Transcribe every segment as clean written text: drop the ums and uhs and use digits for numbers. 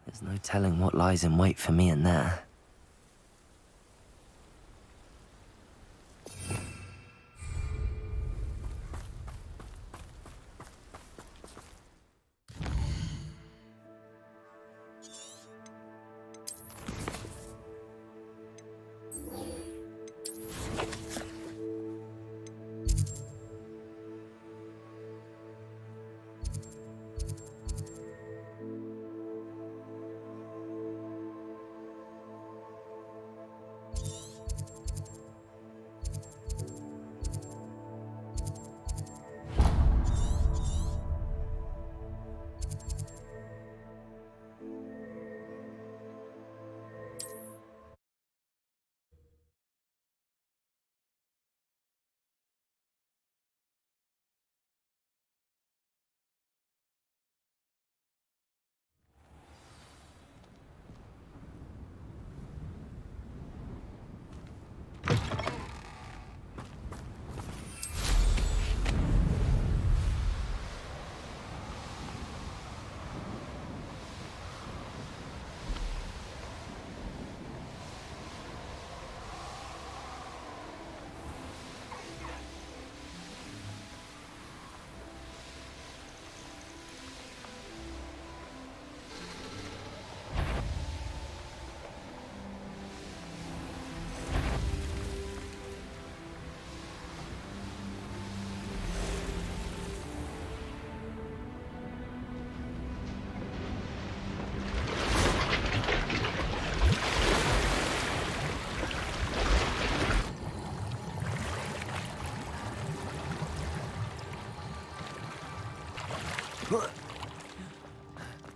There's no telling what lies in wait for me in there.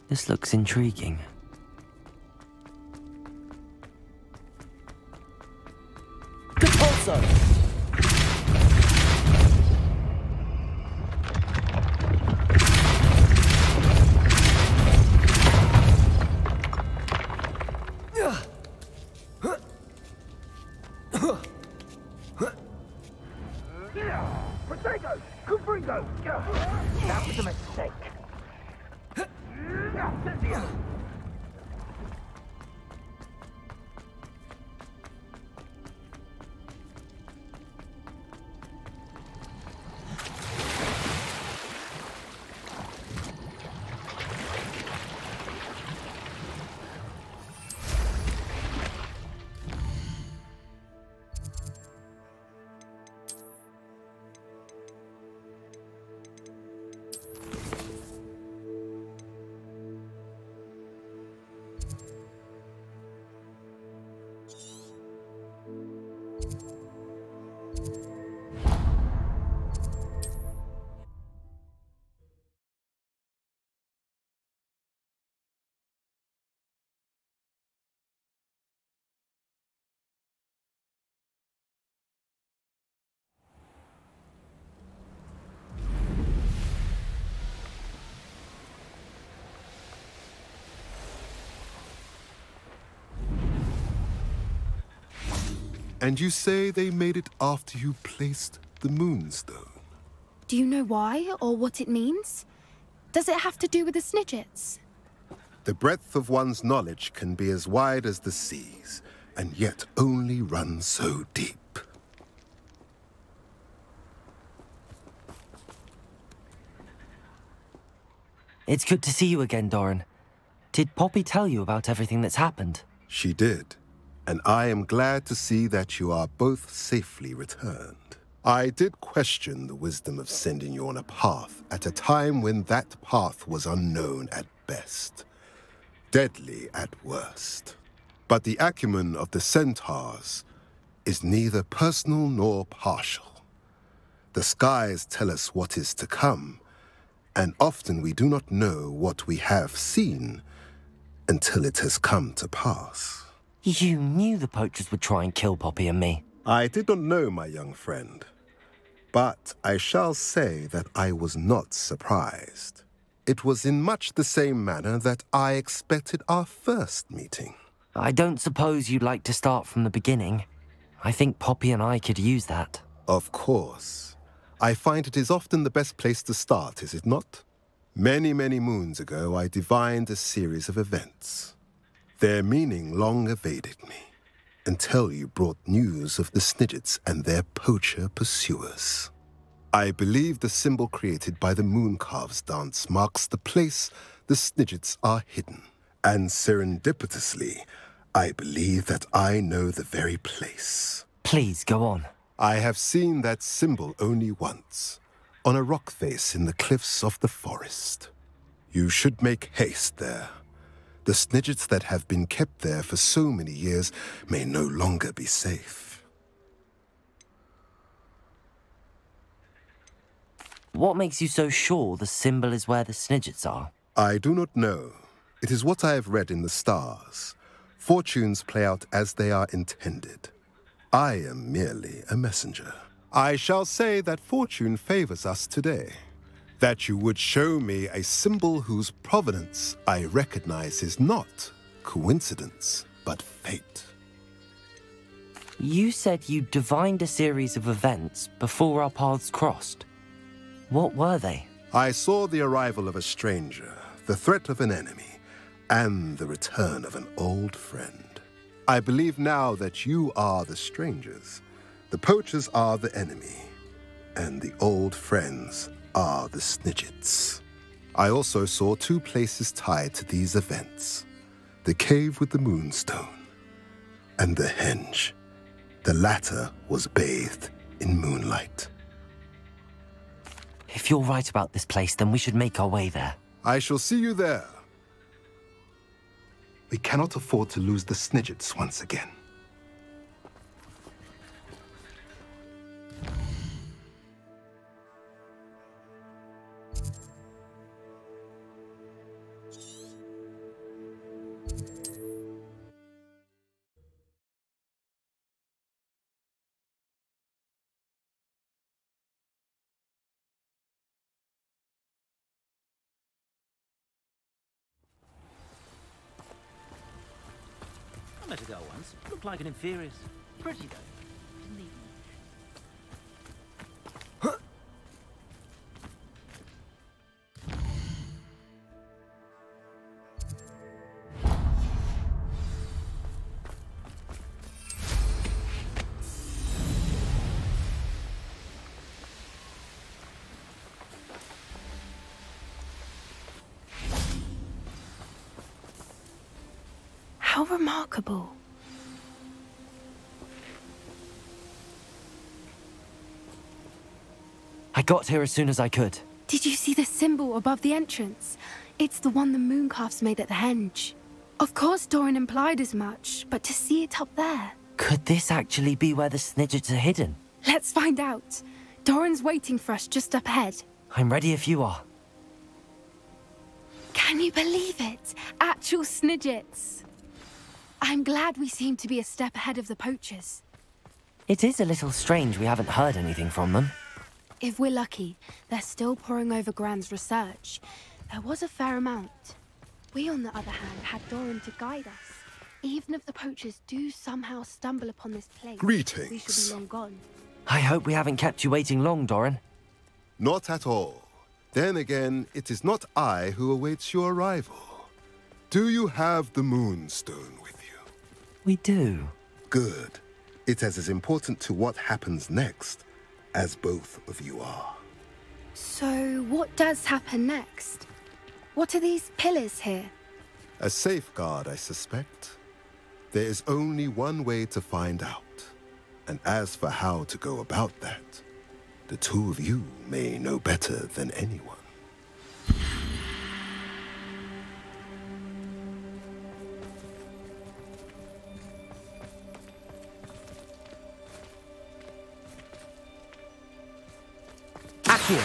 This looks intriguing. Repulsor! Potato! Cubrino! That was a mistake. Cynthia! And you say they made it after you placed the moonstone? Do you know why, or what it means? Does it have to do with the Snidgets? The breadth of one's knowledge can be as wide as the seas, and yet only run so deep. It's good to see you again, Doran. Did Poppy tell you about everything that's happened? She did, and I am glad to see that you are both safely returned. I did question the wisdom of sending you on a path at a time when that path was unknown at best, deadly at worst. But the acumen of the centaurs is neither personal nor partial. The skies tell us what is to come, and often we do not know what we have seen until it has come to pass. You knew the poachers would try and kill Poppy and me. I did not know, my young friend, but I shall say that I was not surprised. It was in much the same manner that I expected our first meeting. I don't suppose you'd like to start from the beginning. I think Poppy and I could use that. Of course. I find it is often the best place to start, is it not? Many, many moons ago, I divined a series of events. Their meaning long evaded me, until you brought news of the Snidgets and their poacher pursuers. I believe the symbol created by the Mooncalves dance marks the place the Snidgets are hidden. And serendipitously, I believe that I know the very place. Please, go on. I have seen that symbol only once, on a rock face in the cliffs of the forest. You should make haste there. The Snidgets that have been kept there for so many years may no longer be safe. What makes you so sure the symbol is where the Snidgets are? I do not know. It is what I have read in the stars. Fortunes play out as they are intended. I am merely a messenger. I shall say that fortune favors us today. That you would show me a symbol whose provenance I recognize is not coincidence, but fate. You said you divined a series of events before our paths crossed. What were they? I saw the arrival of a stranger, the threat of an enemy, and the return of an old friend. I believe now that you are the strangers. The poachers are the enemy, and the old friends are the Snidgets. I also saw two places tied to these events. The cave with the moonstone, and the henge. The latter was bathed in moonlight. If you're right about this place, then we should make our way there. I shall see you there. We cannot afford to lose the Snidgets once again. I met a girl once. Looked like an inferior's. Pretty though. Didn't he? How remarkable. I got here as soon as I could. Did you see the symbol above the entrance? It's the one the Mooncalves made at the henge. Of course Doran implied as much, but to see it up there... Could this actually be where the Snidgets are hidden? Let's find out. Doran's waiting for us just up ahead. I'm ready if you are. Can you believe it? Actual Snidgets. I'm glad we seem to be a step ahead of the poachers. It is a little strange we haven't heard anything from them. If we're lucky, they're still poring over Gran's research. There was a fair amount. We, on the other hand, had Doran to guide us. Even if the poachers do somehow stumble upon this place, Greetings. we should be long gone. I hope we haven't kept you waiting long, Doran. Not at all. Then again, it is not I who awaits your arrival. Do you have the Moonstone with you? We do. Good. It is as important to what happens next as both of you are. So, what does happen next? What are these pillars here? A safeguard, I suspect. There is only one way to find out. And as for how to go about that, the two of you may know better than anyone. Accio!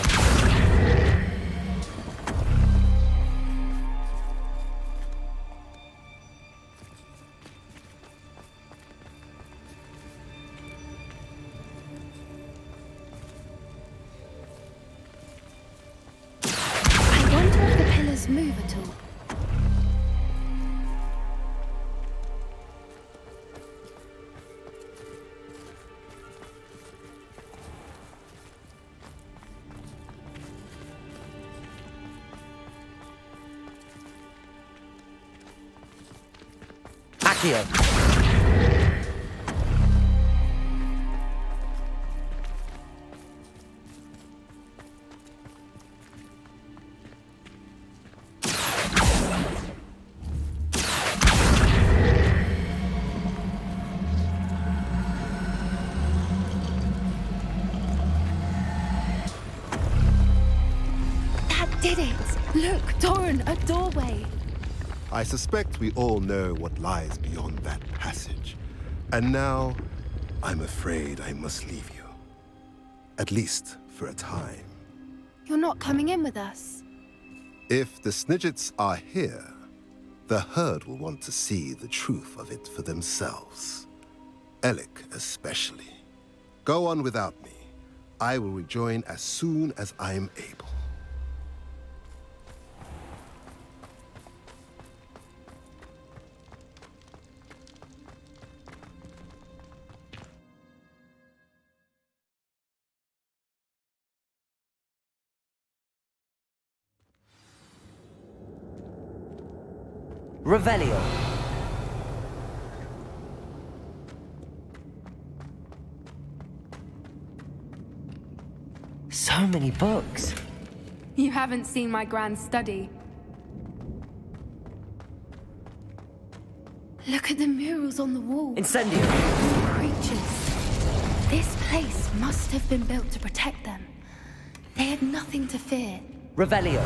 I wonder if the pillars move at all. Accio. That did it! Look, Doran, a doorway. I suspect we all know what lies beyond that passage. And now, I'm afraid I must leave you. At least for a time. You're not coming in with us. If the Snidgets are here, the herd will want to see the truth of it for themselves. Alec especially. Go on without me. I will rejoin as soon as I am able. Revelio. So many books. You haven't seen my grand study. Look at the murals on the wall. Incendio. Creatures. This place must have been built to protect them. They had nothing to fear. Revelio.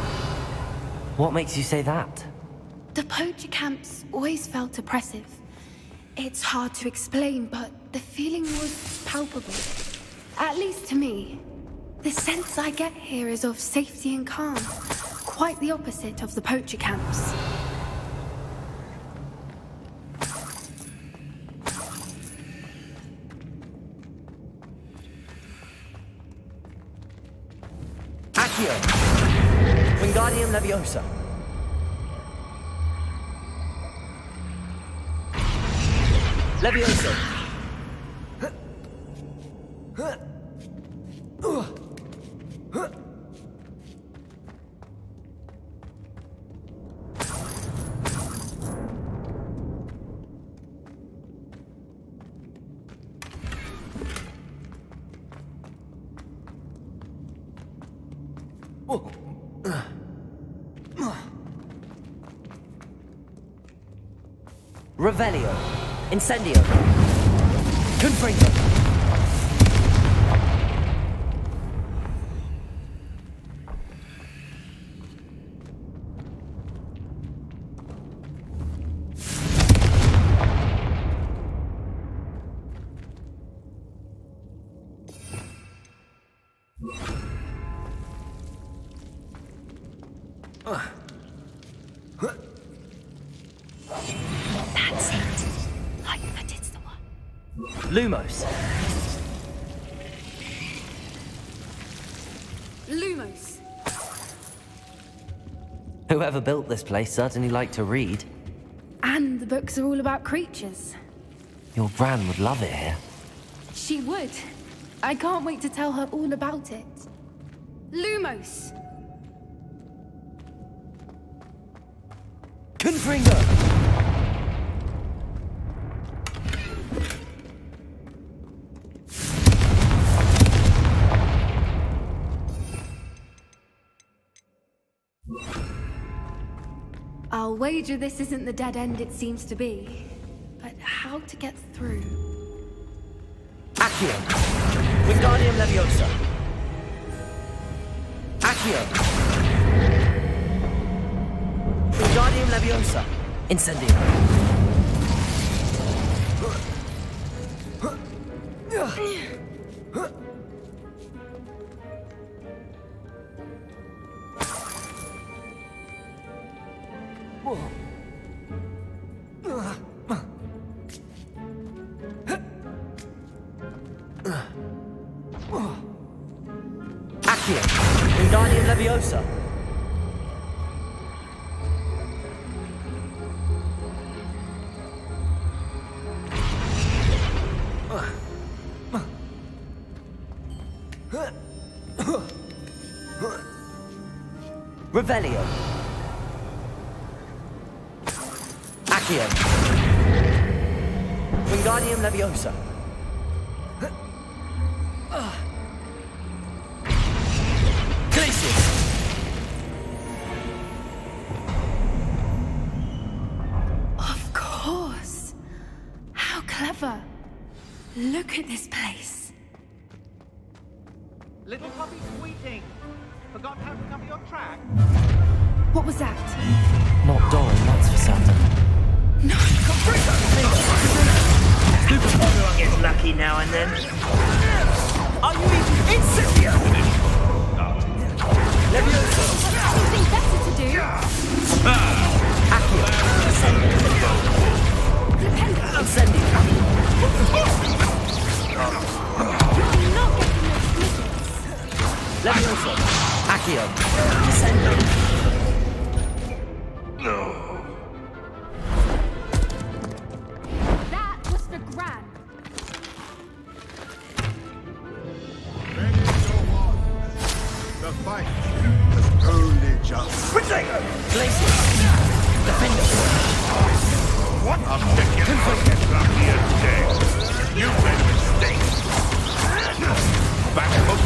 What makes you say that? The poacher camps always felt oppressive. It's hard to explain, but the feeling was palpable. At least to me. The sense I get here is of safety and calm. Quite the opposite of the poacher camps. Accio. Wingardium Leviosa. Leviosa. Revelio. Incendio. Confringo. That's it. Like that it's the one. Lumos. Lumos. Whoever built this place certainly liked to read. And the books are all about creatures. Your Bran would love it here. She would. I can't wait to tell her all about it. Lumos. Confringo. I'll wager this isn't the dead end it seems to be. But how to get through? Accio. Wingardium Leviosa. Accio. Wingardium Leviosa. Incendio. Accio. Wingardium Leviosa. Revelio. Accio. Wingardium Leviosa. Glacius. Of course. How clever. Look at this place. Little puppy squeaking. Forgot how to cover your track? What was that? Not Doran, that's for certain. No, Everyone gets lucky now and then. Are you even Incendio? Leviosa. something better to do. Accio. Incendio. You're not getting those blizzards. Leviosa. Accio. Descendo. That was for Gran. The fight has only just... Protego! Glacius. Defender. What? I'm thinking I'll get lucky and dead. You made a mistake. Back up.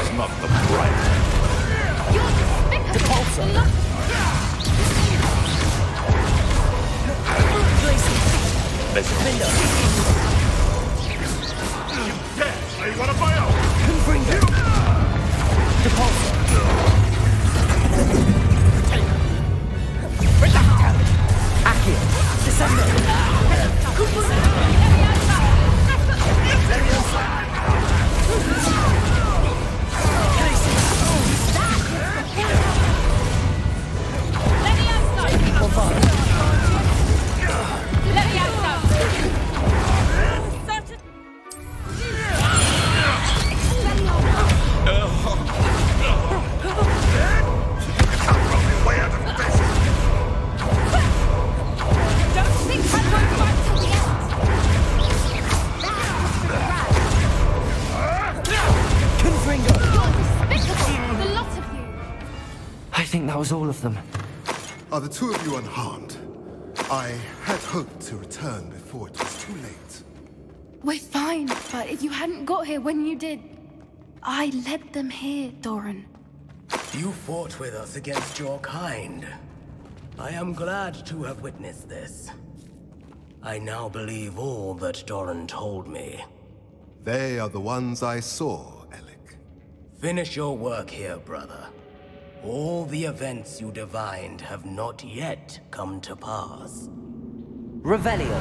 It's not the right. You're despicable. Look. Glacius. Defender. Dead. Play one of my own. Confringo. Depulsor. Redacta. Accio. Descendo. Leviosa. Glacius. Confringo. The lot of you. I think that was all of them. Are the two of you unharmed? I had hoped to return before it was too late. We're fine, but if you hadn't got here when you did, I led them here, Doran. You fought with us against your kind. I am glad to have witnessed this. I now believe all that Doran told me. They are the ones I saw, Alec. Finish your work here, brother. All the events you divined have not yet come to pass. Revelio.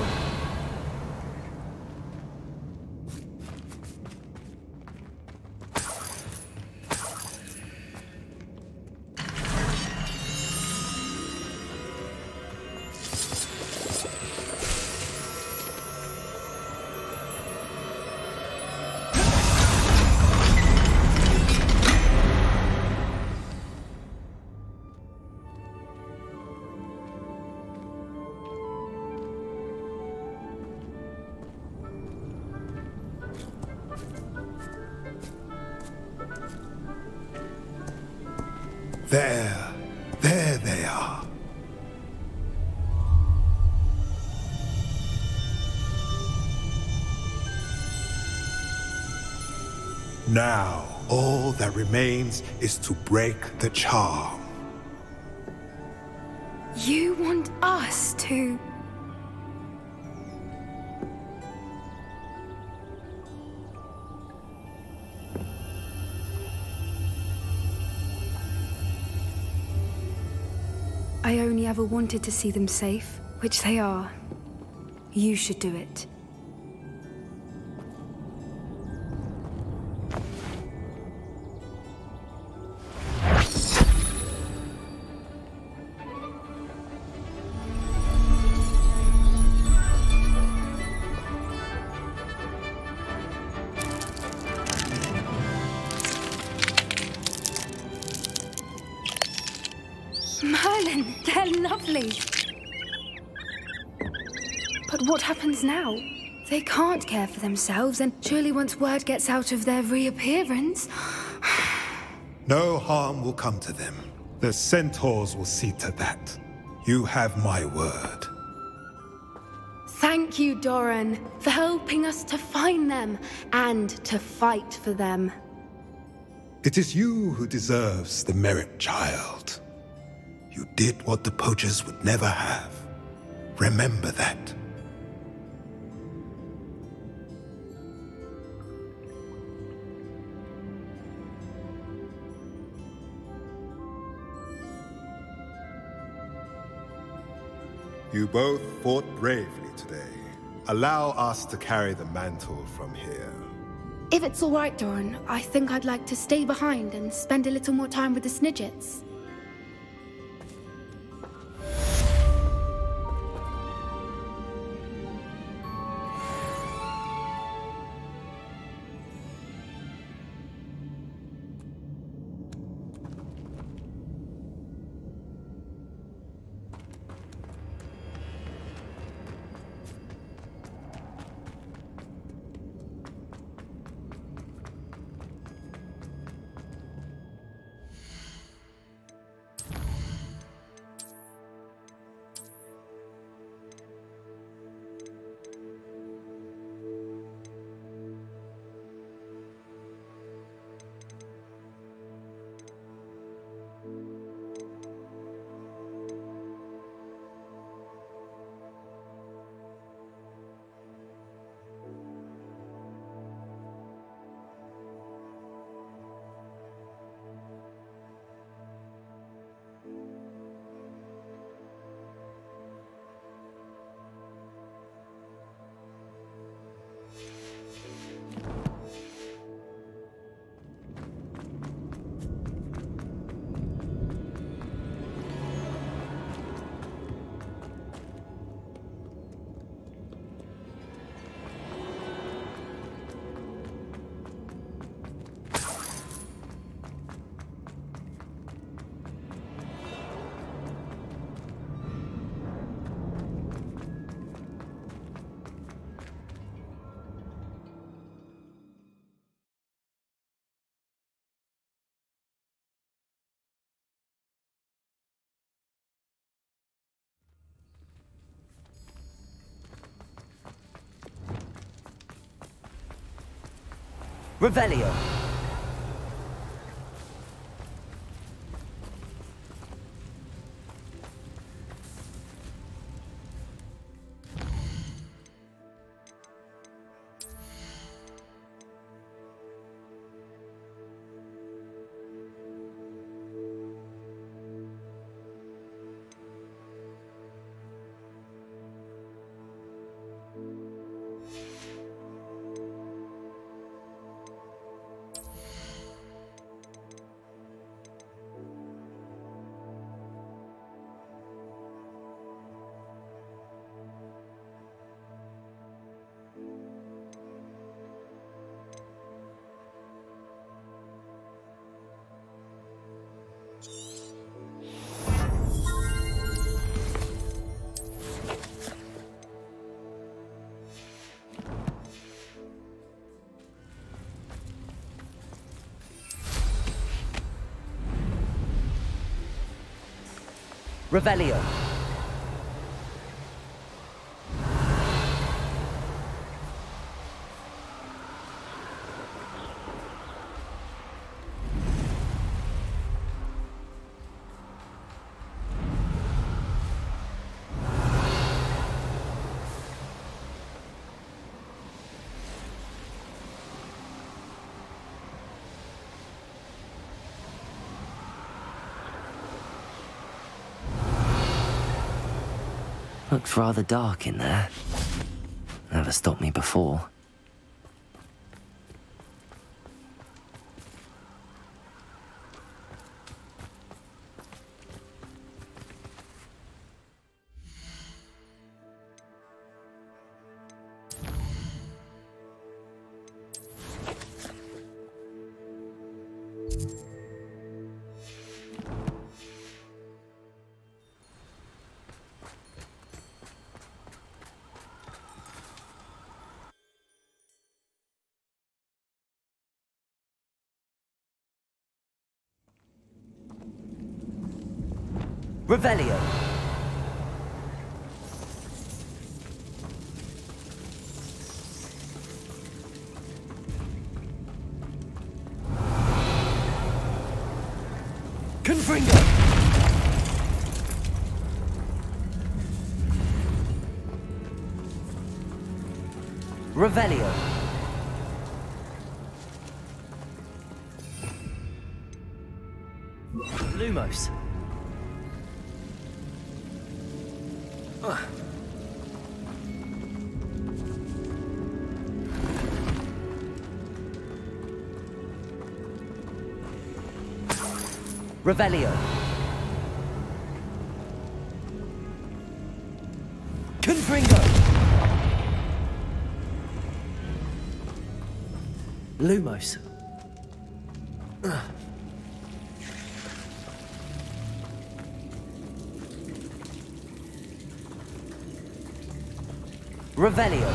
There they are. Now, all that remains is to break the charm. You want us to... I only ever wanted to see them safe, which they are. You should do it. Merlin, they're lovely. But what happens now? They can't care for themselves, and surely once word gets out of their reappearance... No harm will come to them. The centaurs will see to that. You have my word. Thank Thank you, Doran, for helping us to find them and to fight for them. It is you who deserves the merit, child. You did what the poachers would never have. Remember that. You both fought bravely today. Allow us to carry the mantle from here. If it's all right, Doran, I think I'd like to stay behind and spend a little more time with the Snidgets. Revelio. Revelio. Looks rather dark in there. Never stopped me before. Revelio. Confringo! Revelio. Lumos. Revelio. Confringo. Lumos. Revelio.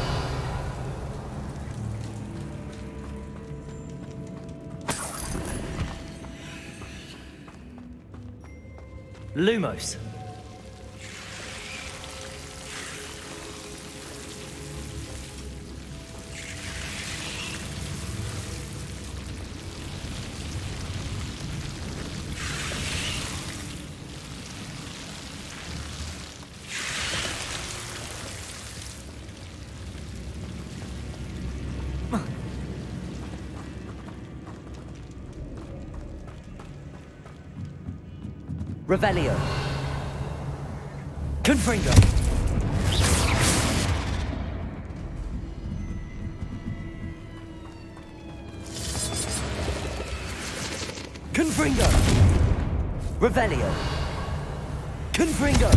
Lumos. Revelio. Confringo. Confringo. Revelio. Confringo.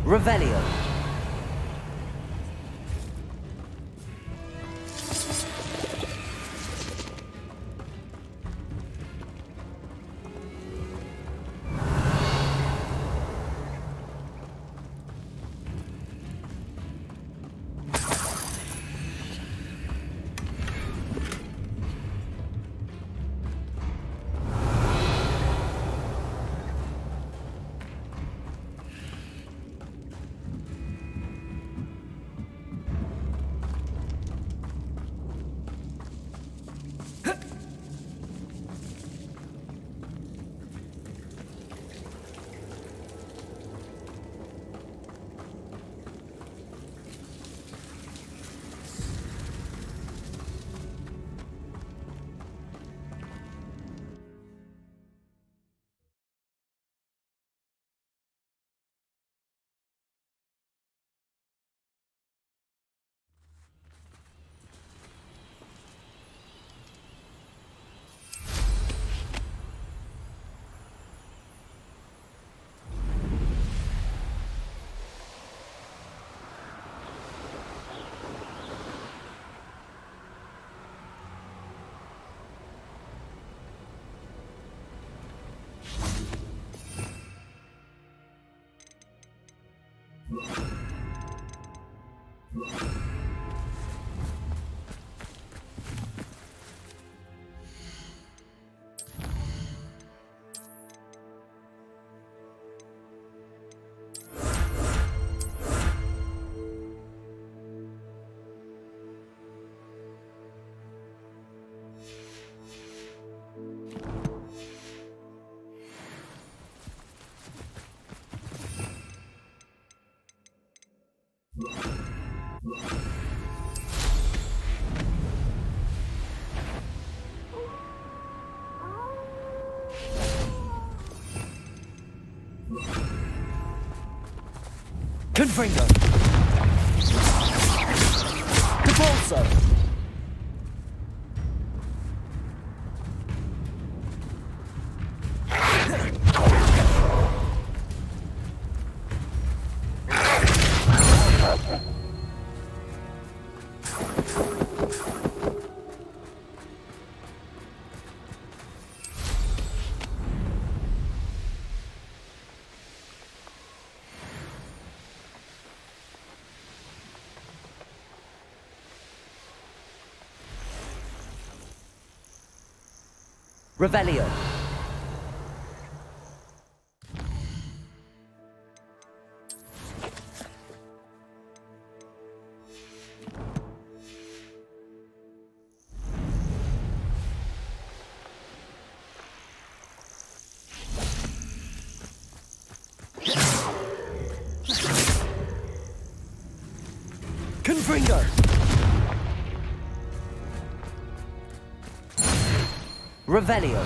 Revelio. Confringo. Capulso. Revelio. Confringo! Revelio.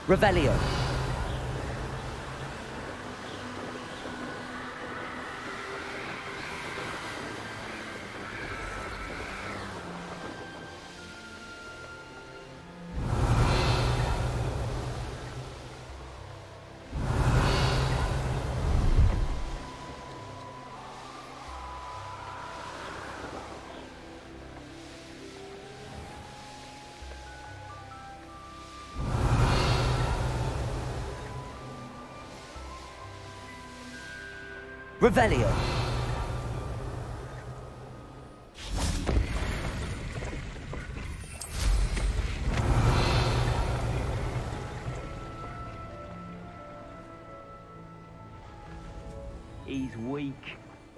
Revelio. Revelio. He's weak.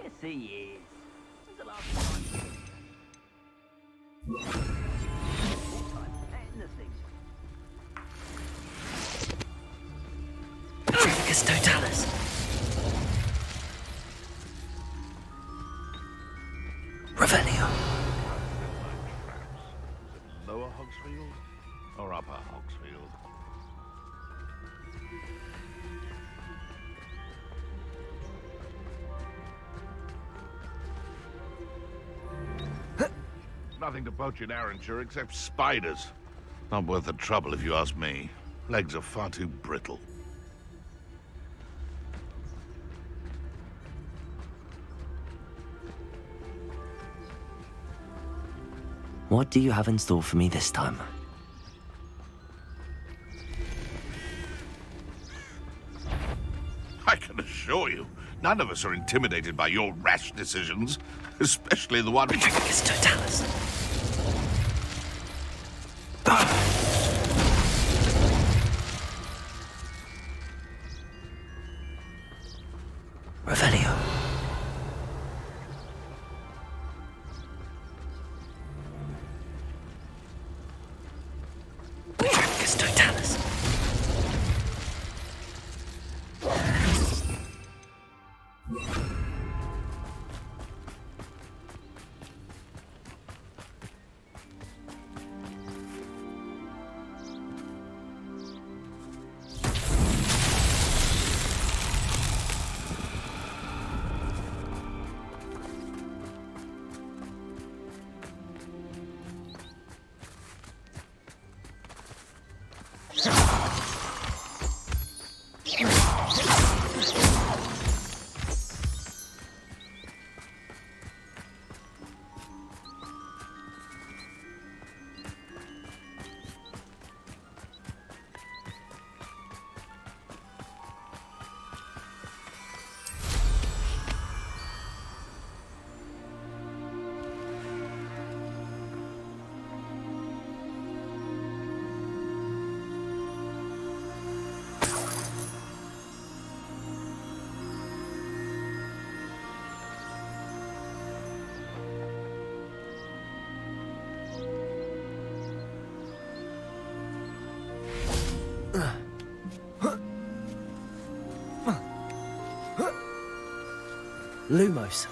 Yes, he is. When's the last time? Full-time, anything. Tricus totalis. Revelio. Lower Hogsfield or Upper Hogsfield? Nothing to poach in Arranshire except spiders. Not worth the trouble if you ask me. Legs are far too brittle. What do you have in store for me this time? I can assure you, none of us are intimidated by your rash decisions, especially the one... Tricus totalis. Revelio. Tricus totalis. Lumos.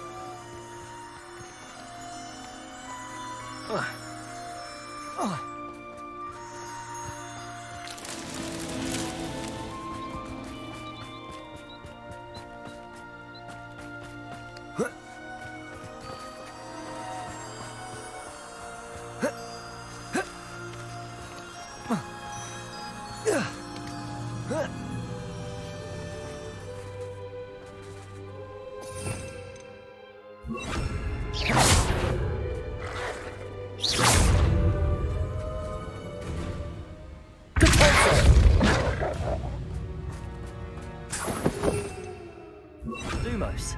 Lumos.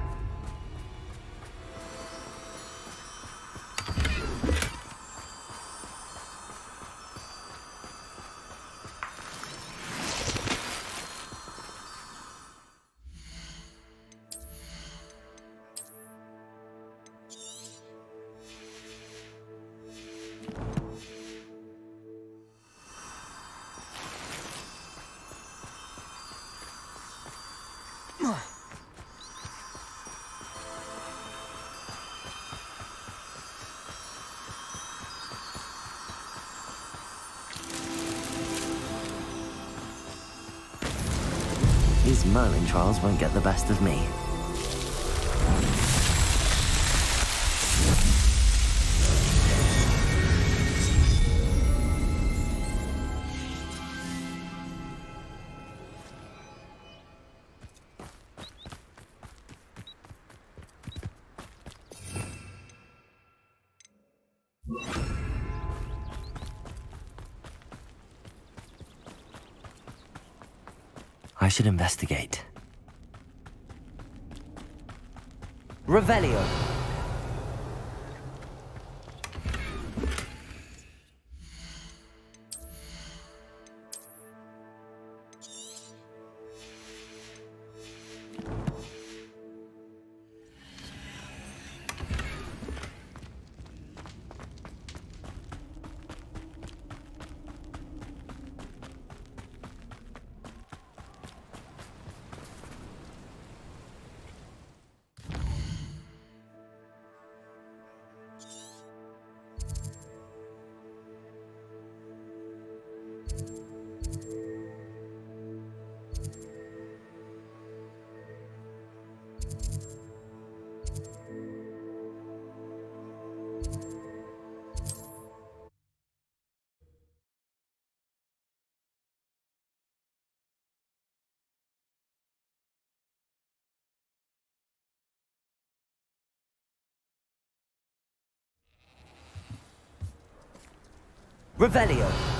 These Merlin trials won't get the best of me. I should investigate. Revelio. Revelio.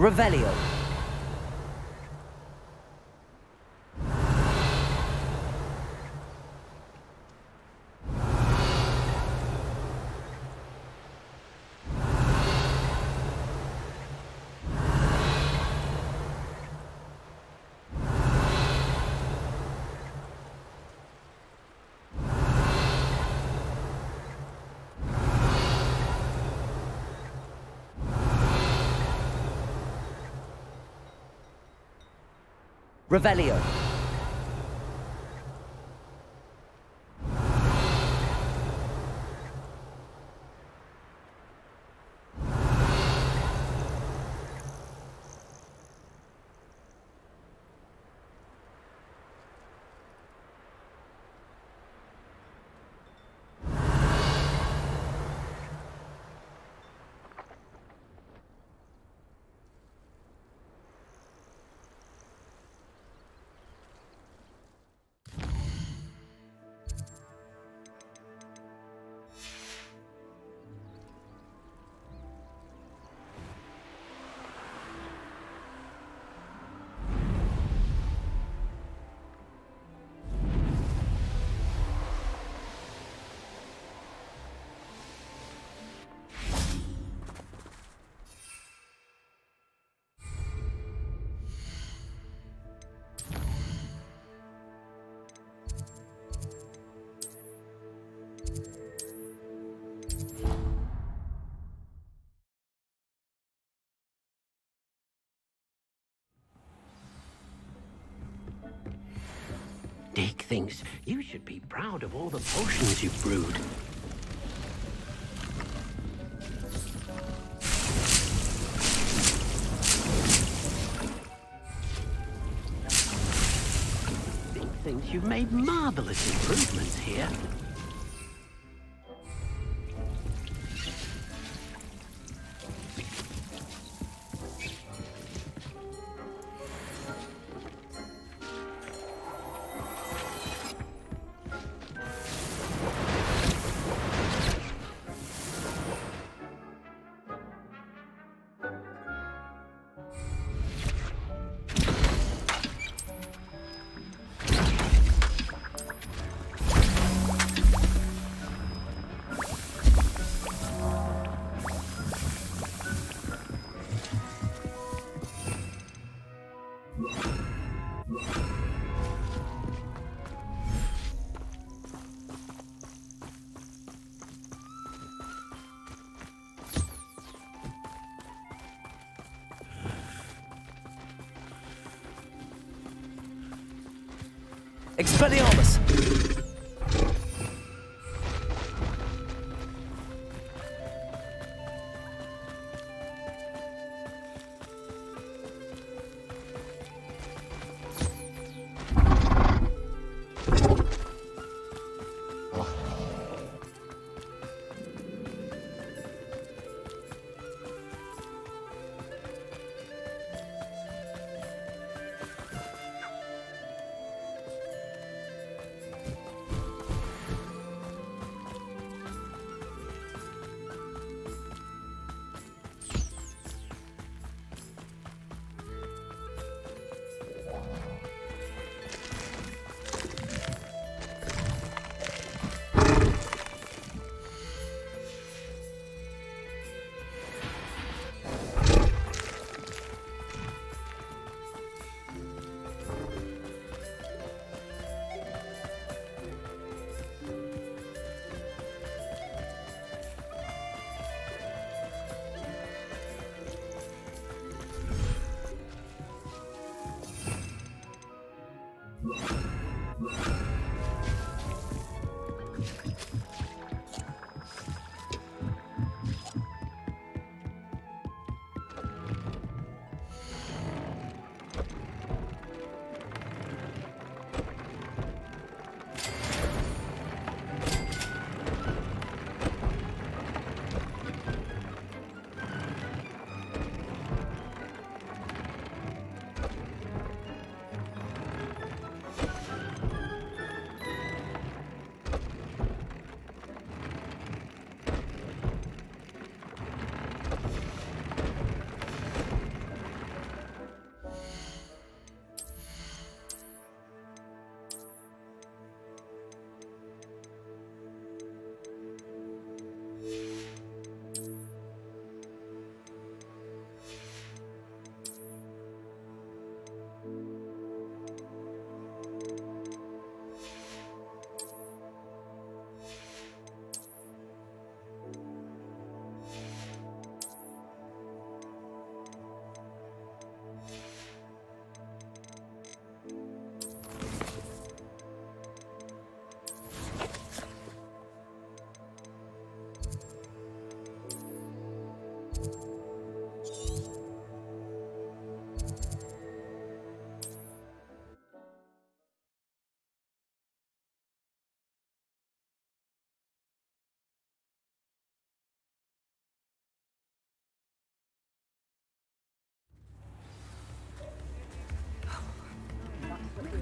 Revelio. Revelio. Dick thinks you should be proud of all the potions you've brewed. Dick thinks you've made marvelous improvements here. Expelliarmus!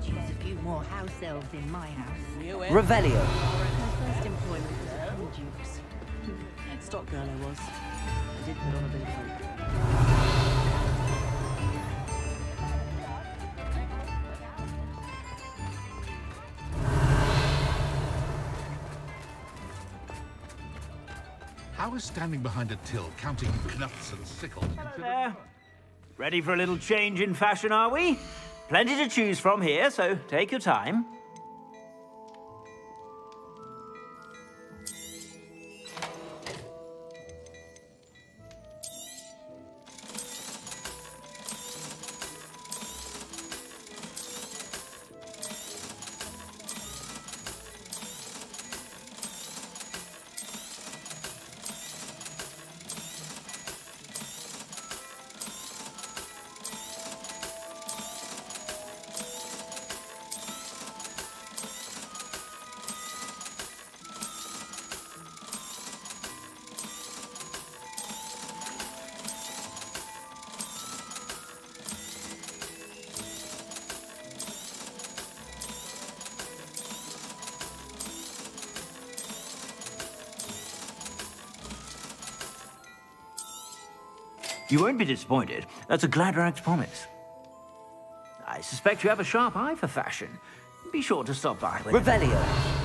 Choose a few more house elves in my house. Revelio. My first employment in Dukes. Stock girl I was. I did put on a bit of hope. How is standing behind a till counting knuts and sickles? There. Ready for a little change in fashion, are we? Plenty to choose from here, so take your time. You won't be disappointed. That's a Gladrag's promise. I suspect you have a sharp eye for fashion. Be sure to stop by with Revelio.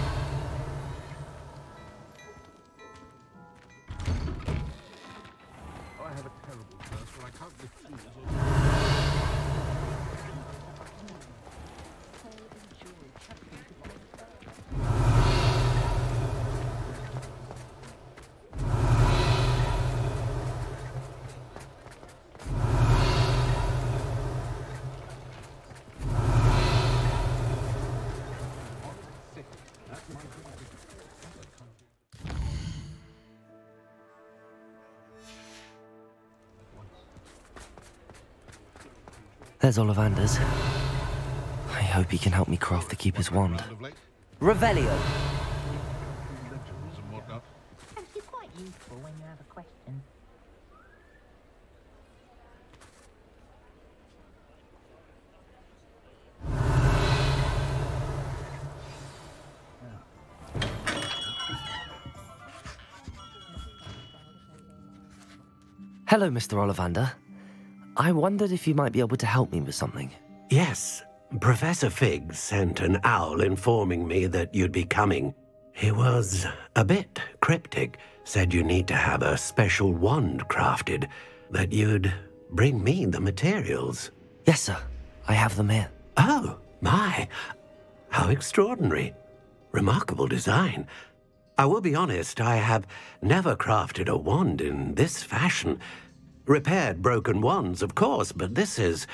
There's Ollivander's. I hope he can help me craft the Keeper's wand. Revelio. It's quite useful when you have a question. Hello, Mr. Ollivander. I wondered if you might be able to help me with something. Yes, Professor Fig sent an owl informing me that you'd be coming. He was a bit cryptic, said you need to have a special wand crafted, that you'd bring me the materials. Yes, sir. I have them here. Oh, my. How extraordinary. Remarkable design. I will be honest, I have never crafted a wand in this fashion. Repaired broken wands, of course, but this is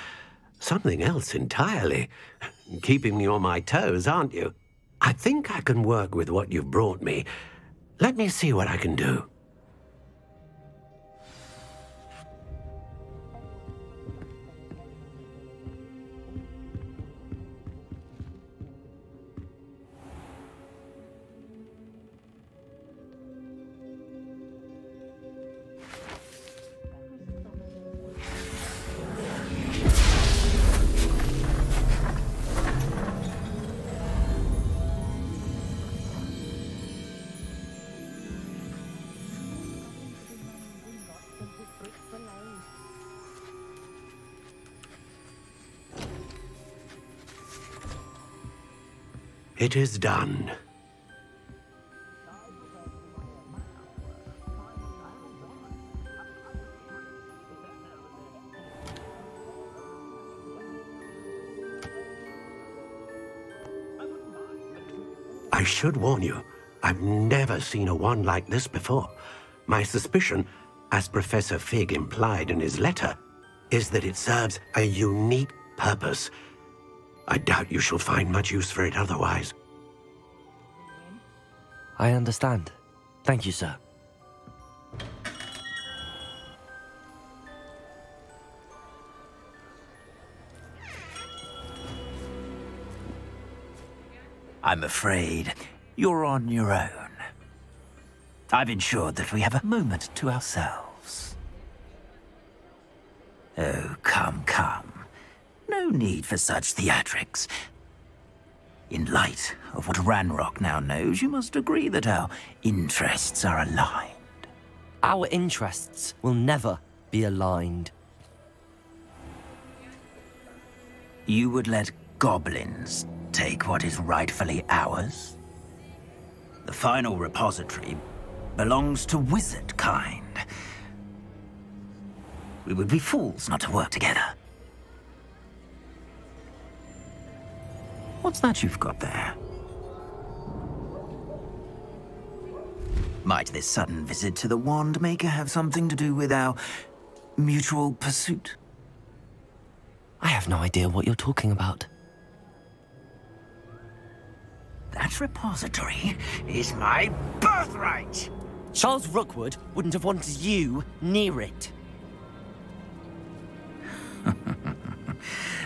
something else entirely. Keeping me on my toes, aren't you? I think I can work with what you've brought me. Let me see what I can do. It is done. I should warn you, I've never seen a wand like this before. My suspicion, as Professor Fig implied in his letter, is that it serves a unique purpose. I doubt you shall find much use for it otherwise. I understand. Thank you, sir. I'm afraid you're on your own. I've ensured that we have a moment to ourselves. Oh, come, come. No need for such theatrics. In light of what Ranrock now knows, you must agree that our interests are aligned. Our interests will never be aligned. You would let goblins take what is rightfully ours? The final repository belongs to wizard kind. We would be fools not to work together. What's that you've got there? Might this sudden visit to the Wand Maker have something to do with our mutual pursuit? I have no idea what you're talking about. That repository is my birthright! Charles Rookwood wouldn't have wanted you near it.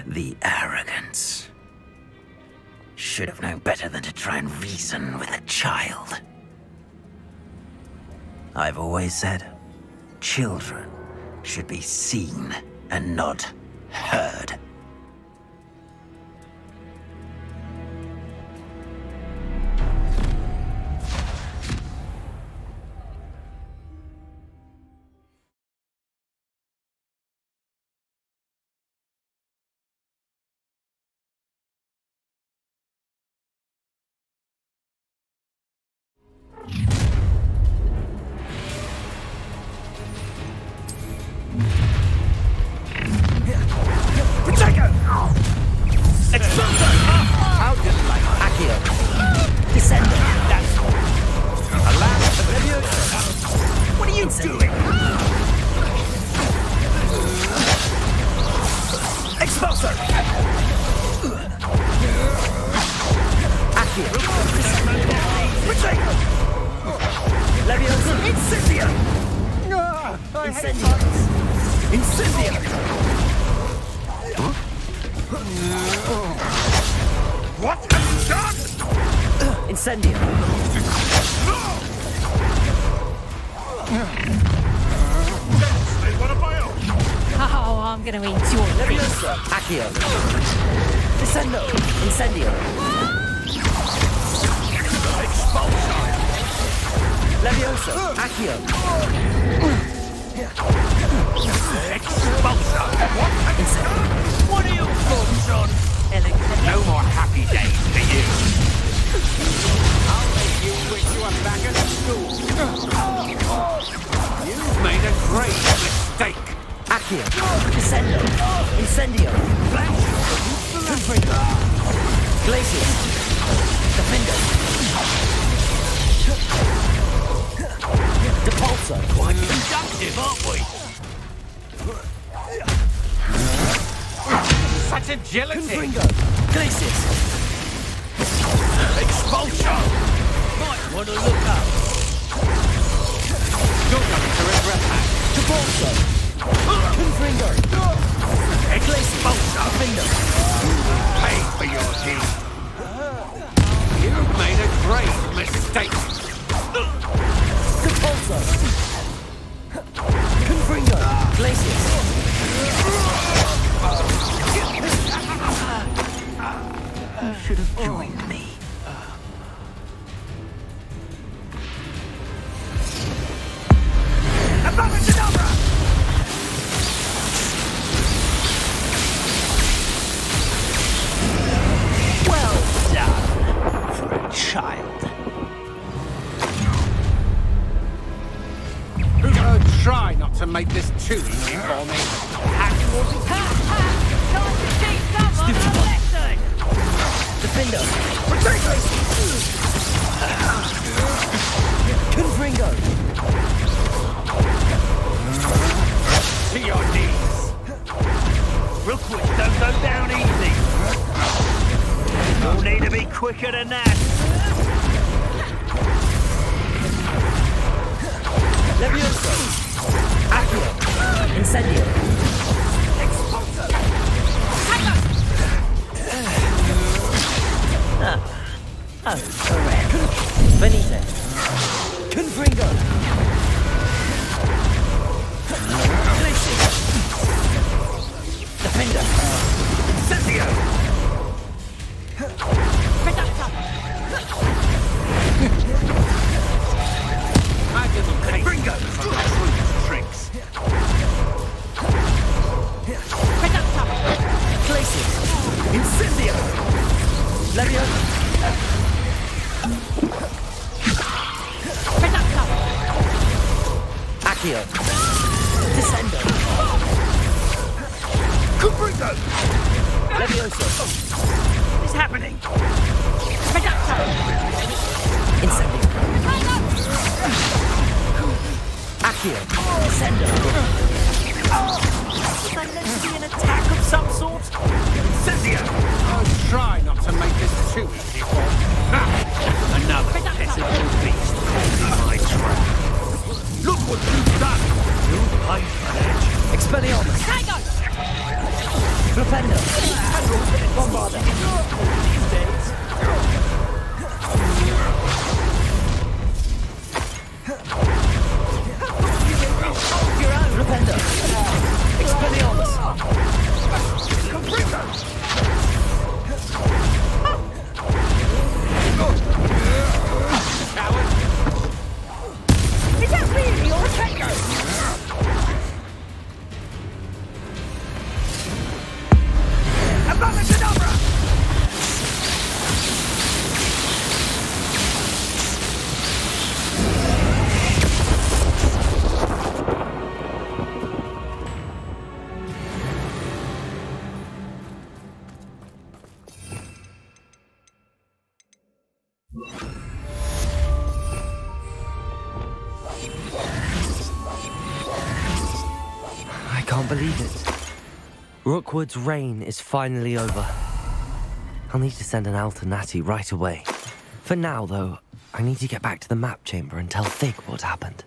The arrogance. Should have known better than to try and reason with a child. I've always said, children should be seen and not heard. Expulsor! Accio! Retreat! Leviosa! Incendio! Incendio! Incendio! What have you done? Incendio! Stay one of my own. Oh, I'm going to eat your Leviosa! Accio! Descendo! Incendio! Expulsor! Leviosa! Accio! Expulsor! What have you done? What are your thoughts on No more happy days for you. I'll make you wish you were back at school. You've made a great mistake. Accio! Descendo! Incendio! Flash! Confringo! Glacius! Defender! Depulso! Quite conductive, aren't we? Such agility. Confringo! Glacius! Expulsor! Might want to look up! You're going to regret that. Depulso! Confringo! Expulsor! Defender! Pay for your deed. You've made a great mistake. Depulso! Confringo! Glacius! You should have joined me. Abracadabra! Well done for a child. Try not to make this too easy for me. Defender! Confringo! To your knees. Rookwoods don't go down easy. You'll need to be quicker than that. Leviosa! Accio! Incendio! Expulsor! Oh, correct. Benita! Confringo! Glacius! Defender! Incendio! My little Confringo from the truth tricks. Glacius! Incendio! Leviosa! Accio! Descendo! Confringo! Leviosa! What's happening? Incendio! Accio! Descendo! Was that meant to be an attack of some sort? Incendio! try not to make this too easy for me. Another physical beast in my trap. Look what you've done! You paid for that. Expelliarmus! Flipendo! Bombarda! These days. Flipendo! Expelliarmus! Coward! Is that really your techno? Abracadabra! I can't believe it. Rookwood's reign is finally over. I'll need to send an Alternati right away. For now, though, I need to get back to the map chamber and tell Fig what happened.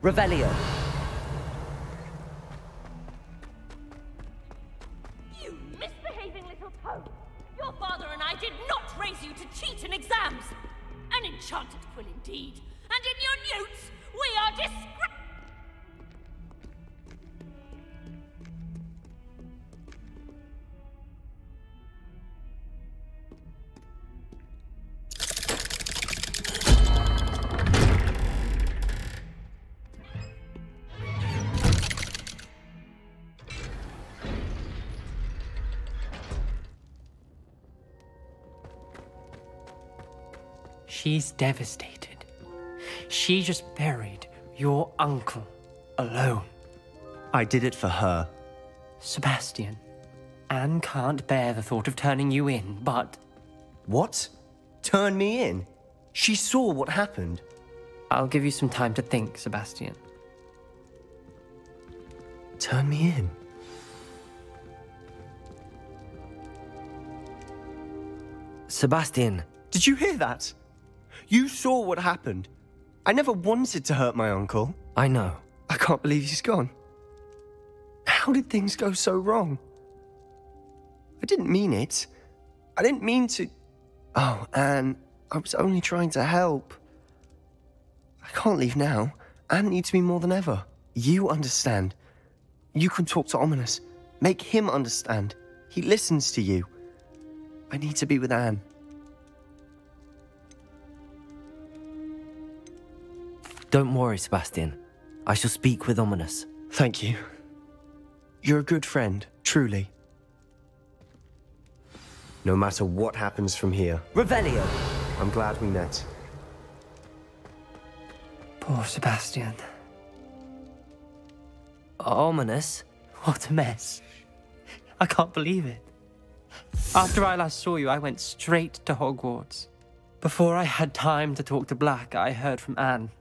Revelio. You misbehaving little toad! Your father and I did not raise you to cheat in exams! An enchanted quill indeed! And in your newts, we are disgrace. She's devastated. She just buried your uncle alone. I did it for her. Sebastian, Anne can't bear the thought of turning you in, but... What? Turn me in? She saw what happened. I'll give you some time to think, Sebastian. Turn me in? Sebastian. Did you hear that? You saw what happened. I never wanted to hurt my uncle. I know. I can't believe he's gone. How did things go so wrong? I didn't mean it. I didn't mean to... Oh, Anne, I was only trying to help. I can't leave now. Anne needs me more than ever. You understand. You can talk to Ominous. Make him understand. He listens to you. I need to be with Anne. Don't worry, Sebastian. I shall speak with Ominous. Thank you. You're a good friend, truly. No matter what happens from here. Revelio! I'm glad we met. Poor Sebastian. Ominous? What a mess. I can't believe it. After I last saw you, I went straight to Hogwarts. Before I had time to talk to Black, I heard from Anne.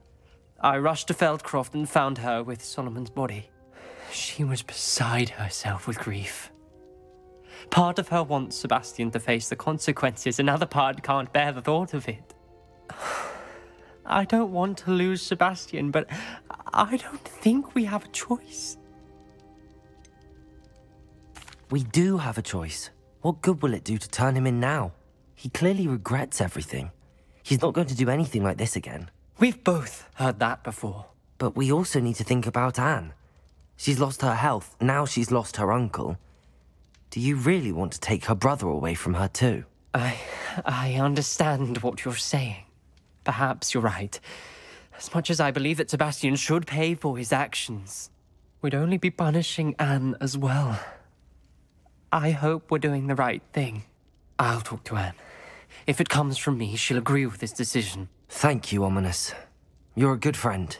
I rushed to Feldcroft and found her with Solomon's body. She was beside herself with grief. Part of her wants Sebastian to face the consequences, another part can't bear the thought of it. I don't want to lose Sebastian, but I don't think we have a choice. We do have a choice. What good will it do to turn him in now? He clearly regrets everything. He's not going to do anything like this again. We've both heard that before. But we also need to think about Anne. She's lost her health, now she's lost her uncle. Do you really want to take her brother away from her too? I understand what you're saying. Perhaps you're right. As much as I believe that Sebastian should pay for his actions, we'd only be punishing Anne as well. I hope we're doing the right thing. I'll talk to Anne. If it comes from me, she'll agree with this decision. Thank you, Ominous. You're a good friend.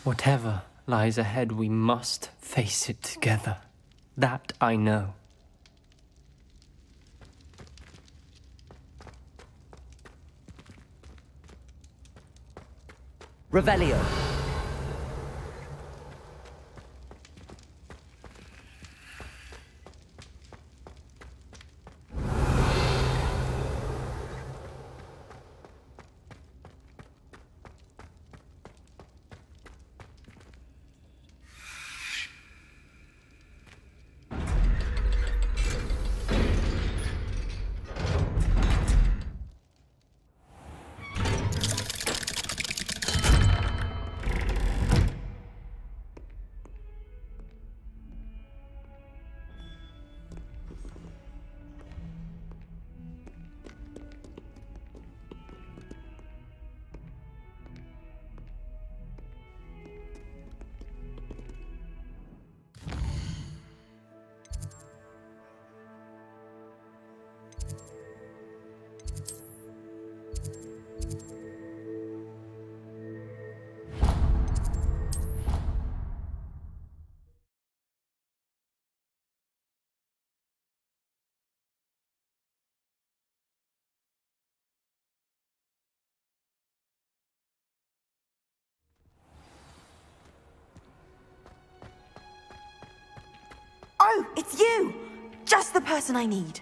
Whatever lies ahead, we must face it together. That I know. Revelio. it's you! Just the person I need.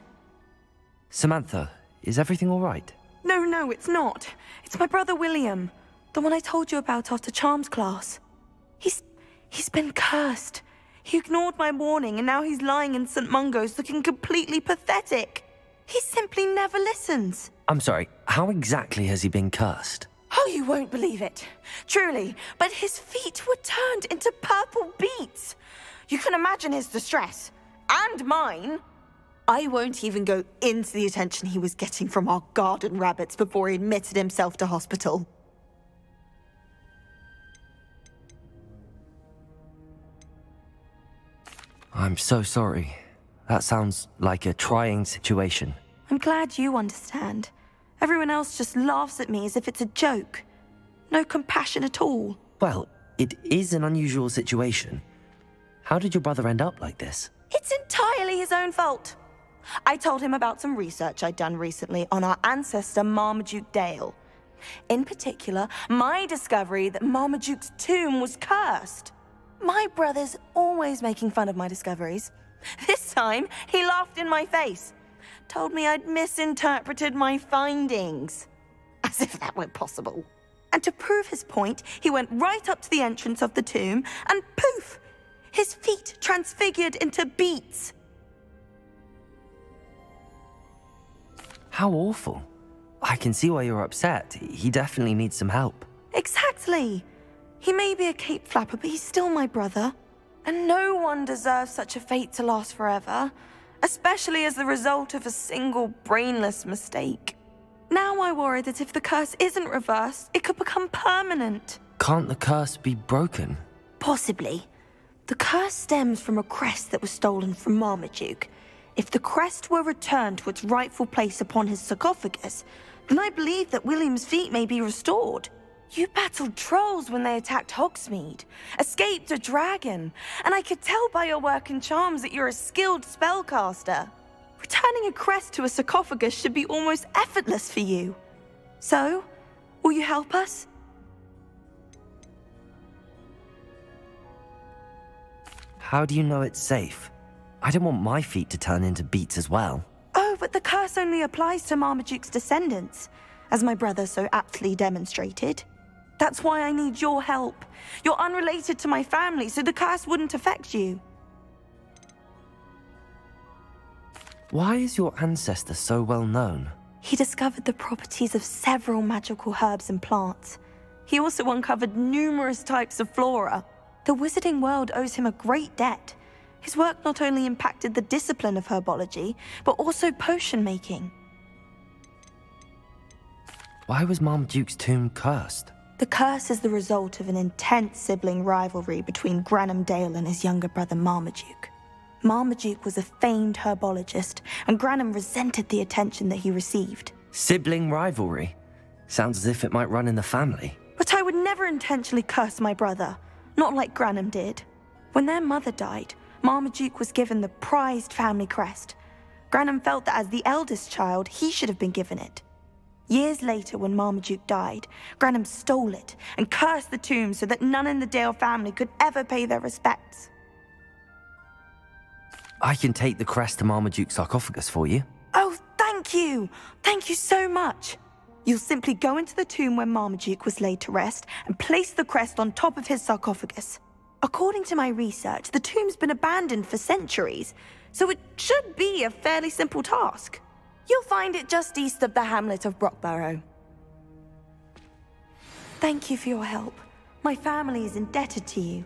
Samantha, is everything all right? No, it's not. It's my brother William. The one I told you about after Charms class. He's been cursed. He ignored my warning and now he's lying in St. Mungo's looking completely pathetic. He simply never listens. I'm sorry, how exactly has he been cursed? Oh, you won't believe it. Truly, but his feet were turned into purple beets. You can imagine his distress. And mine. I won't even go into the attention he was getting from our garden rabbits before he admitted himself to hospital. I'm so sorry. That sounds like a trying situation. I'm glad you understand. Everyone else just laughs at me as if it's a joke. No compassion at all. Well, it is an unusual situation. How did your brother end up like this? It's entirely his own fault. I told him about some research I'd done recently on our ancestor Marmaduke Dale. In particular, my discovery that Marmaduke's tomb was cursed. My brother's always making fun of my discoveries. This time, he laughed in my face. Told me I'd misinterpreted my findings. As if that were possible. And to prove his point, he went right up to the entrance of the tomb and poof! His feet transfigured into beets. How awful. I can see why you're upset. He definitely needs some help. Exactly. He may be a cape flapper, but he's still my brother. And no one deserves such a fate to last forever, especially as the result of a single brainless mistake. Now I worry that if the curse isn't reversed, it could become permanent. Can't the curse be broken? Possibly. The curse stems from a crest that was stolen from Marmaduke. If the crest were returned to its rightful place upon his sarcophagus, then I believe that William's feet may be restored. You battled trolls when they attacked Hogsmeade, escaped a dragon, and I could tell by your work in charms that you're a skilled spellcaster. Returning a crest to a sarcophagus should be almost effortless for you. So, will you help us? How do you know it's safe? I don't want my feet to turn into beets as well. Oh, but the curse only applies to Marmaduke's descendants, as my brother so aptly demonstrated. That's why I need your help. You're unrelated to my family, so the curse wouldn't affect you. Why is your ancestor so well known? He discovered the properties of several magical herbs and plants. He also uncovered numerous types of flora. The wizarding world owes him a great debt. His work not only impacted the discipline of herbology, but also potion making. Why was Marmaduke's tomb cursed? The curse is the result of an intense sibling rivalry between Granham Dale and his younger brother Marmaduke. Marmaduke was a famed herbologist, and Granham resented the attention that he received. Sibling rivalry? Sounds as if it might run in the family. But I would never intentionally curse my brother, not like Granham did. When their mother died, Marmaduke was given the prized family crest. Granham felt that as the eldest child, he should have been given it. Years later, when Marmaduke died, Granham stole it and cursed the tomb so that none in the Dale family could ever pay their respects. I can take the crest to Marmaduke's sarcophagus for you. Oh, thank you! Thank you so much! You'll simply go into the tomb where Marmaduke was laid to rest and place the crest on top of his sarcophagus. According to my research, the tomb's been abandoned for centuries, so it should be a fairly simple task. You'll find it just east of the hamlet of Brockborough. Thank you for your help. My family is indebted to you.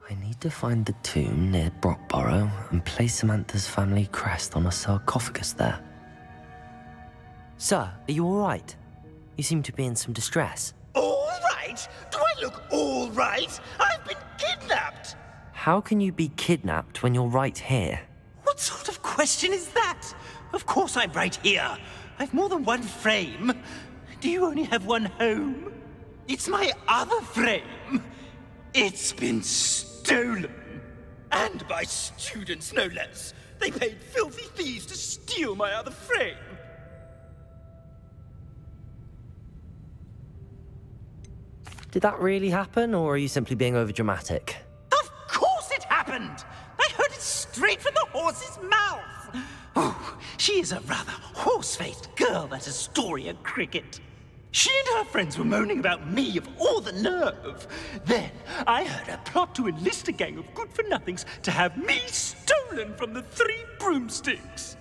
I need to find the tomb near Brockborough and place Samantha's family crest on a sarcophagus there. Sir, are you all right? You seem to be in some distress. All right? Do I look all right? I've been kidnapped! How can you be kidnapped when you're right here? What sort of question is that? Of course I'm right here. I've more than one frame. Do you only have one home? It's my other frame. It's been stolen. And by students, no less. They paid filthy thieves to steal my other frame. Did that really happen, or are you simply being overdramatic? Of course it happened! I heard it straight from the horse's mouth! Oh, she is a rather horse-faced girl, that Astoria Cricket. She and her friends were moaning about me of all the nerve. Then I heard her plot to enlist a gang of good-for-nothings to have me stolen from the Three Broomsticks.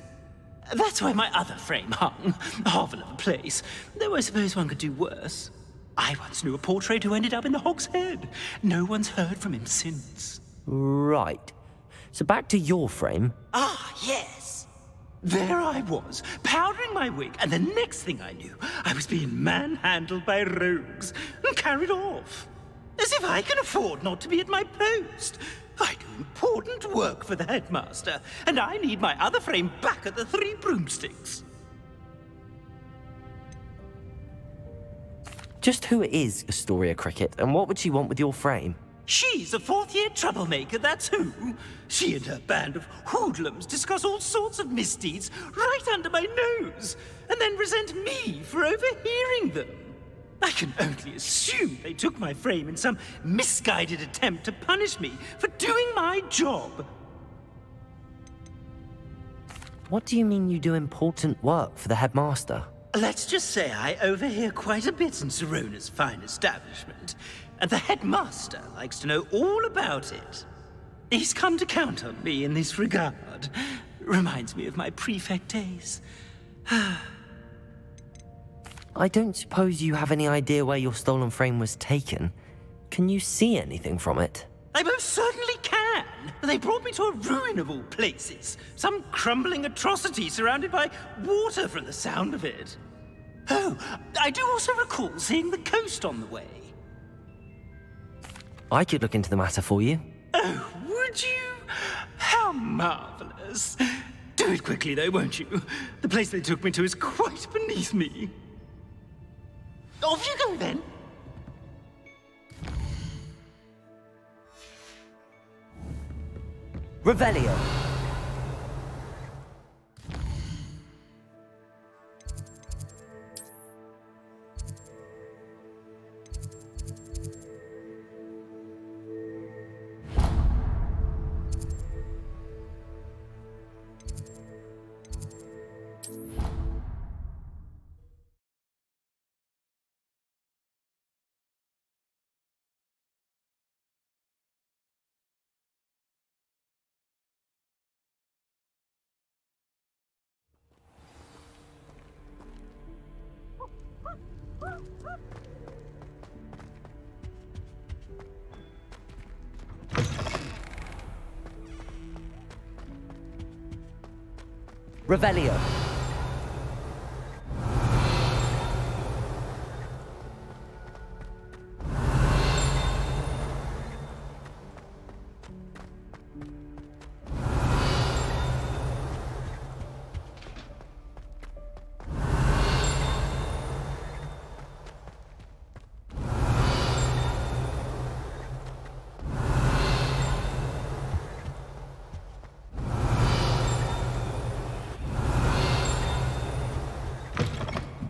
That's why my other frame hung. A hovel of a place, though I suppose one could do worse. I once knew a portrait who ended up in the Hog's Head. No one's heard from him since. Right. So back to your frame. Ah, yes. There I was, powdering my wig, and the next thing I knew, I was being manhandled by rogues and carried off. As if I can afford not to be at my post. I do important work for the headmaster, and I need my other frame back at the Three Broomsticks. Just who is Astoria Cricket, and what would she want with your frame? She's a fourth-year troublemaker, that's who. She and her band of hoodlums discuss all sorts of misdeeds right under my nose, and then resent me for overhearing them. I can only assume they took my frame in some misguided attempt to punish me for doing my job. What do you mean you do important work for the headmaster? Let's just say I overhear quite a bit in Serona's fine establishment, and the headmaster likes to know all about it. He's come to count on me in this regard. Reminds me of my prefect days. I don't suppose you have any idea where your stolen frame was taken. Can you see anything from it? I most certainly can. They brought me to a ruin of all places. Some crumbling atrocity surrounded by water from the sound of it. Oh, I do also recall seeing the coast on the way. I could look into the matter for you. Oh, would you? How marvelous. Do it quickly, though, won't you? The place they took me to is quite beneath me. Off you go, then. Revelio. Revelio.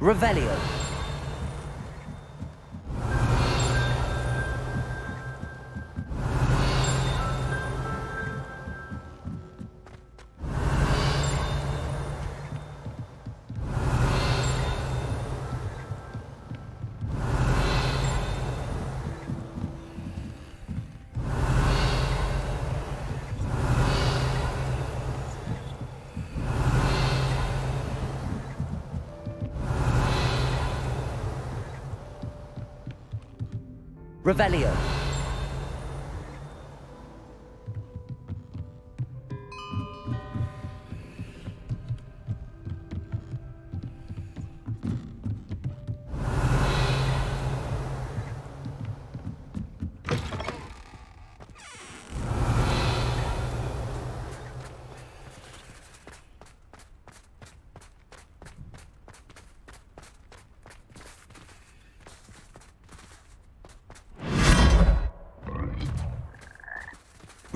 Revelio. Revelio.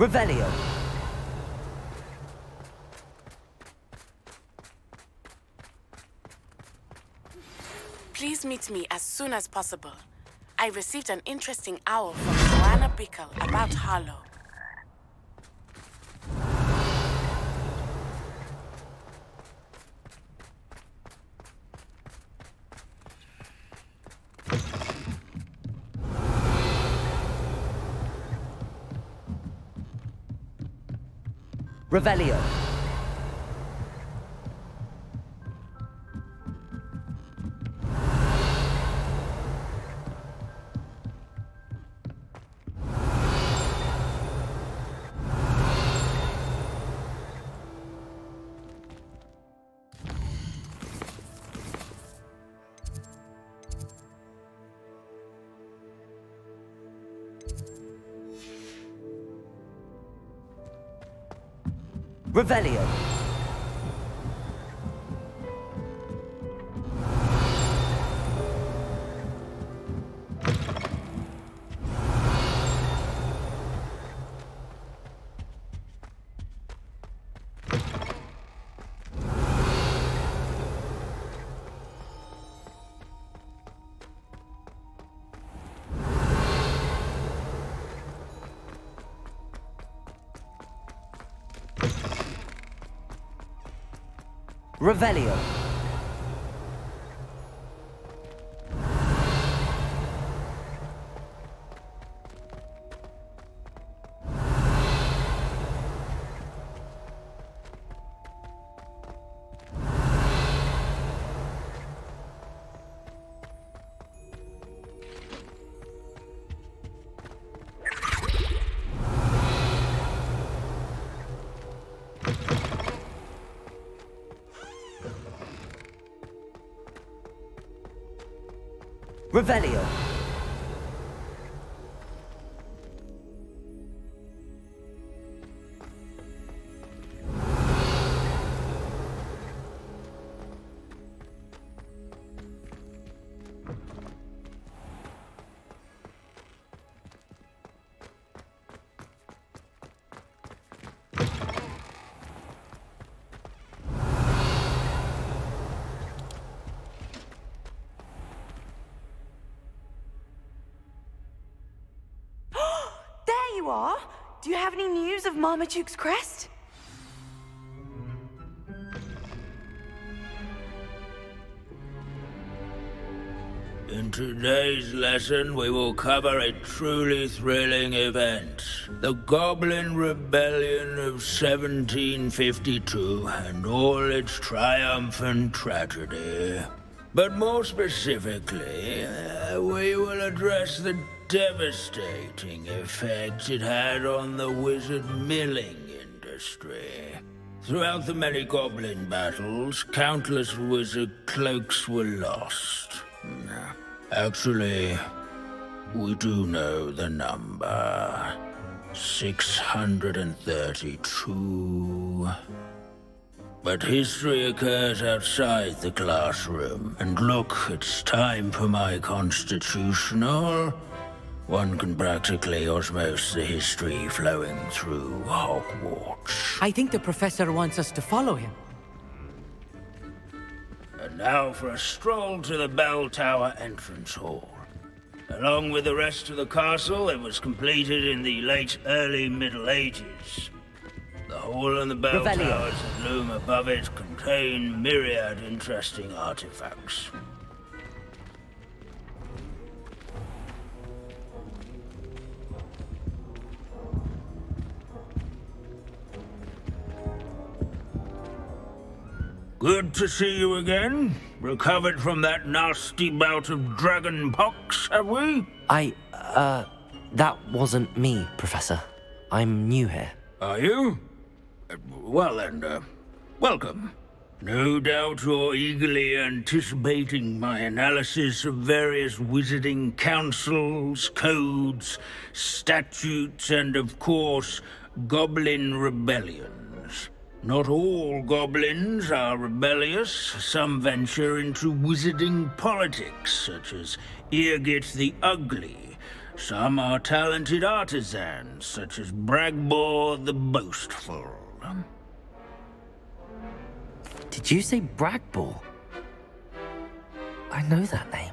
Revelio. Please meet me as soon as possible. I received an interesting owl from Joanna Bickle about Harlow. Revelio. Revelio. Revelio. Revelio. Do you have any news of Marmaduke's crest? In today's lesson, we will cover a truly thrilling event. The Goblin Rebellion of 1752 and all its triumphant tragedy. But more specifically, we will address the devastating effect it had on the wizard milling industry. Throughout the many goblin battles, countless wizard cloaks were lost. Actually, we do know the number. 632. But history occurs outside the classroom. And look, it's time for my constitutional. One can practically osmose the history flowing through Hogwarts. I think the professor wants us to follow him. And now for a stroll to the Bell Tower entrance hall. Along with the rest of the castle, it was completed in the early Middle Ages. The hall and the bell towers that loom above it contain myriad interesting artifacts. Good to see you again. Recovered from that nasty bout of dragon pox, have we? That wasn't me, Professor. I'm new here. Are you? Well then, welcome. No doubt you're eagerly anticipating my analysis of various wizarding councils, codes, statutes, and of course, goblin rebellions. Not all goblins are rebellious. Some venture into wizarding politics, such as Eargit the Ugly, Some are talented artisans, such as Bragbor the Boastful. Did you say Bragbor? I know that name.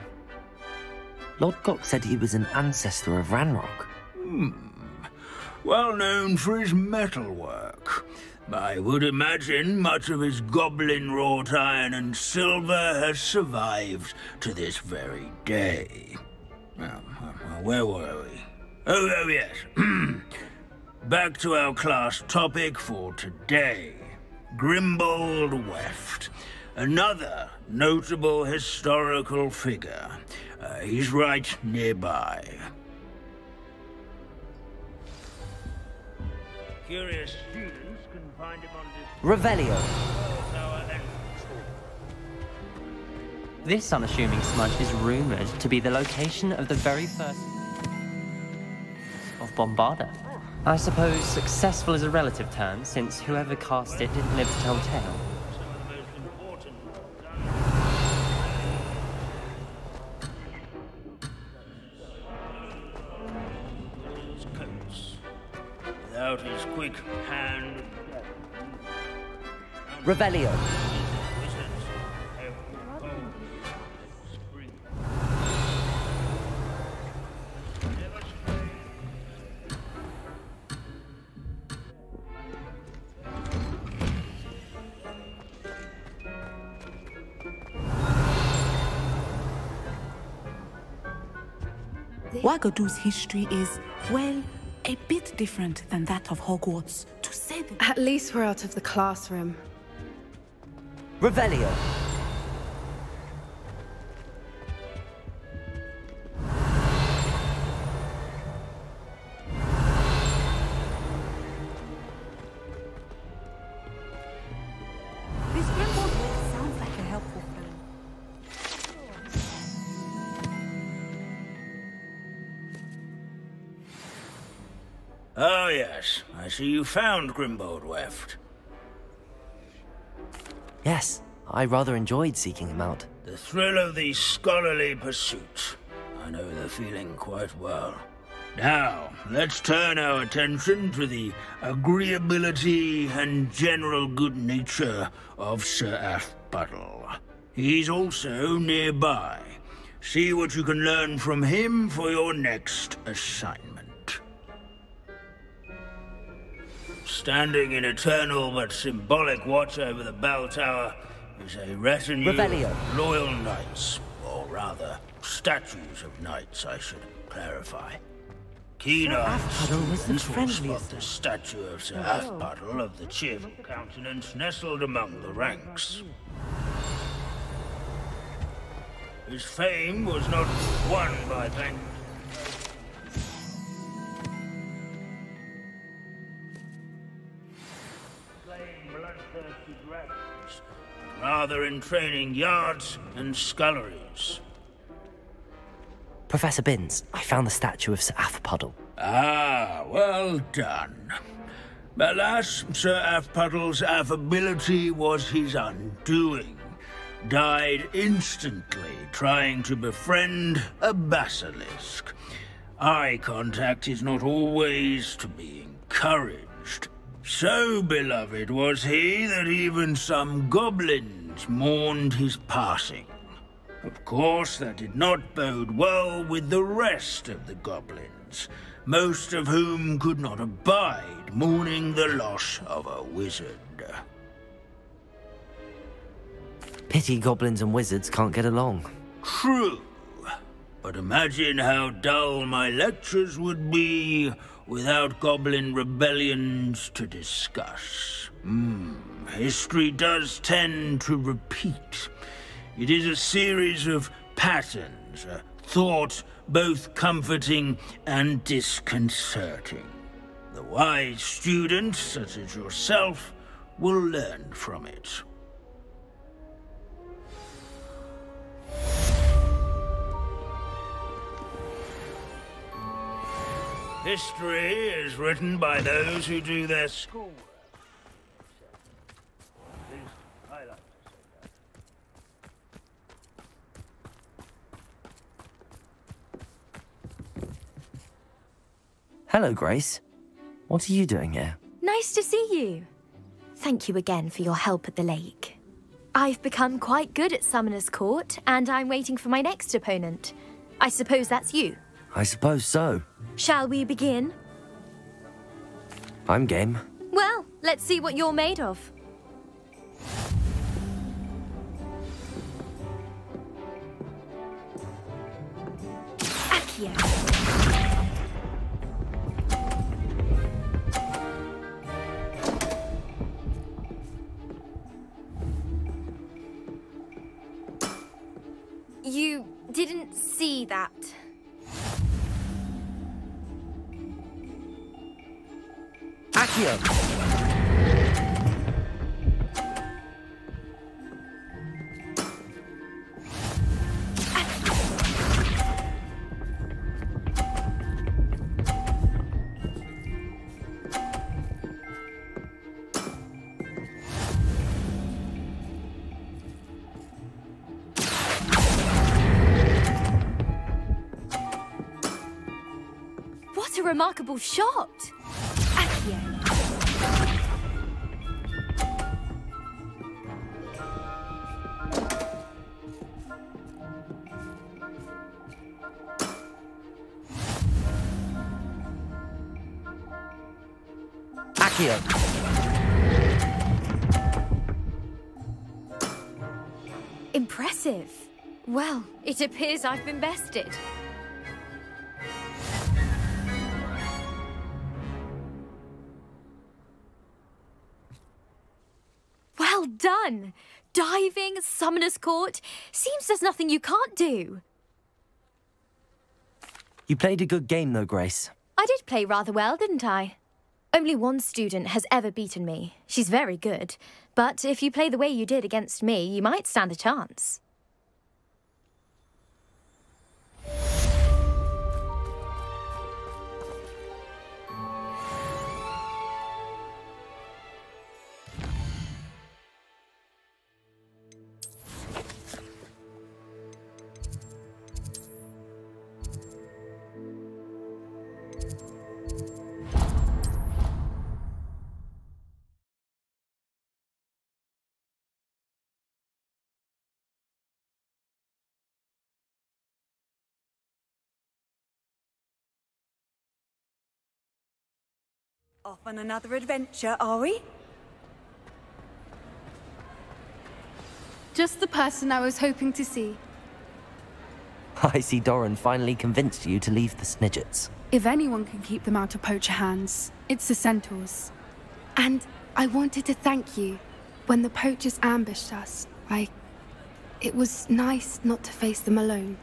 Lord Gok said he was an ancestor of Ranrock. Well known for his metalwork. I would imagine much of his goblin-wrought iron and silver has survived to this very day. Where were we? Oh yes. Back to our class topic for today. Grimbold Weft. Another notable historical figure. He's right nearby. Curious students can find him on this... Revelio. This unassuming smudge is rumored to be the location of the very first of Bombarda. I suppose successful is a relative term, since whoever cast it didn't live to tell tale. Without his quick hand... Revelio. Wagadu's history is, well, a bit different than that of Hogwarts, to say the... At least we're out of the classroom. Revelio. This Grimbold Weft sounds like a helpful plan. Oh yes, I see you found Grimbold Weft. Yes, I rather enjoyed seeking him out. The thrill of the scholarly pursuit. I know the feeling quite well. Now, let's turn our attention to the agreeability and general good nature of Sir Athbuddle. He's also nearby. See what you can learn from him for your next assignment. Standing in eternal but symbolic watch over the bell tower is a retinue of loyal knights, or rather, statues of knights, I should clarify. Keen eyes will spot the statue of Sir Athbuddle of the cheerful countenance nestled among the ranks. His fame was not won by vanquishing. Rather in training yards and sculleries. Professor Binns, I found the statue of Sir Athbuddle. Ah, well done. Alas, Sir Athbuddle's affability was his undoing. Died instantly trying to befriend a basilisk. Eye contact is not always to be encouraged. So beloved was he that even some goblins mourned his passing. Of course, that did not bode well with the rest of the goblins, most of whom could not abide mourning the loss of a wizard. Pity goblins and wizards can't get along. True. But imagine how dull my lectures would be without goblin rebellions to discuss. History does tend to repeat. It is a series of patterns, a thought both comforting and disconcerting. The wise student, such as yourself, will learn from it. History is written by those who do their schoolwork. At least, I like to say that. Hello, Grace. What are you doing here? Nice to see you. Thank you again for your help at the lake. I've become quite good at Summoner's Court, and I'm waiting for my next opponent. I suppose that's you. I suppose so. Shall we begin? I'm game. Well, let's see what you're made of. Accio. You didn't see that. Accio! What a remarkable shot! Accio. Accio! Impressive. Well, it appears I've been bested. Well done! Diving, Summoner's Court. Seems there's nothing you can't do. You played a good game, though, Grace. I did play rather well, didn't I? Only one student has ever beaten me. She's very good. But if you play the way you did against me, you might stand a chance. Off on another adventure, are we? Just the person I was hoping to see. I see Doran finally convinced you to leave the Snidgets. If anyone can keep them out of poacher hands, it's the centaurs. And I wanted to thank you. When the poachers ambushed us, it was nice not to face them alone.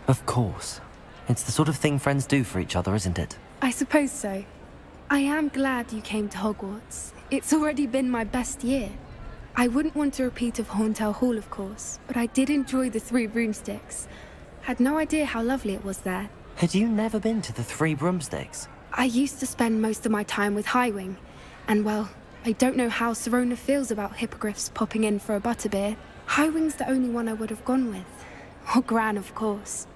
Of course. It's the sort of thing friends do for each other, isn't it? I suppose so. I am glad you came to Hogwarts. It's already been my best year. I wouldn't want a repeat of Horntail Hall, of course, but I did enjoy the Three Broomsticks. Had no idea how lovely it was there. Had you never been to the Three Broomsticks? I used to spend most of my time with Highwing, and well, I don't know how Serona feels about hippogriffs popping in for a butterbeer. Highwing's the only one I would have gone with. Or Gran, of course.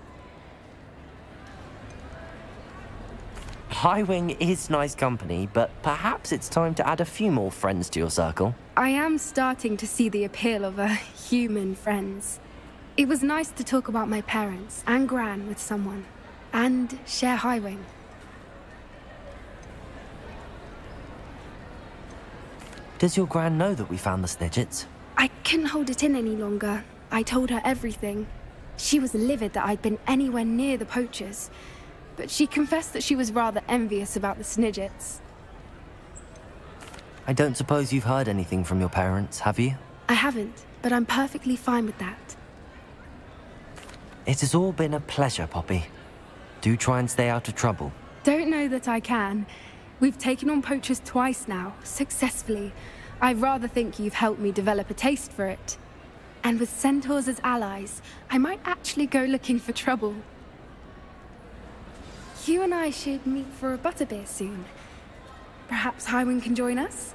Highwing is nice company, but perhaps it's time to add a few more friends to your circle. I am starting to see the appeal of human friends. It was nice to talk about my parents and Gran with someone, and share Highwing. Does your Gran know that we found the Snidgets? I couldn't hold it in any longer. I told her everything. She was livid that I'd been anywhere near the poachers, but she confessed that she was rather envious about the Snidgets. I don't suppose you've heard anything from your parents, have you? I haven't, but I'm perfectly fine with that. It has all been a pleasure, Poppy. Do try and stay out of trouble. Don't know that I can. We've taken on poachers twice now, successfully. I rather think you've helped me develop a taste for it. And with centaurs as allies, I might actually go looking for trouble. You and I should meet for a butterbeer soon. Perhaps Highwing can join us?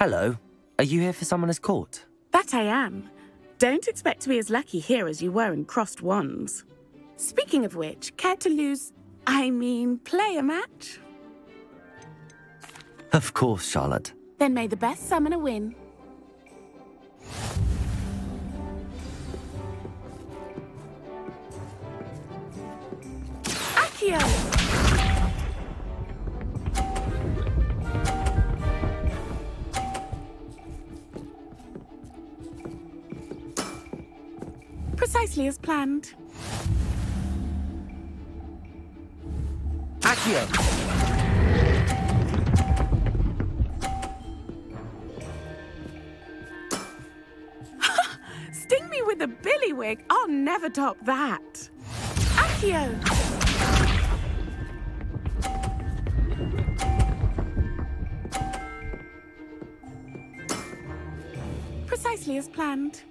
Hello. Are you here for Summoner's Court? That I am. Don't expect to be as lucky here as you were in Crossed Wands. Speaking of which, care to play a match? Of course, Charlotte. Then may the best summoner win. Accio! Precisely as planned. Accio! Sting me with a billywig. I'll never top that. Accio! Precisely as planned.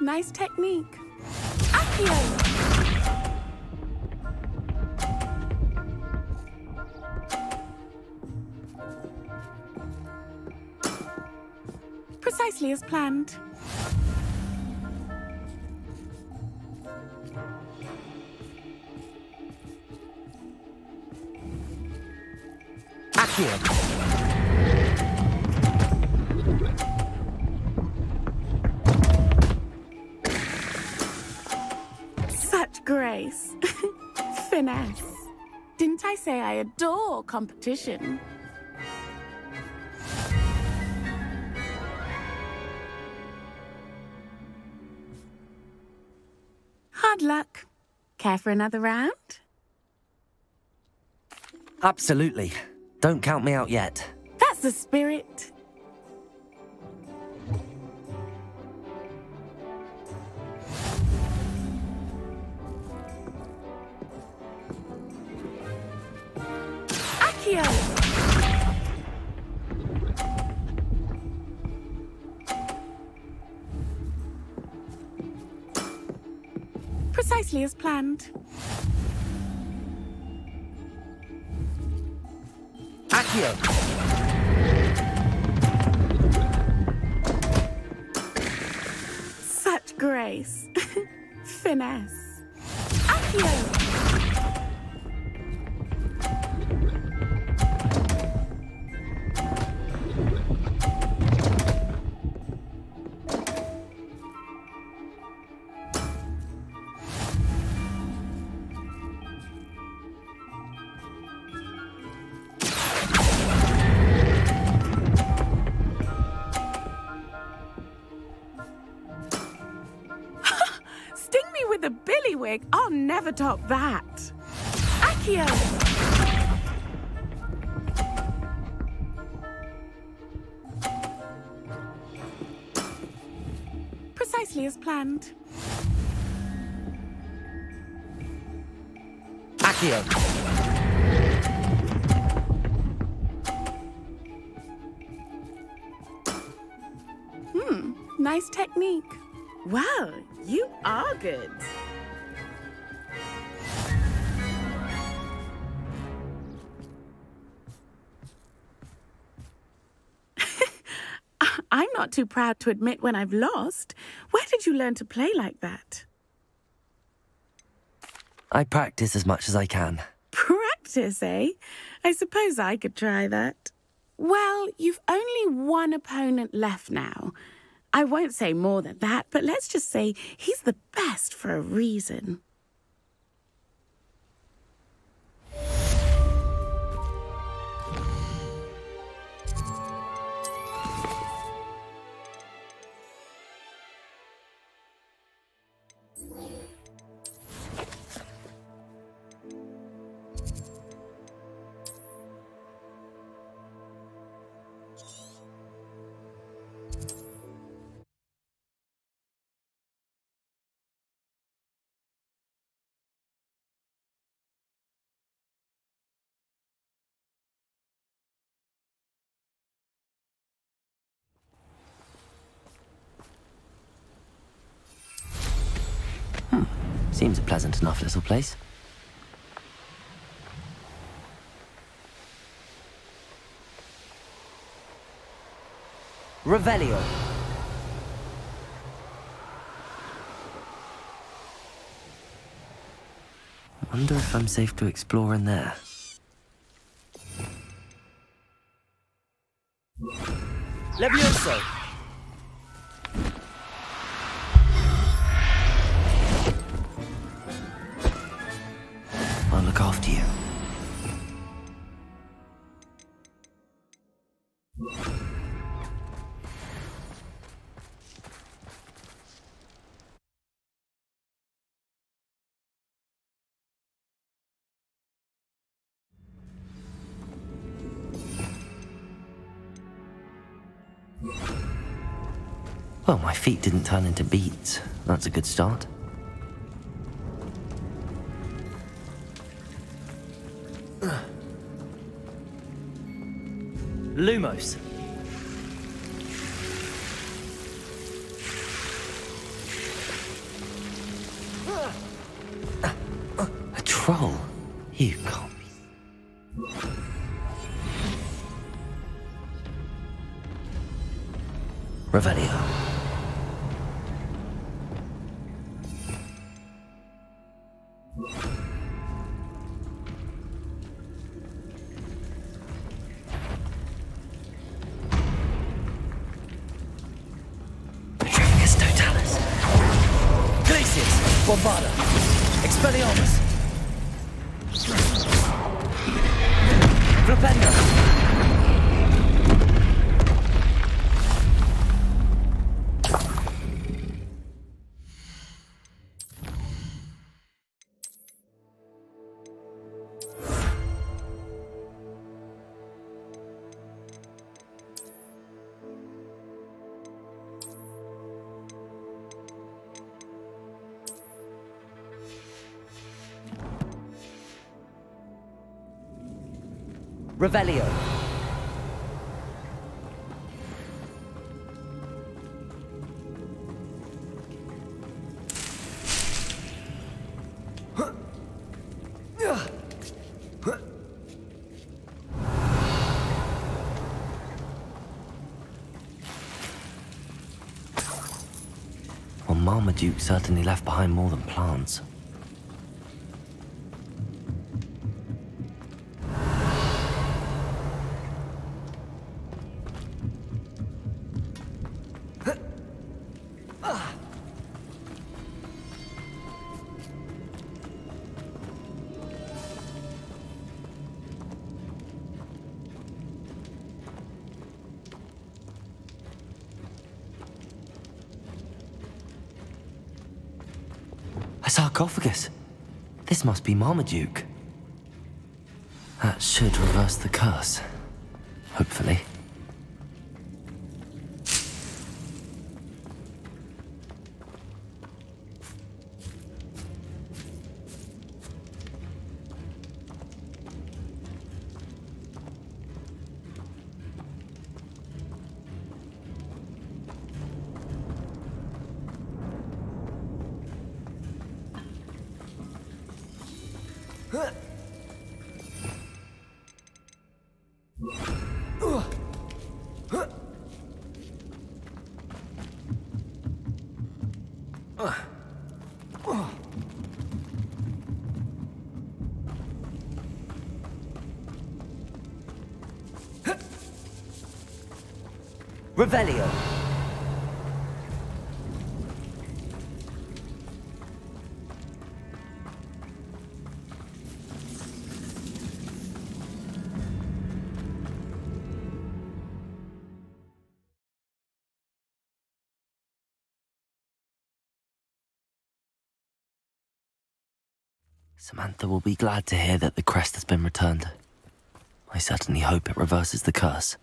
Nice technique. Accio! Precisely as planned. Accio! Grace. Finesse. Didn't I say I adore competition? Hard luck. Care for another round? Absolutely. Don't count me out yet. That's the spirit. Precisely as planned. Accio! Such grace. Finesse. Accio! The billywig, I'll never top that. Accio! Precisely as planned. Accio! Nice technique. Well, you are good. I'm not too proud to admit when I've lost. Where did you learn to play like that? I practice as much as I can. Practice, eh? I suppose I could try that. Well, you've only one opponent left now. I won't say more than that, but let's just say he's the best for a reason. Seems a pleasant enough little place. Revelio. Wonder if I'm safe to explore in there. Levioso! I'll look after you. Well, my feet didn't turn into beets. That's a good start. Lumos. A troll? You can't be. Revelio. Petrificus totalis. Glacius. Bombarda. Expelliarmus. Flipendo. Revelio. Well, Marmaduke certainly left behind more than plants. A sarcophagus. This must be Marmaduke. That should reverse the curse. Hopefully. Revelio. Samantha will be glad to hear that the crest has been returned. I certainly hope it reverses the curse.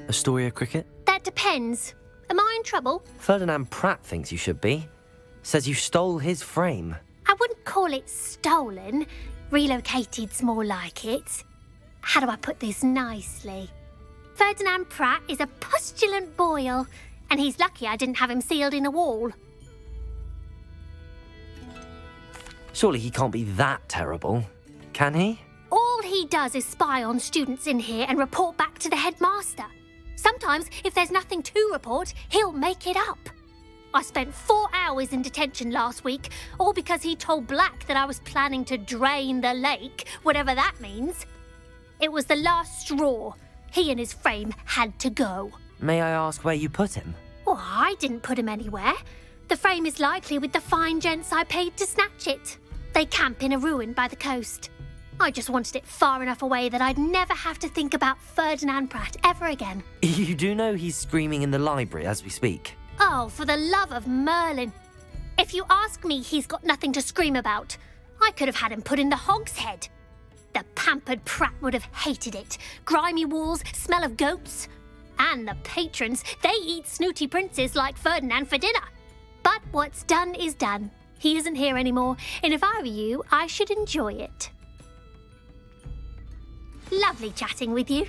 Astoria cricket? That depends. Am I in trouble? Ferdinand Pratt thinks you should be. Says you stole his frame. I wouldn't call it stolen. Relocated's more like it. How do I put this nicely? Ferdinand Pratt is a postulant boil, and he's lucky I didn't have him sealed in a wall. Surely he can't be that terrible, can he? All he does is spy on students in here and report back to the headmaster. Sometimes, if there's nothing to report, he'll make it up. I spent 4 hours in detention last week, all because he told Black that I was planning to drain the lake, whatever that means. It was the last straw. He and his frame had to go. May I ask where you put him? Well, I didn't put him anywhere. The frame is likely with the fine gents I paid to snatch it. They camp in a ruin by the coast. I just wanted it far enough away that I'd never have to think about Ferdinand Pratt ever again. You do know he's screaming in the library as we speak. Oh, for the love of Merlin. If you ask me, he's got nothing to scream about. I could have had him put in the hogshead. The pampered Pratt would have hated it. Grimy walls, smell of goats. And the patrons, they eat snooty princes like Ferdinand for dinner. But what's done is done. He isn't here anymore, and if I were you, I should enjoy it. Lovely chatting with you.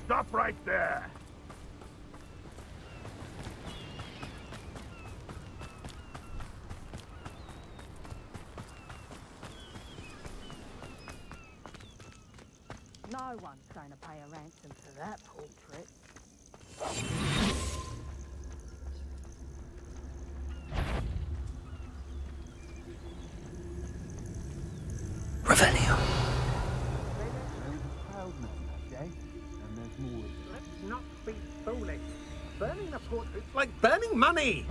Stop right there! No one's going to pay a ransom for that portrait. Revelio. Let's not be foolish. Burning the portrait's like burning money.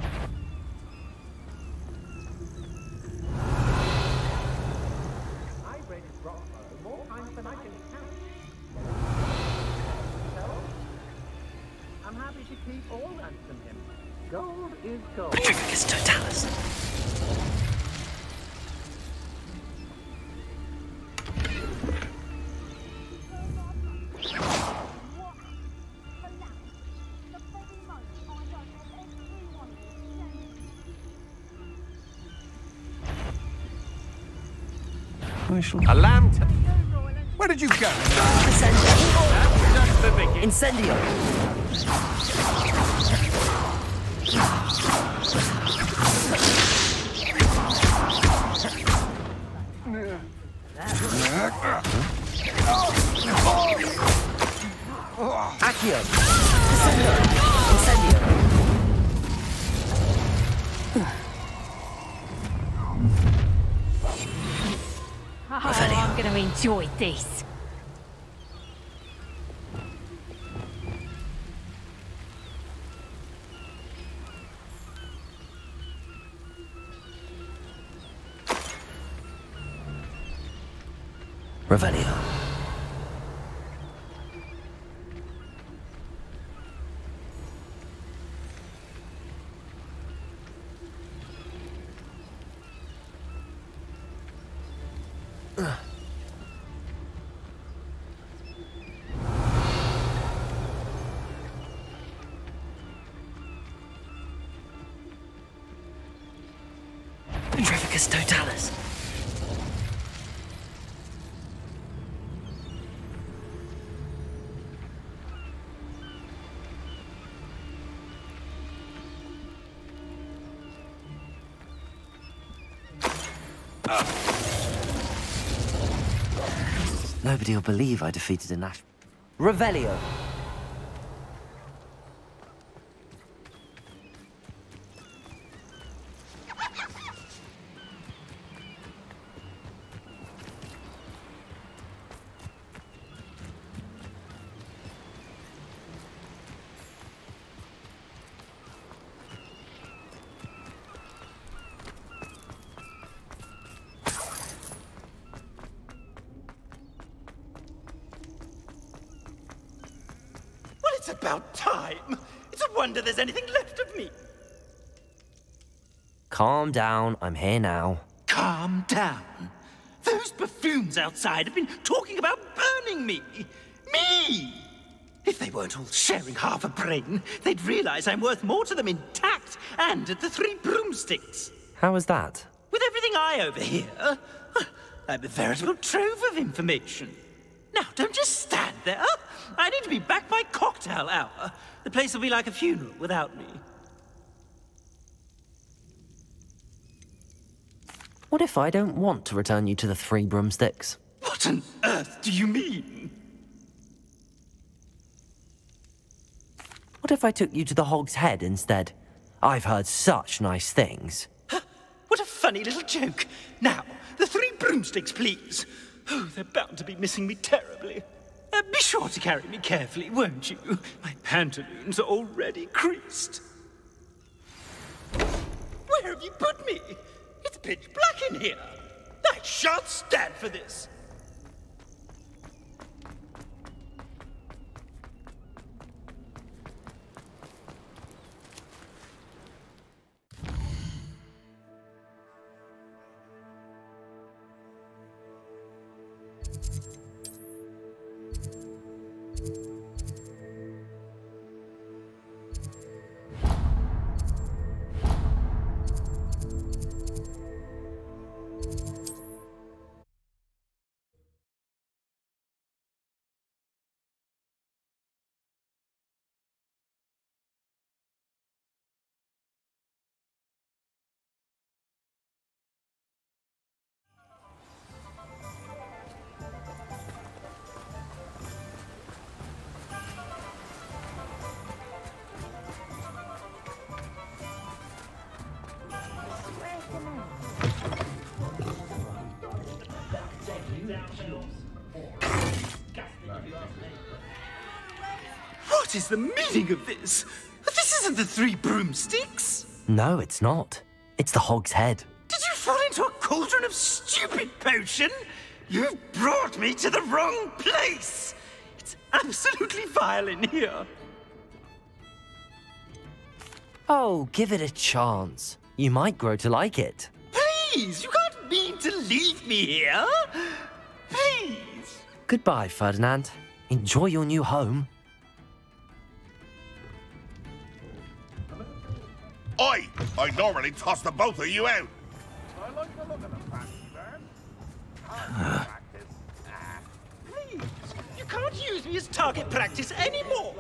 I read Rocco more times than I can count. So, I'm happy to keep or ransom him. Gold is gold. Petrificus totalis. A lamb. Where did you go? Incendio. Accio. Incendio. Oh, I'm going to enjoy this. Revelio. Petrificus totalis. Nobody will believe I defeated a Nash. Revelio. It's about time. It's a wonder there's anything left of me. Calm down, I'm here now. Calm down. Those buffoons outside have been talking about burning me. Me! If they weren't all sharing half a brain, they'd realize I'm worth more to them intact and at the 3 broomsticks. How was that? With everything I overhear, I'm a veritable trove of information. Now, don't just stand there. I need to be back by cocktail hour. The place will be like a funeral without me. What if I don't want to return you to the 3 broomsticks? What on earth do you mean? What if I took you to the Hog's Head instead? I've heard such nice things. What a funny little joke. Now, the 3 broomsticks, please. Oh, they're bound to be missing me terribly. Be sure to carry me carefully, won't you? My pantaloons are already creased. Where have you put me? It's pitch black in here. I shan't stand for this. What is the meaning of this? This isn't the 3 broomsticks. No, it's not. It's the Hog's Head. Did you fall into a cauldron of stupid potion? You've brought me to the wrong place. It's absolutely vile in here. Oh, give it a chance. You might grow to like it. Please, you can't mean to leave me here. Please. Goodbye, Ferdinand. Enjoy your new home. I normally toss the both of you out. I like the look of the fancy man. Please, you can't use me as target practice anymore.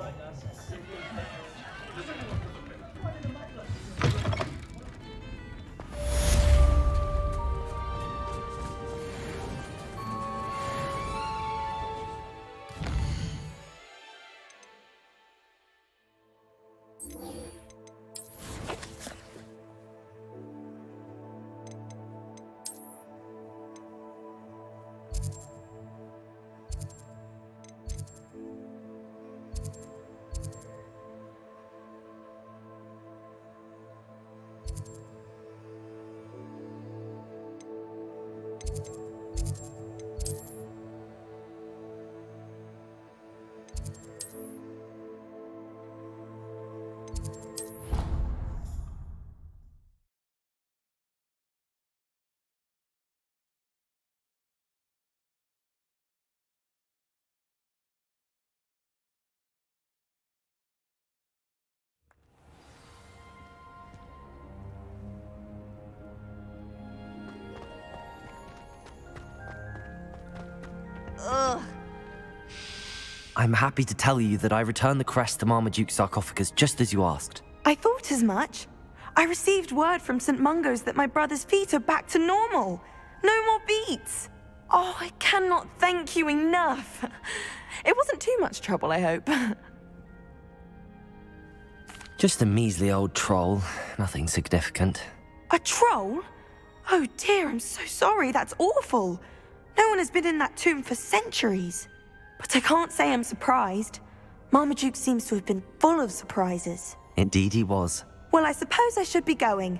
Ugh. I'm happy to tell you that I returned the crest to Marmaduke's sarcophagus just as you asked. I thought as much. I received word from St. Mungo's that my brother's feet are back to normal. No more beats. Oh, I cannot thank you enough. It wasn't too much trouble, I hope. Just a measly old troll. Nothing significant. A troll? Oh dear, I'm so sorry. That's awful. No one has been in that tomb for centuries. But I can't say I'm surprised. Marmaduke seems to have been full of surprises. Indeed he was. Well, I suppose I should be going.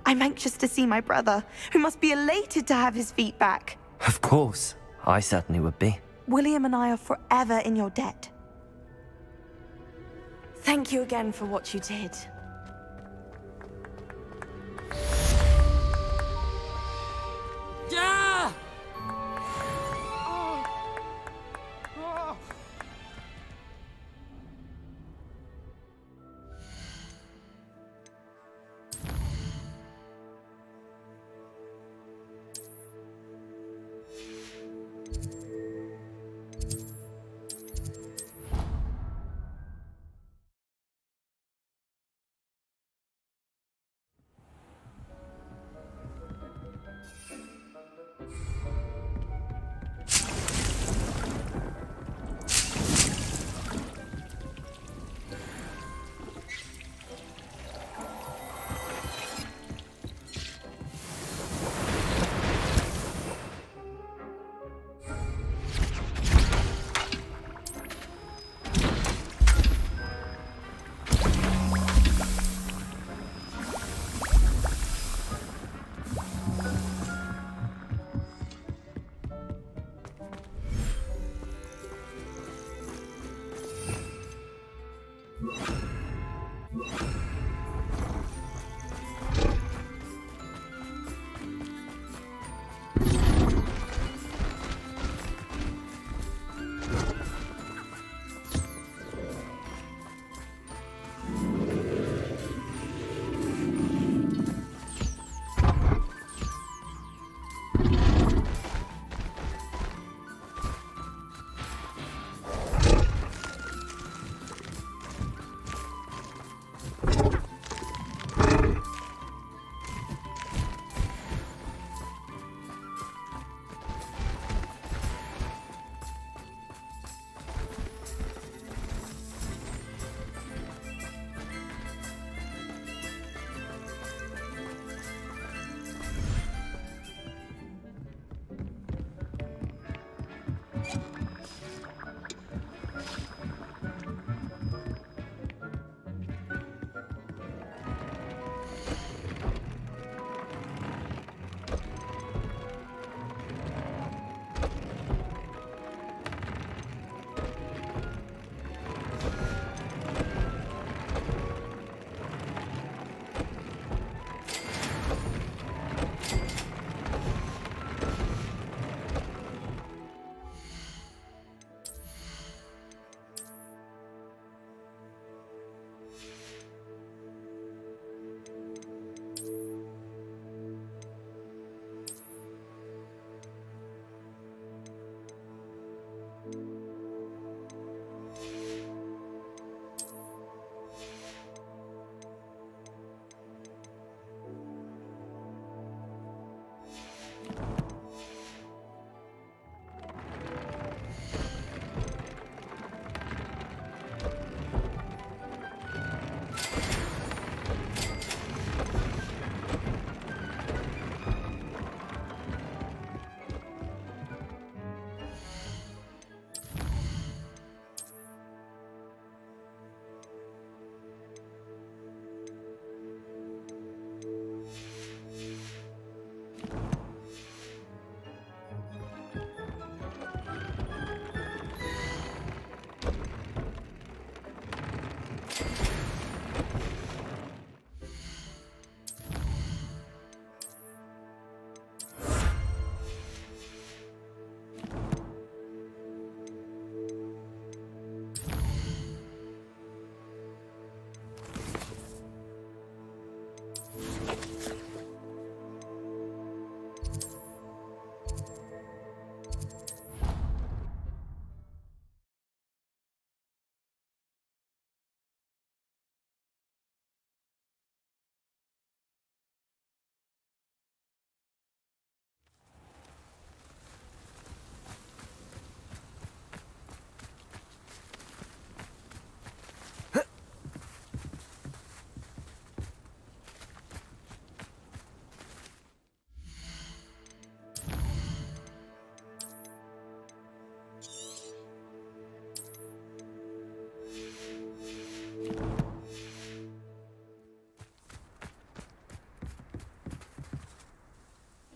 I'm anxious to see my brother, who must be elated to have his feet back. Of course. I certainly would be. William and I are forever in your debt. Thank you again for what you did. Yeah!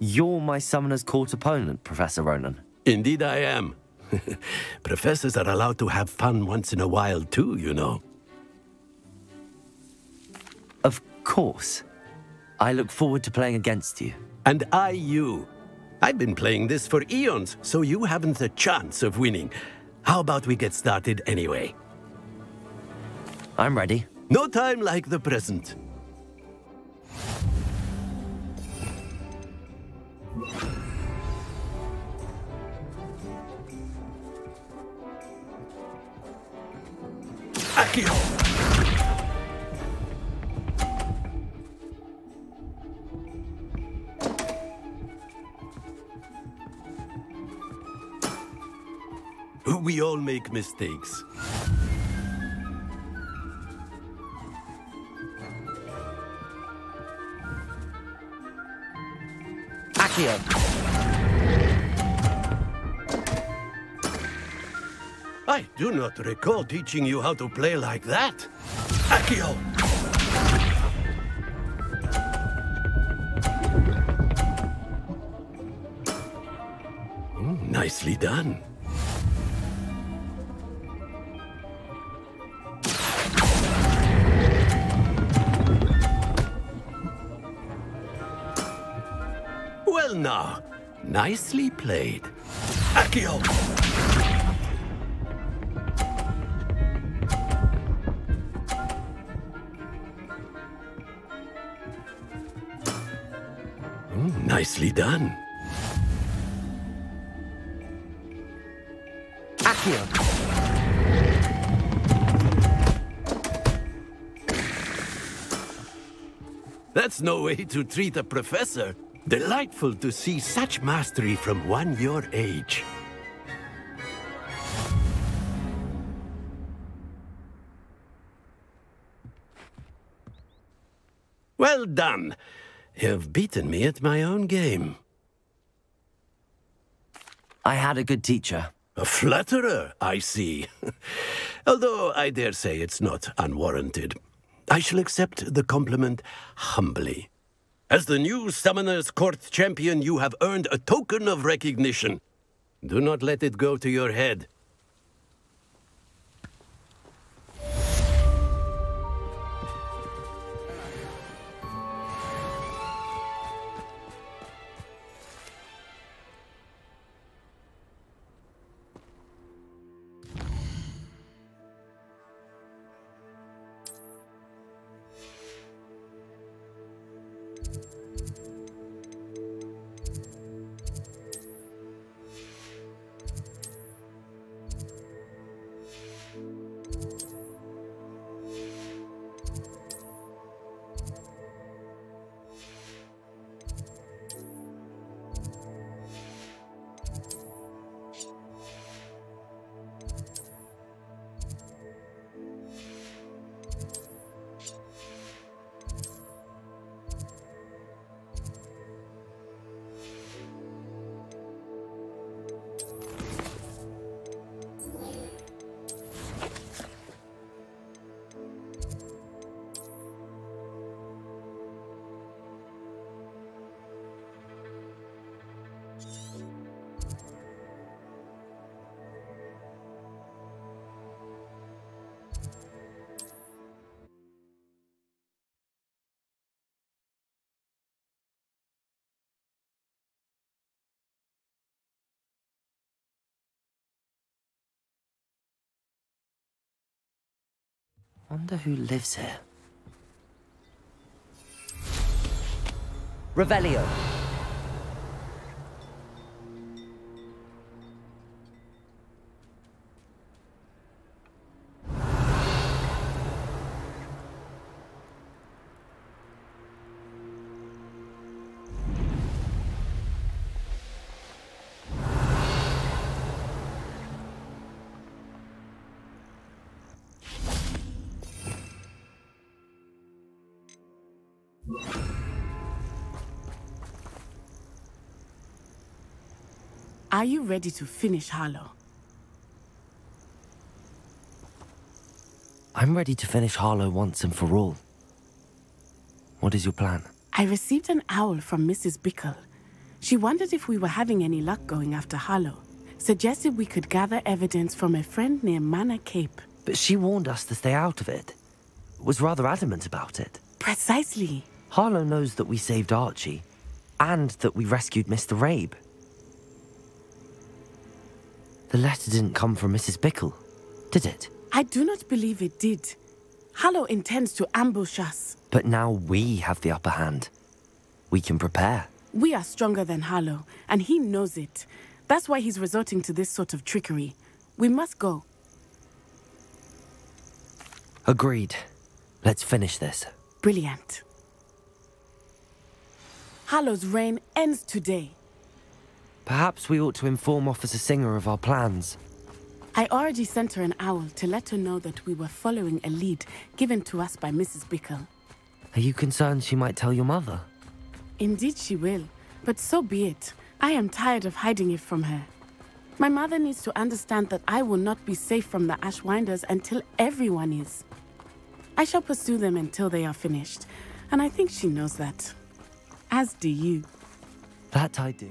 You're my Summoner's Court opponent, Professor Ronan. Indeed I am. Professors are allowed to have fun once in a while too, you know. Of course. I look forward to playing against you. And I you. I've been playing this for eons, so you haven't a chance of winning. How about we get started anyway? I'm ready. No time like the present. Accio! We all make mistakes. Accio! I do not recall teaching you how to play like that. Accio! Nicely done. Well now, nicely played. Accio! Nicely done. Accio! That's no way to treat a professor. Delightful to see such mastery from one your age. Well done. You've beaten me at my own game. I had a good teacher. A flatterer, I see. Although I dare say it's not unwarranted. I shall accept the compliment humbly. As the new Summoner's Court champion, you have earned a token of recognition. Do not let it go to your head. Wonder who lives here. Revelio. Are you ready to finish Harlow? I'm ready to finish Harlow once and for all. What is your plan? I received an owl from Mrs. Bickle. She wondered if we were having any luck going after Harlow. Suggested we could gather evidence from a friend near Manor Cape. But she warned us to stay out of it. Was rather adamant about it. Precisely. Harlow knows that we saved Archie, and that we rescued Mr. Rabe. The letter didn't come from Mrs. Bickle, did it? I do not believe it did. Harlow intends to ambush us. But now we have the upper hand. We can prepare. We are stronger than Harlow, and he knows it. That's why he's resorting to this sort of trickery. We must go. Agreed. Let's finish this. Brilliant. Harlow's reign ends today. Perhaps we ought to inform Officer Singer of our plans. I already sent her an owl to let her know that we were following a lead given to us by Mrs. Bickle. Are you concerned she might tell your mother? Indeed she will, but so be it. I am tired of hiding it from her. My mother needs to understand that I will not be safe from the Ashwinders until everyone is. I shall pursue them until they are finished, and I think she knows that. As do you. That I do.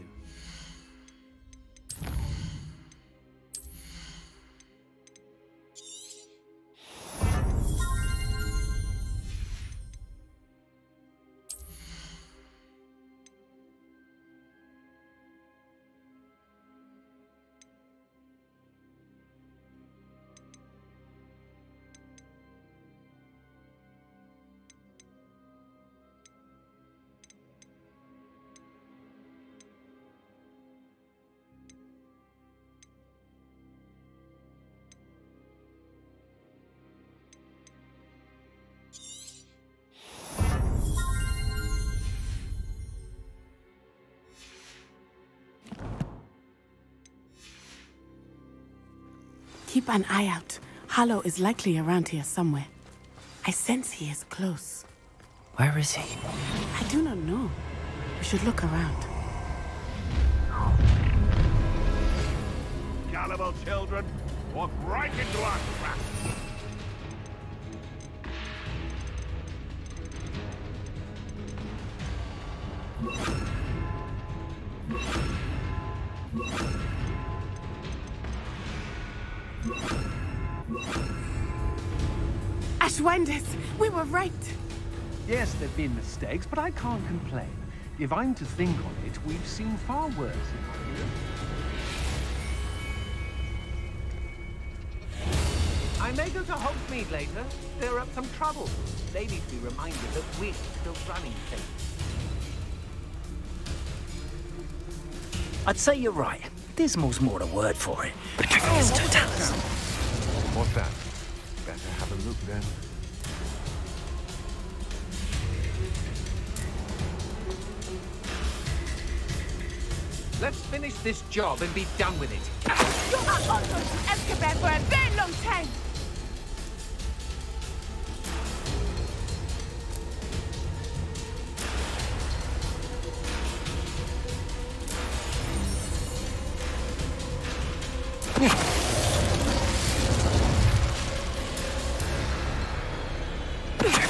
Keep an eye out. Harlow is likely around here somewhere. I sense he is close. Where is he? I do not know. We should look around. Gullible children, walk right into our trap. Ashwinders, we were right. Yes, there've been mistakes, but I can't complain. If I'm to think on it, we've seen far worse in my years. I may go to Hogsmeade later. Stir up some trouble. They need to be reminded that we're still running things. I'd say you're right. Dismal's more the word for it. But tell us. What's that? Better have a look then. Let's finish this job and be done with it. You are all going to Azkaban for a very long time.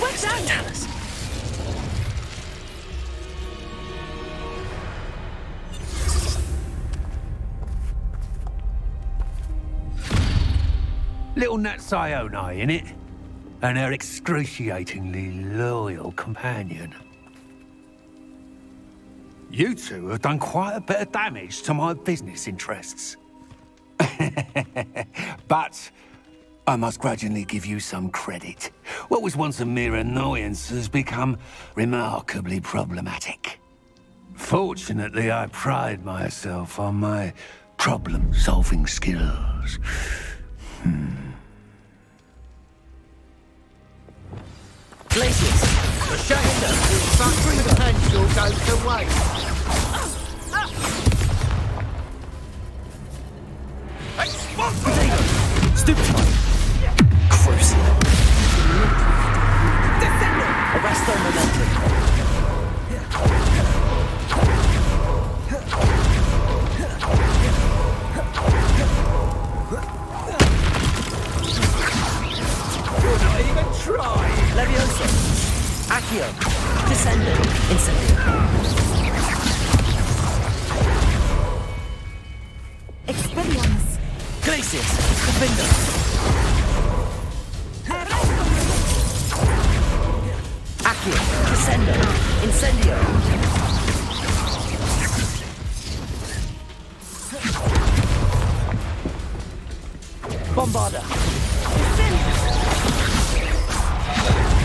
What's that? Tell us. Little Nat Sione, innit? And her excruciatingly loyal companion. You two have done quite a bit of damage to my business interests. But I must grudgingly give you some credit. What was once a mere annoyance has become remarkably problematic. Fortunately, I pride myself on my problem-solving skills. Glaciers, the Shahida, suffering potential goes to waste. Stupid one! Crucible! Descendant! Arrest their momentum! You're not even trying! Levioso! Accio! Descendant! Incendio! Expelliarmus! Glacius! Defender! Accio! Descendo! Incendio! Bombarda!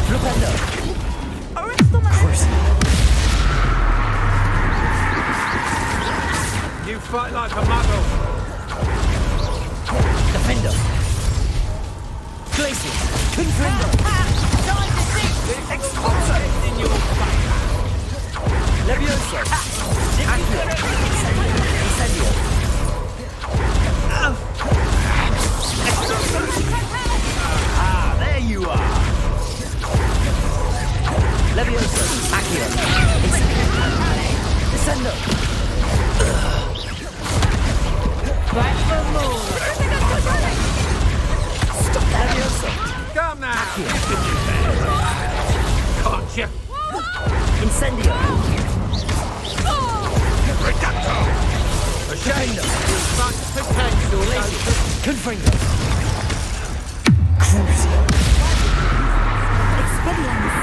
Flipendo! Cruising! You fight like a muggle. Defendo! Glacier! Confendo! Expulso in your face. Levioso! Accio! Incendio! Ah, there you are! Levioso! Accio! Descendo! Back for more! Stop that! Levioso! Come now! Gotcha! Incendio! Reducto! Ashamed! Much potential! Confringo! Cruising! Expelliarmus!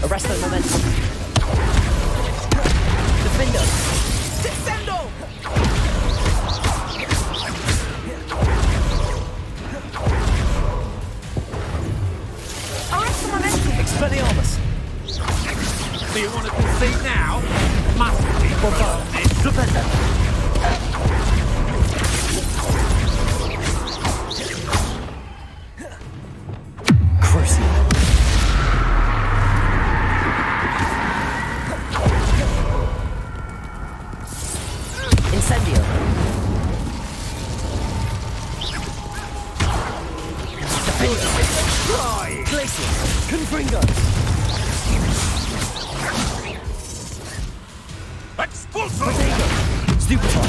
Arresto momentum! Defendo! Descendo! Expelliarmus! Do you want to concede now? Must be. Flipendo! Cruising! Incendio! Glacier! Confringo! Expulso! Stupefy!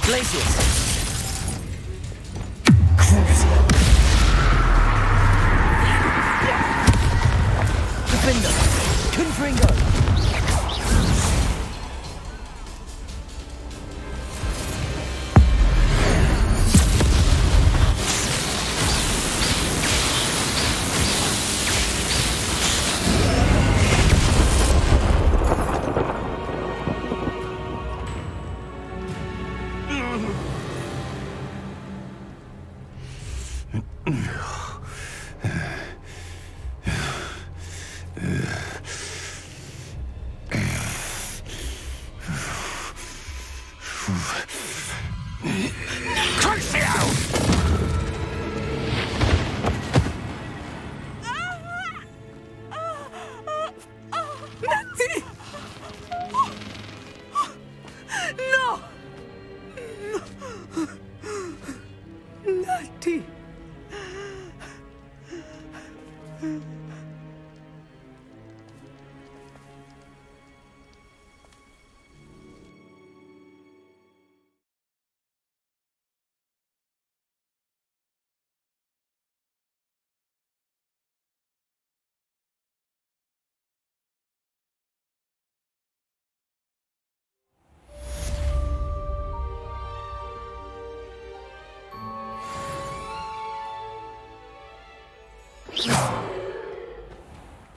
Glacier! Cruising! Defender! Confringo!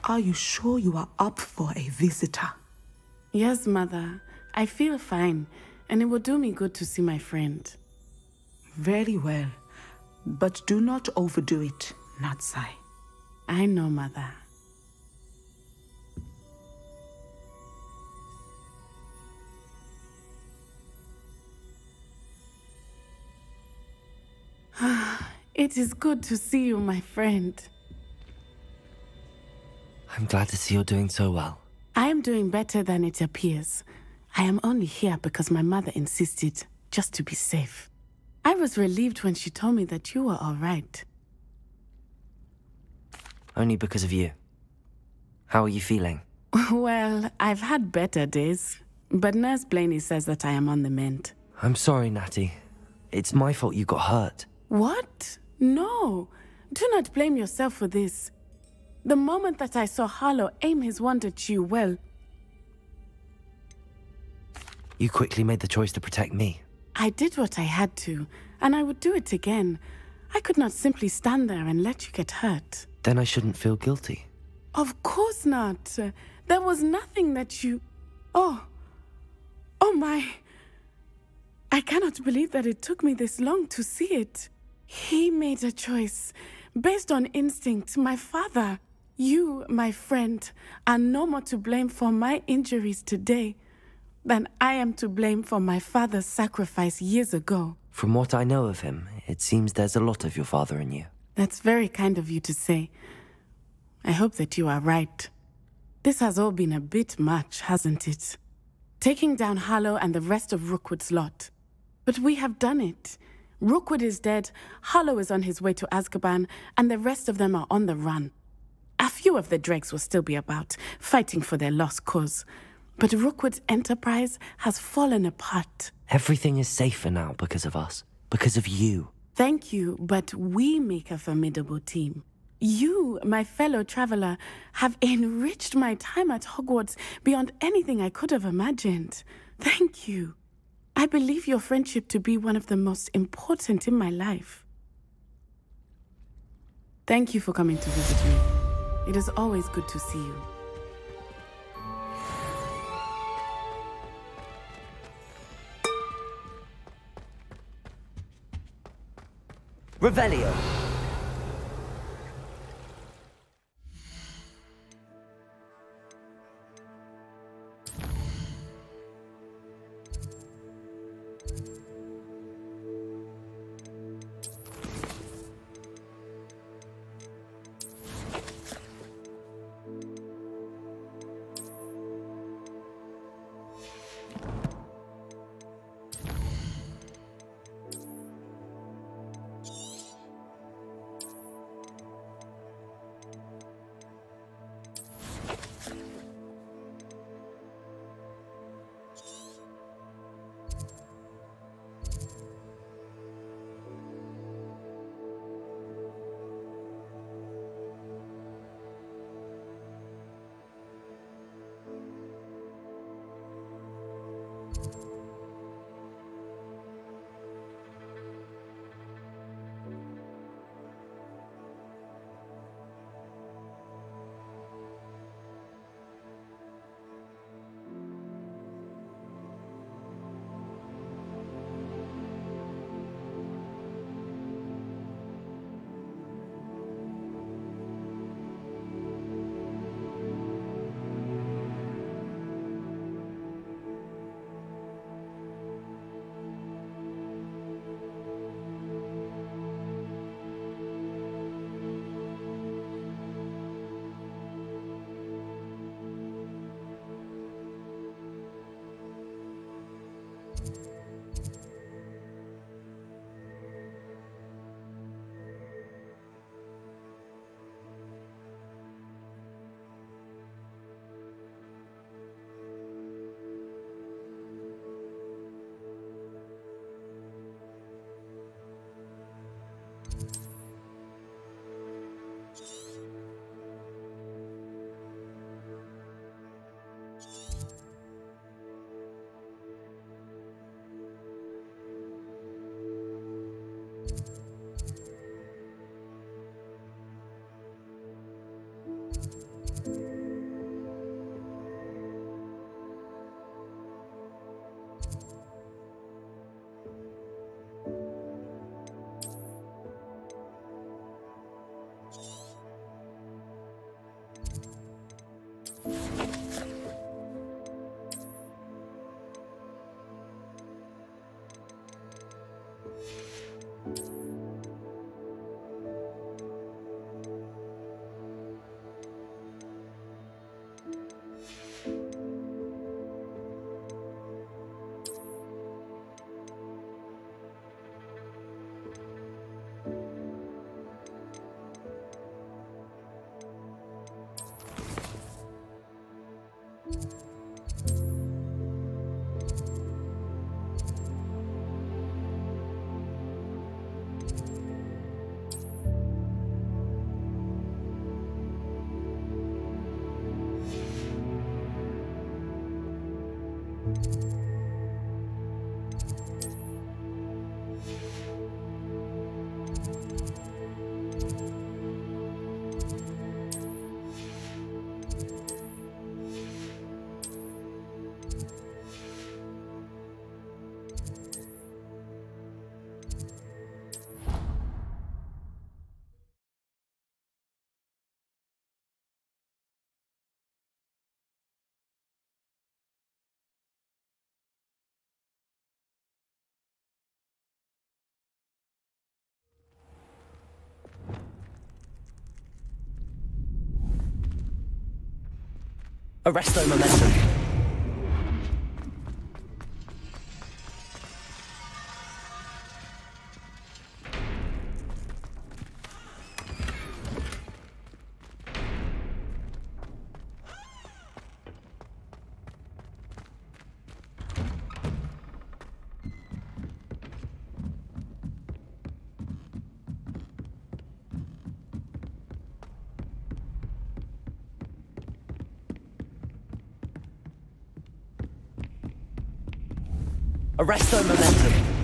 Are you sure you are up for a visitor? Yes, Mother. I feel fine, and it will do me good to see my friend. Very well. But do not overdo it, Natsai. I know, Mother. It is good to see you, my friend. I'm glad to see you're doing so well. I am doing better than it appears. I am only here because my mother insisted, just to be safe. I was relieved when she told me that you were all right. Only because of you. How are you feeling? Well, I've had better days, but Nurse Blaney says that I am on the mend. I'm sorry, Natty. It's my fault you got hurt. What? No. Do not blame yourself for this. The moment that I saw Harlow aim his wand at you, well... You quickly made the choice to protect me. I did what I had to, and I would do it again. I could not simply stand there and let you get hurt. Then I shouldn't feel guilty. Of course not. There was nothing that you... Oh my... I cannot believe that it took me this long to see it. He made a choice based on instinct. My father, you, my friend, are no more to blame for my injuries today than I am to blame for my father's sacrifice years ago. From what I know of him, it seems there's a lot of your father in you. That's very kind of you to say. I hope that you are right. This has all been a bit much, hasn't it? Taking down Harlow and the rest of Rookwood's lot. But we have done it. Rookwood is dead, Harlow is on his way to Azkaban, and the rest of them are on the run. A few of the dregs will still be about, fighting for their lost cause. But Rookwood's enterprise has fallen apart. Everything is safer now because of us. Because of you. Thank you, but we make a formidable team. You, my fellow traveler, have enriched my time at Hogwarts beyond anything I could have imagined. Thank you. I believe your friendship to be one of the most important in my life. Thank you for coming to visit me. It is always good to see you. Revelio. Arresto momentum. Arresto momentum.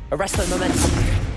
Arresto momentum.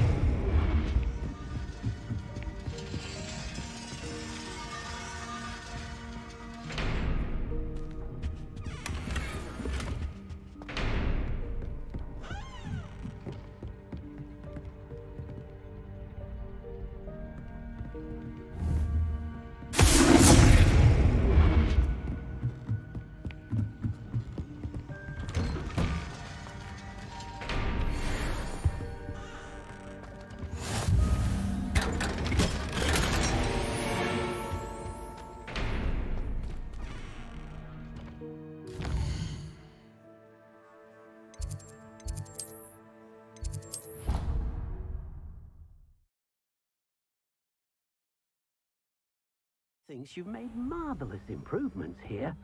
Thinks you've made marvelous improvements here.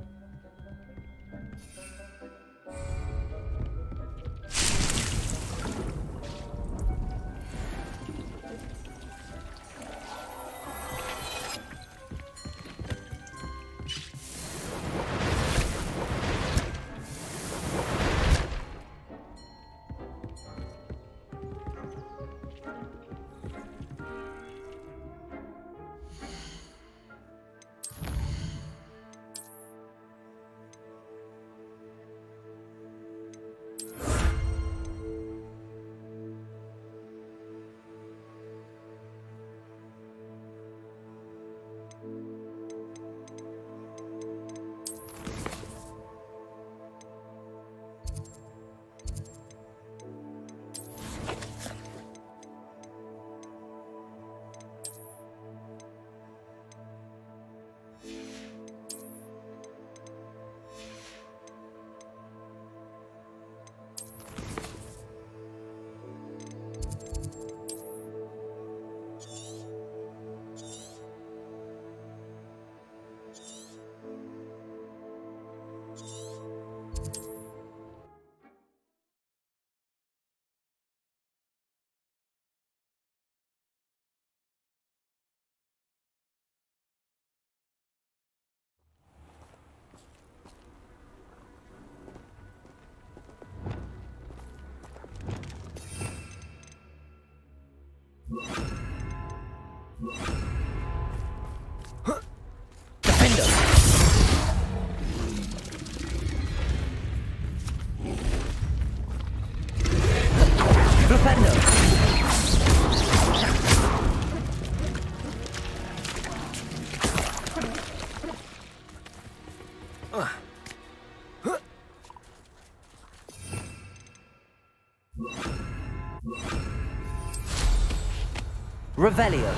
Revelio.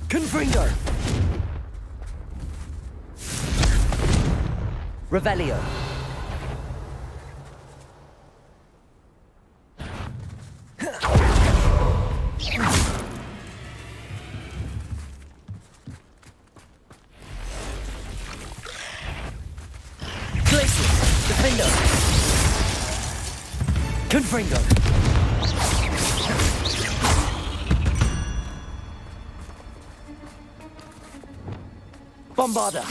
Confringo. Revelio. Glacius. Defendo. Confringo. Bombarda.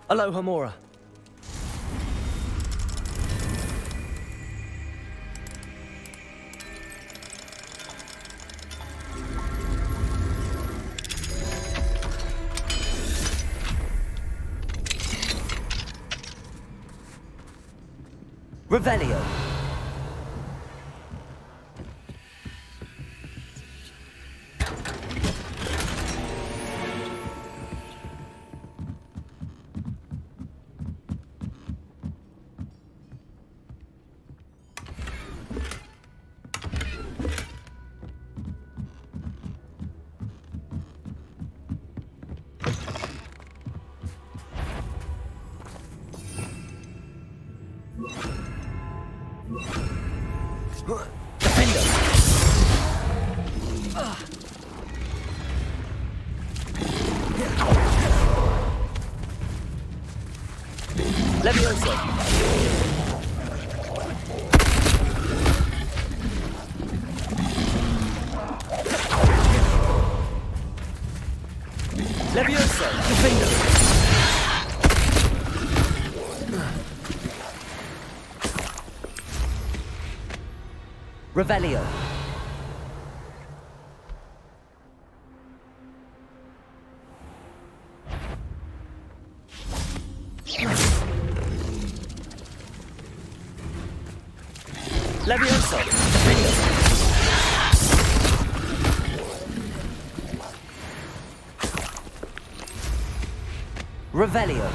Aloha Mora. Revelio. Defender. Levioso. Levioso. Defender. Revelio. Levioso. Defendo. Revelio.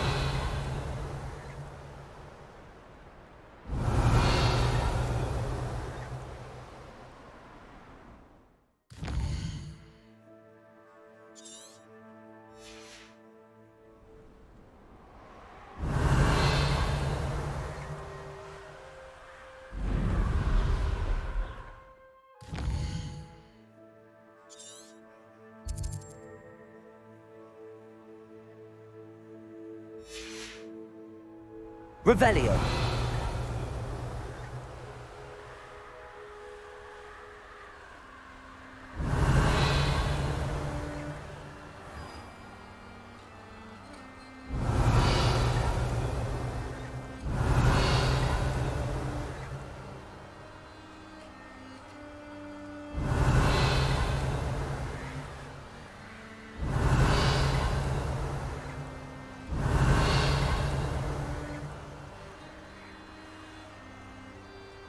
Revelio.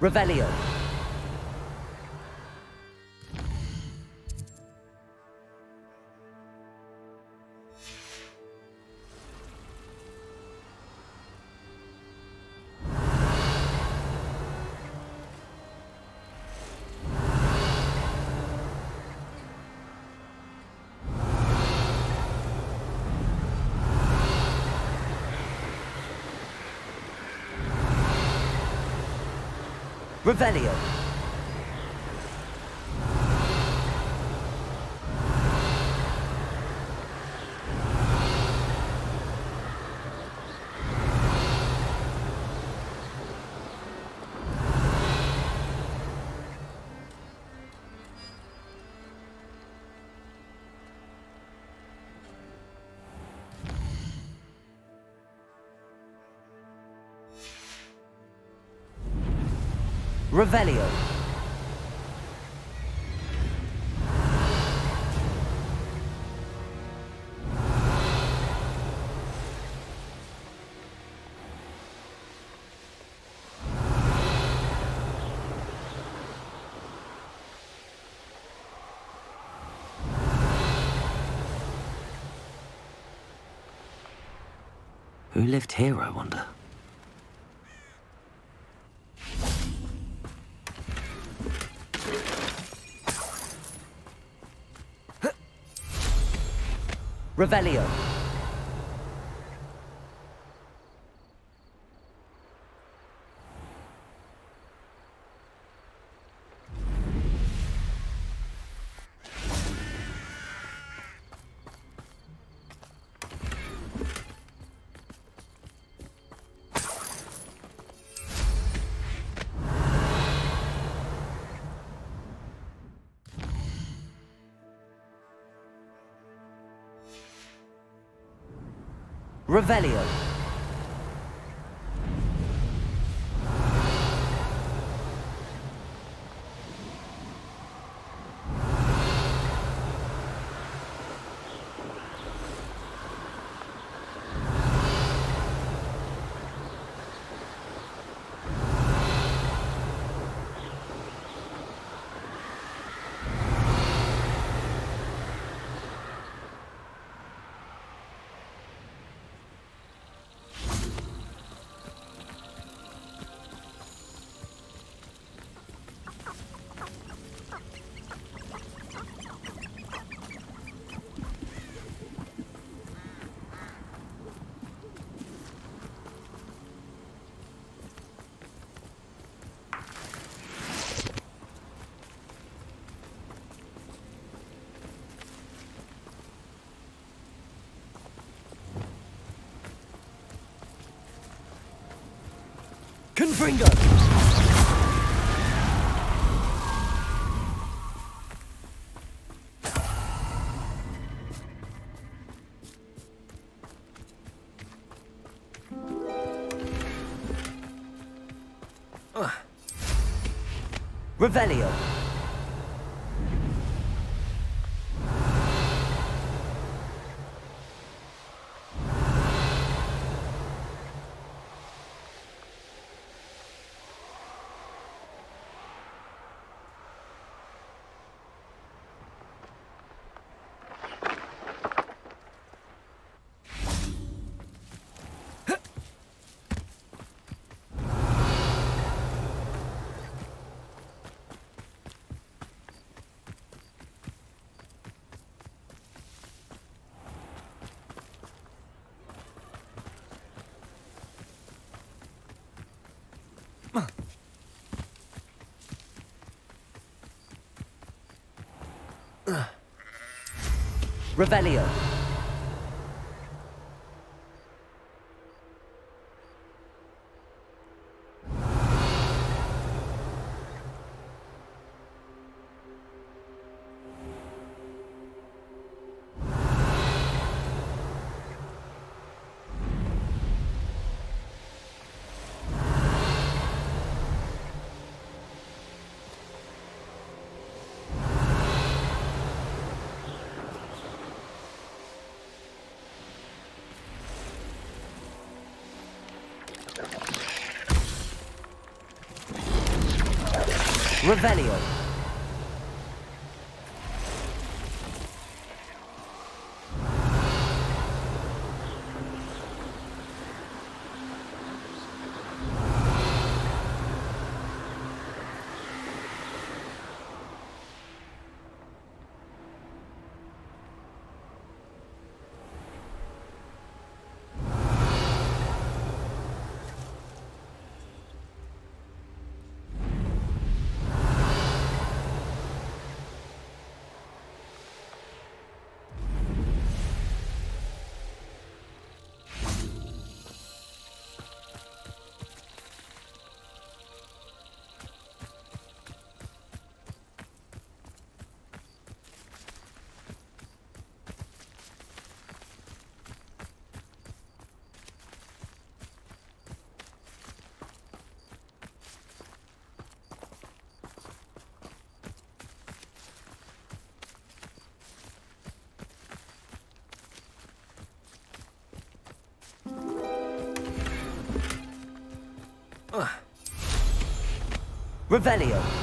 Revelio. Revelio. Revelio. Who lived here, I wonder? Revelio. Revelio. Confringo! Revelio. Revelio. Revelio. Revelio.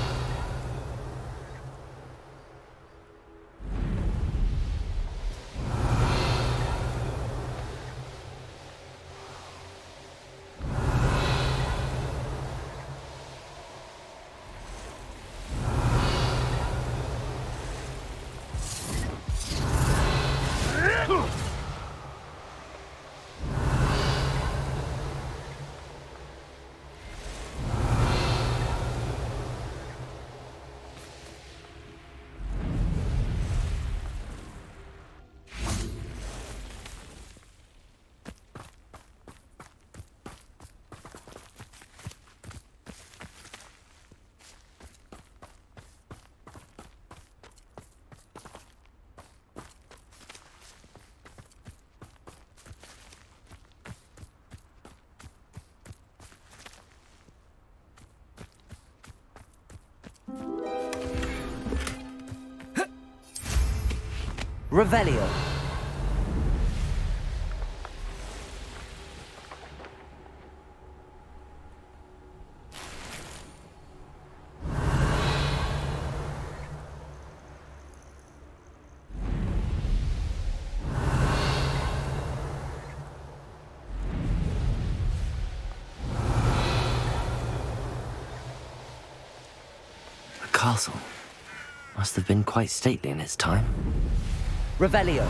Revelio. Castle must have been quite stately in its time. Revelio.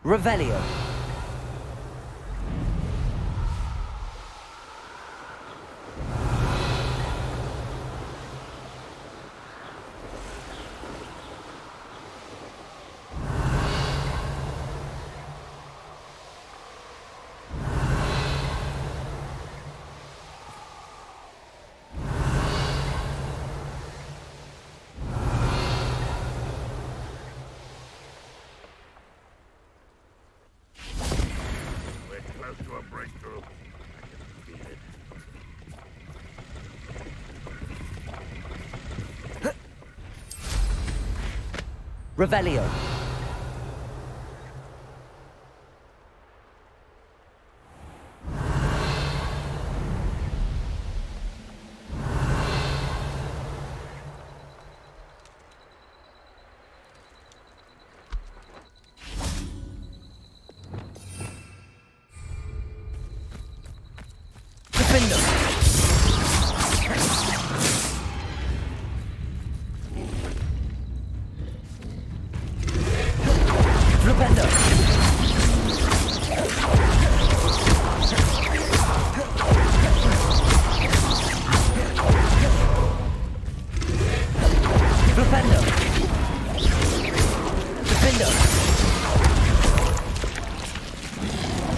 Revelio. To a breakthrough. I can feel it. Revelio.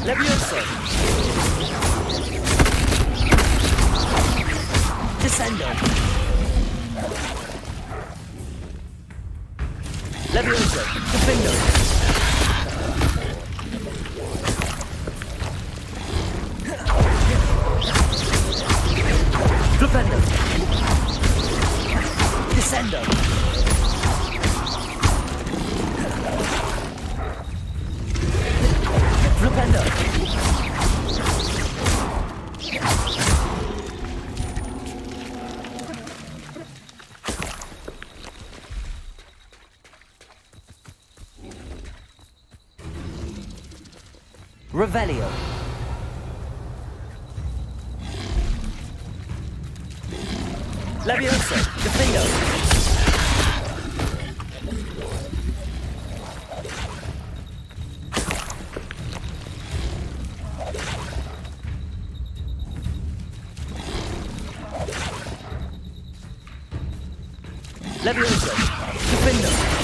Levioso. Descendo. Levioso. Defendo. Flipendo. Descendo. Flipendo. Revelio. Levioso. Defendo. Levioso. Defendo.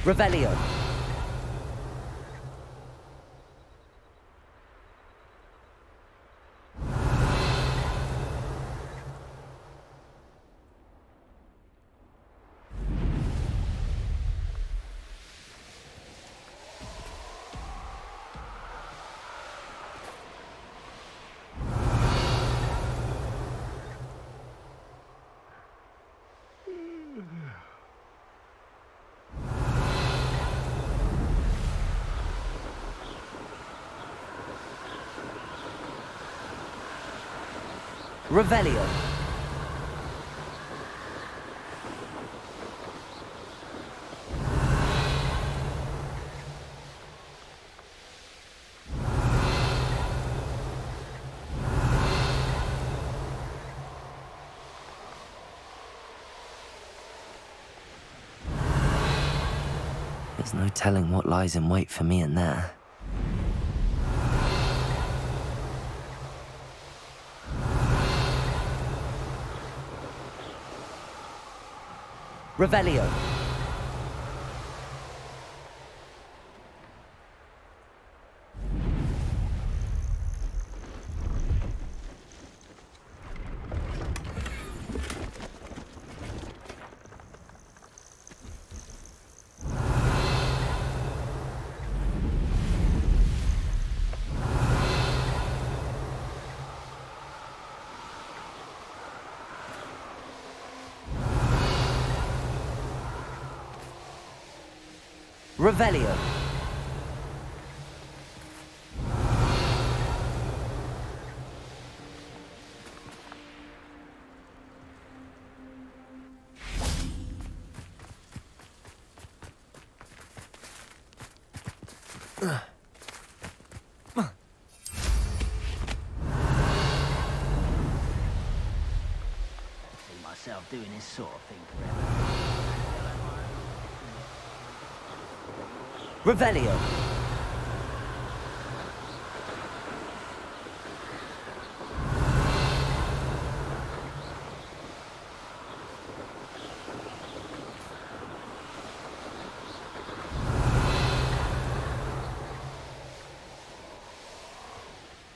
Revelio. Revelio. There's no telling what lies in wait for me in there. Revelio. Revelio. See myself doing this sort of thing forever. Revelio.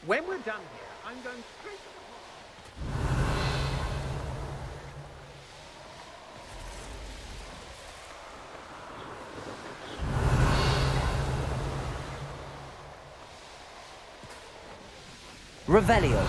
When we're done here, I'm going straight to Revelio.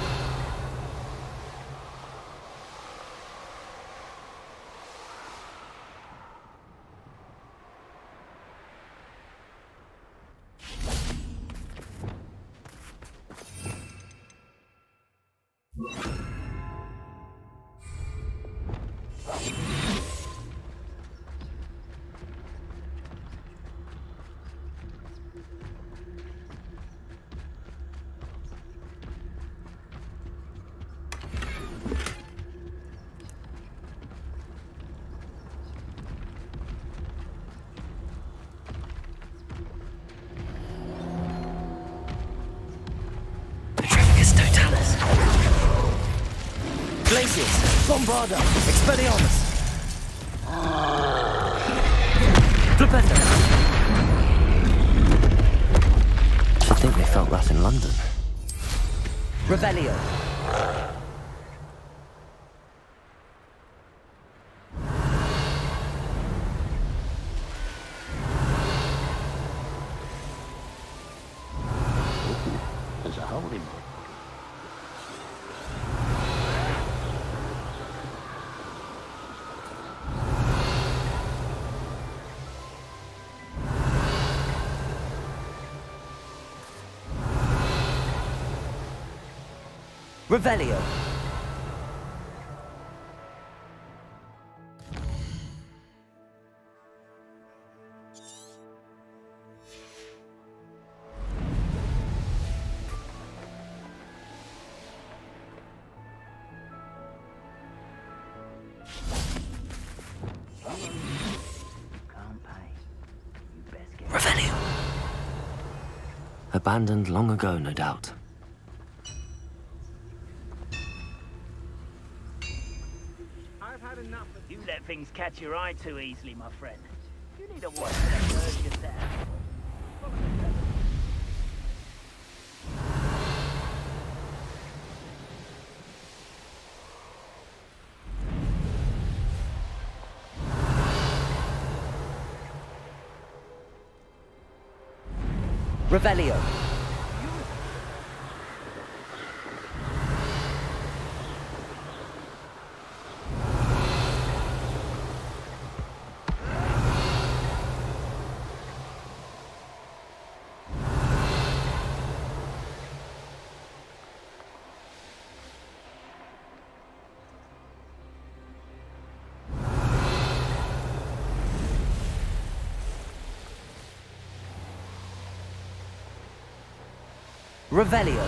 Glacius, Bombarda, Expelliarmus. Flipendo. I think they felt that in London. Revelio. There's a hole in me. Revelio. Revelio. Abandoned long ago, no doubt. You let things catch your eye too easily, my friend. You need a watch that bird you there. Revelio. Revelio.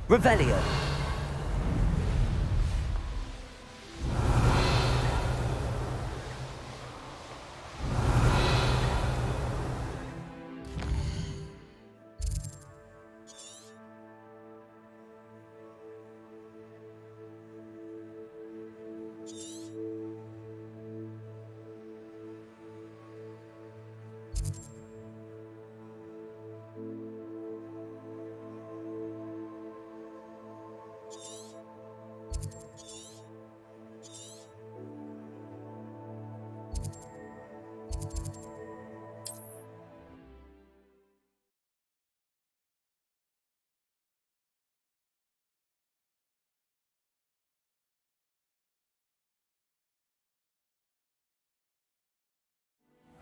Revelio.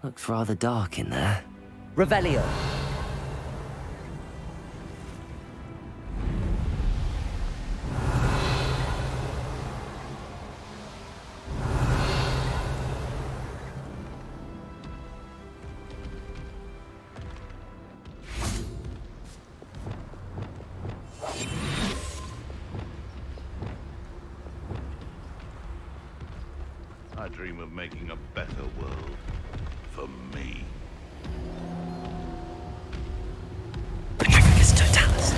Looks rather dark in there. Revelio. I dream of making a better world. For me. Petrificus totalis.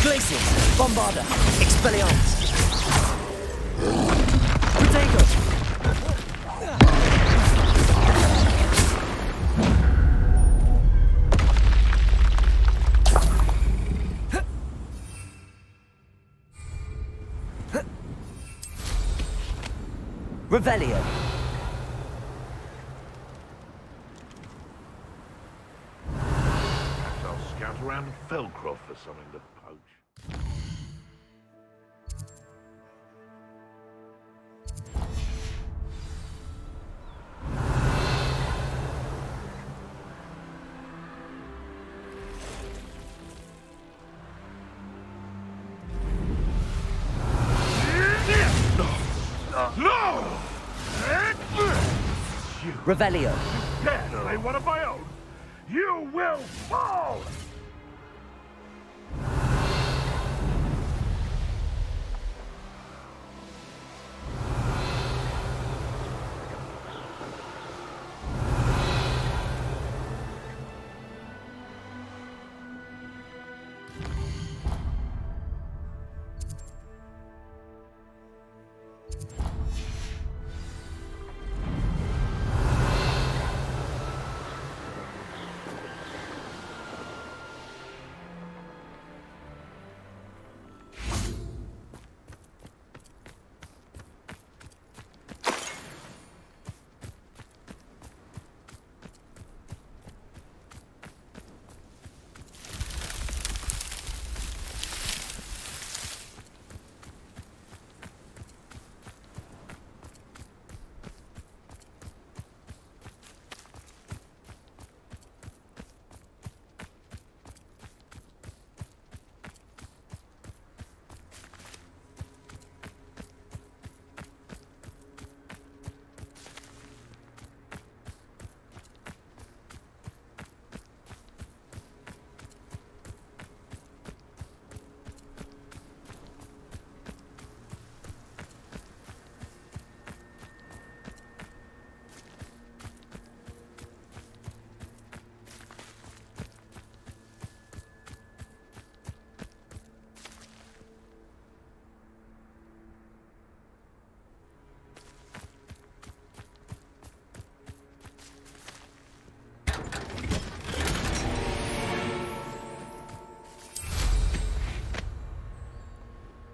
Glacius, Bombarda, Expelliarmus. Protego. Revelio. Around Felcroft for something to poach. No! Revelio. Dare play one of my own? You will fall!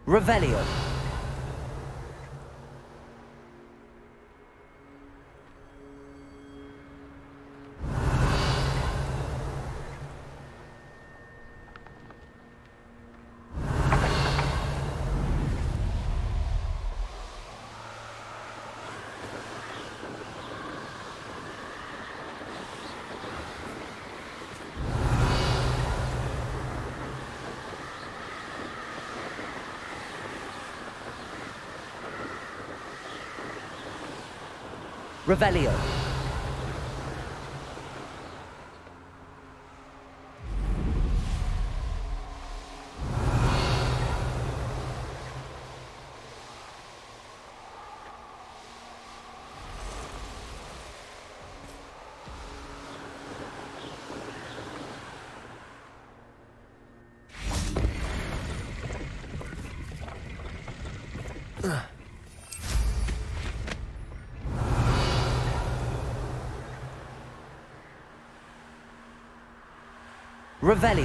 Revelio. Revelio. Revelio.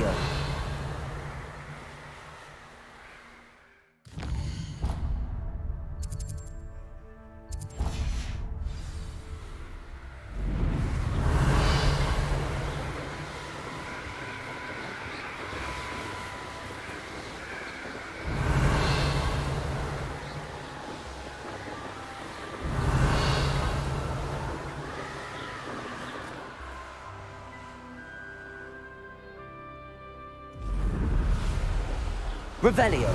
Revelio.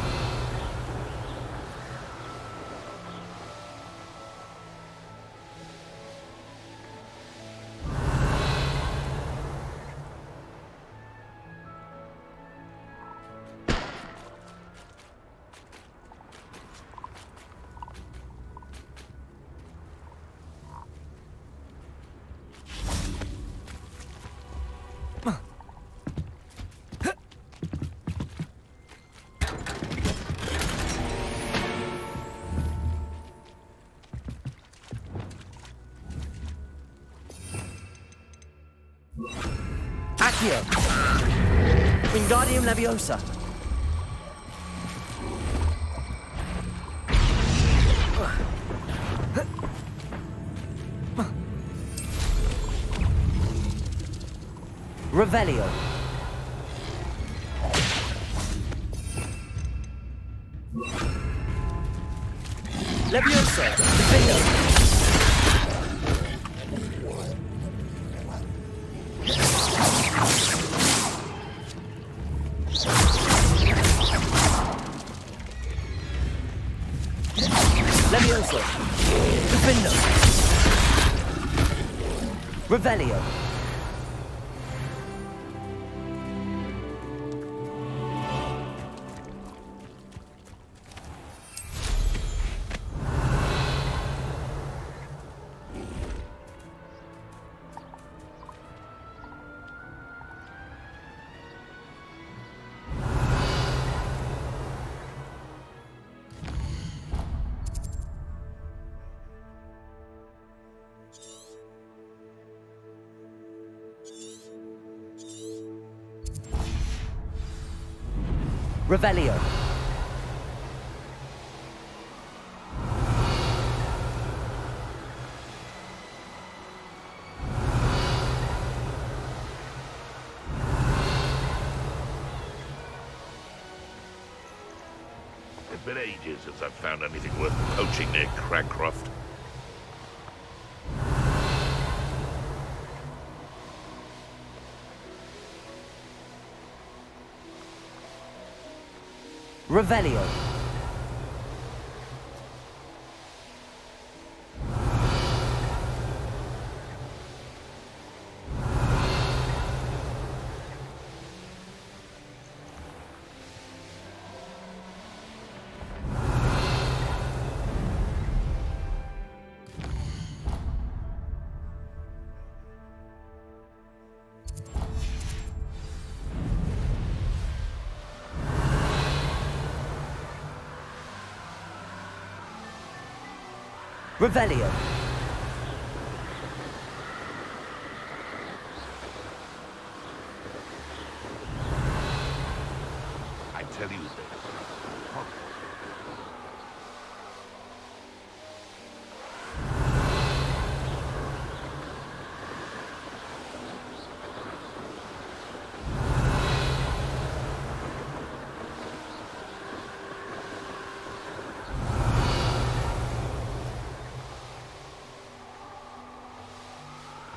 Accio. Wingardium Leviosa. Revelio. Leviosa. Defendo. Leviosa. Defendo. Revelio. Revelio. It's been ages since I've found anything worth poaching near Crancroft. Revelio. Revelio. I tell you this,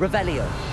Revelio.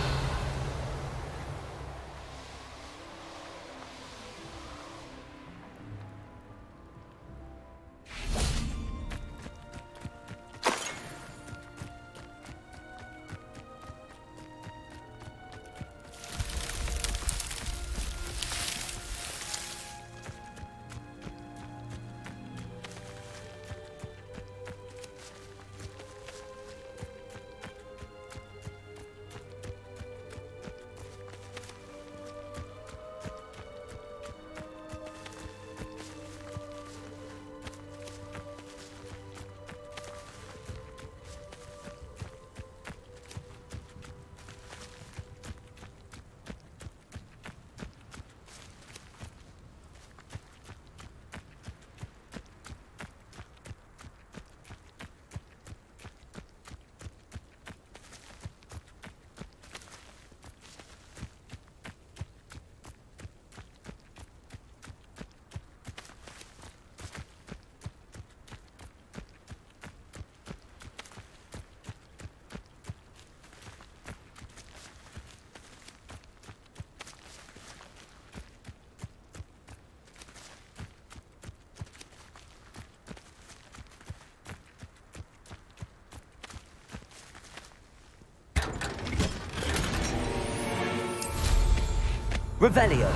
Revelio.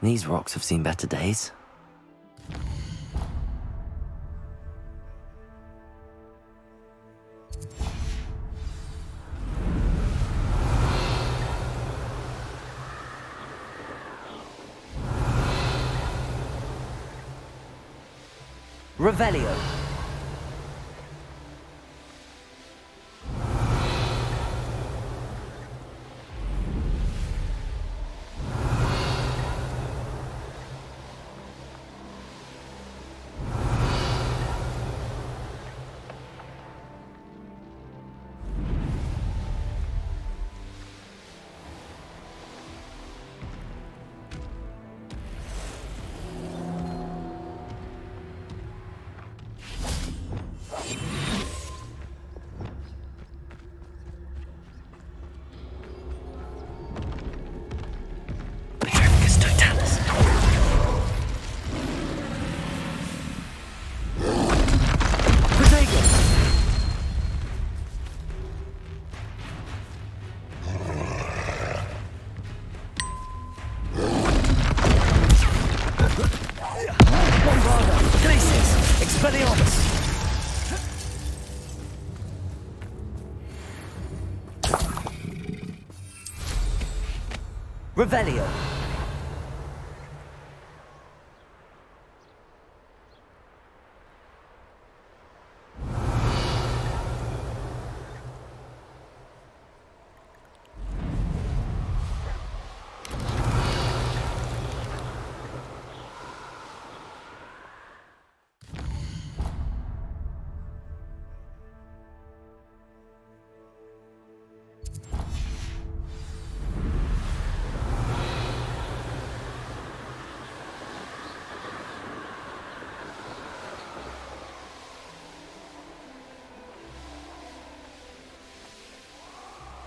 These rocks have seen better days. Revelio. Revelio.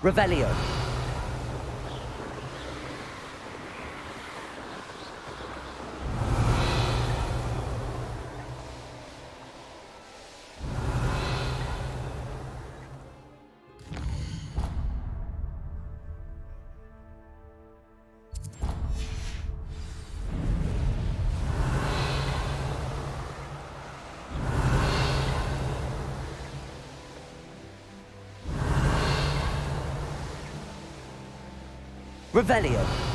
Revelio. Revelio.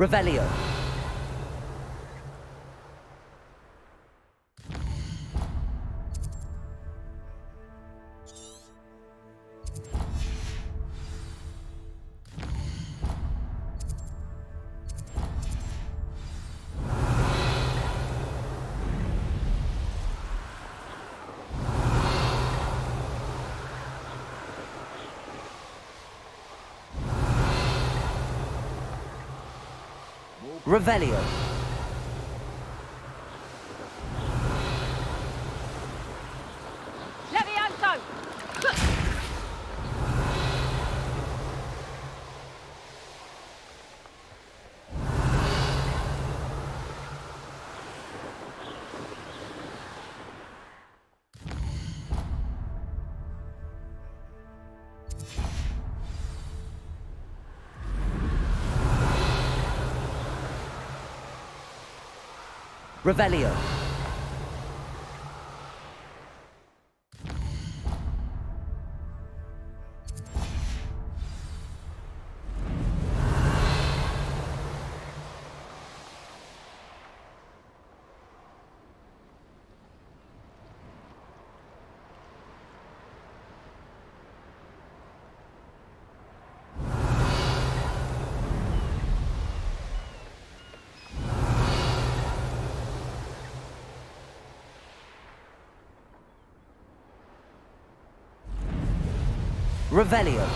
Revelio. Revelio. Levioso! Revelio. Revelio.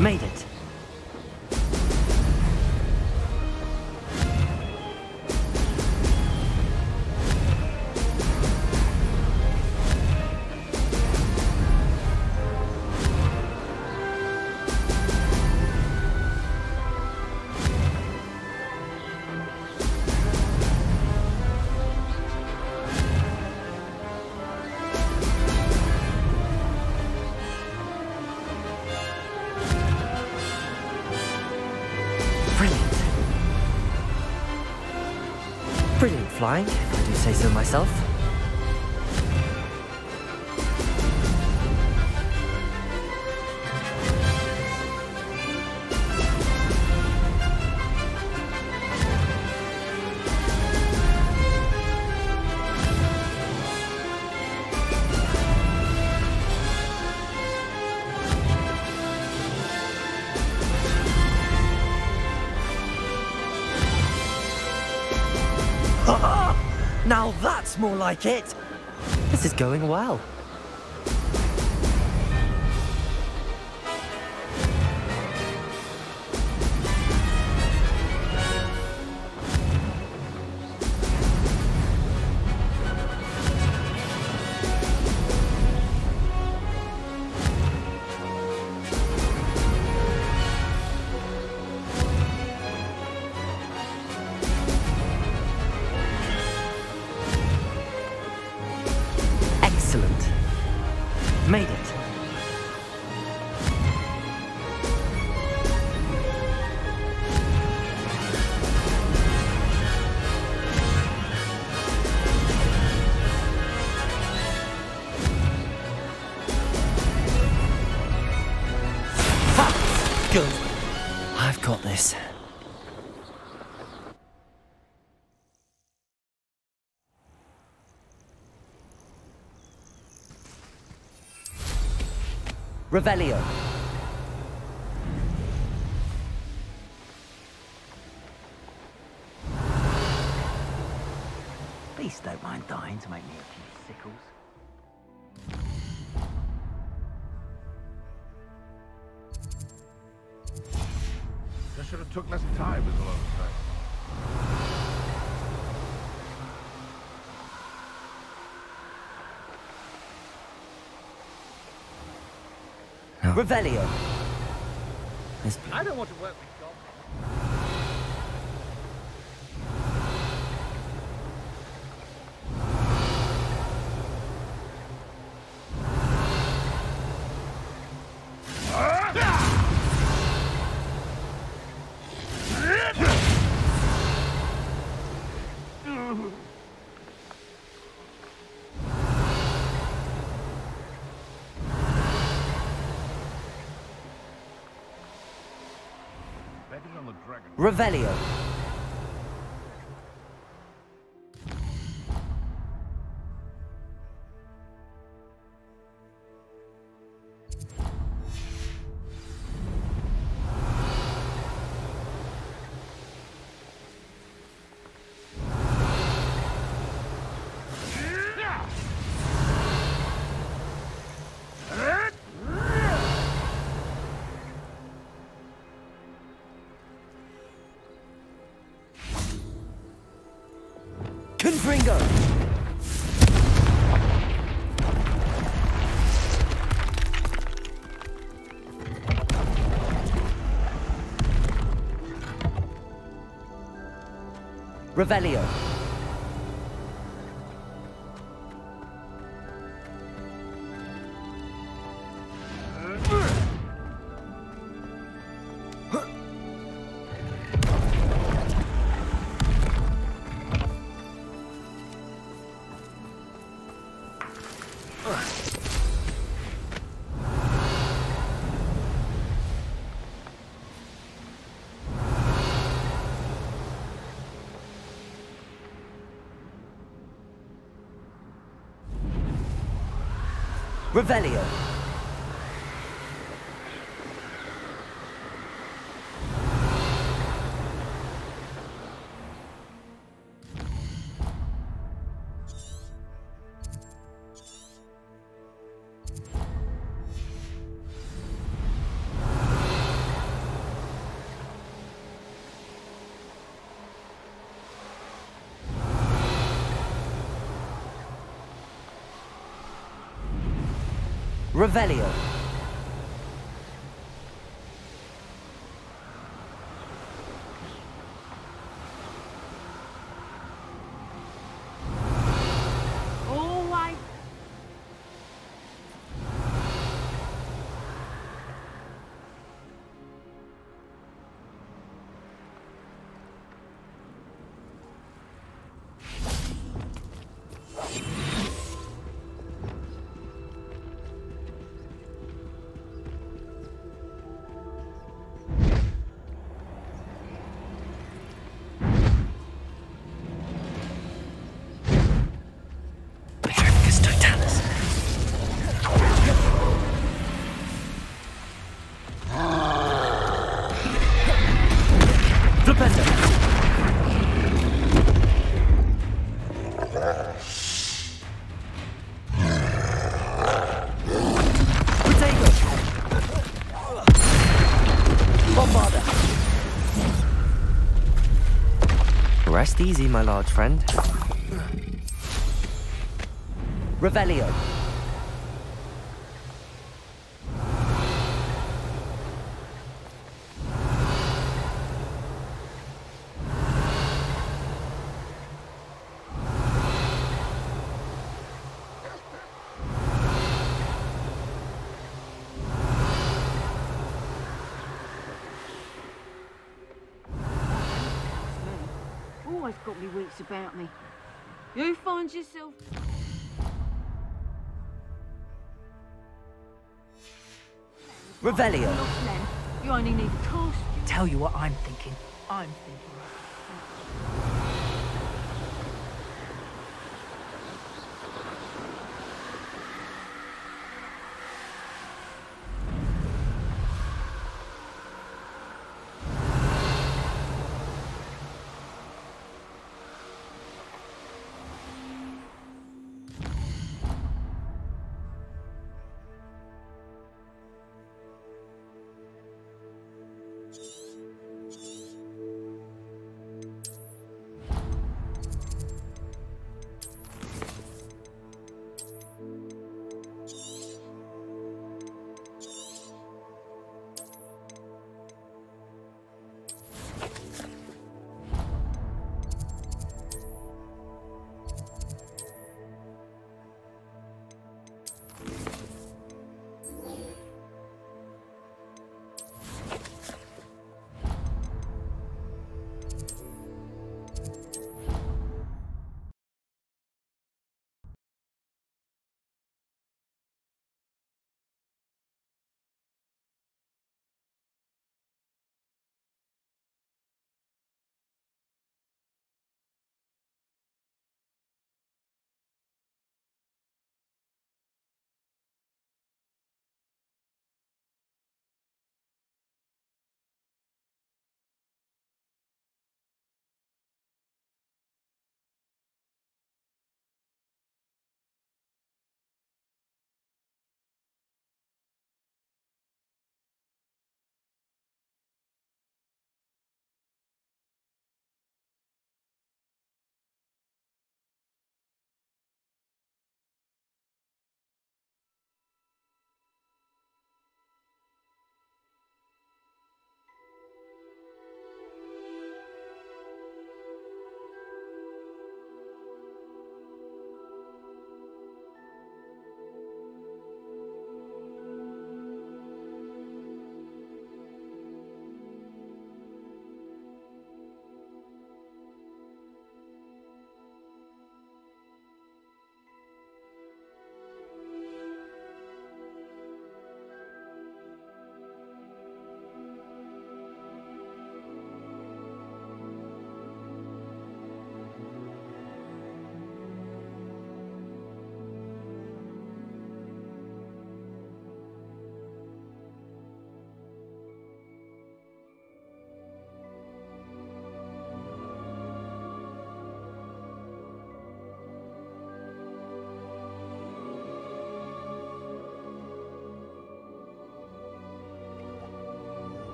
Made it. Brilliant flying, if I do say so myself. Now that's more like it! This is going well. Excellent. Made it. Good. I've got this. Revelio. Please don't mind dying to make me a few sickles. took less time, is all I'm saying. No. Revelio. I don't want to work with Revelio. Confringo! Revelio. Revelio. Revelio. Always. Rest easy, my large friend. Revelio. Always got me wits about me. You find yourself... Revelio. You only need a cast. Tell you what I'm thinking. I'm thinking.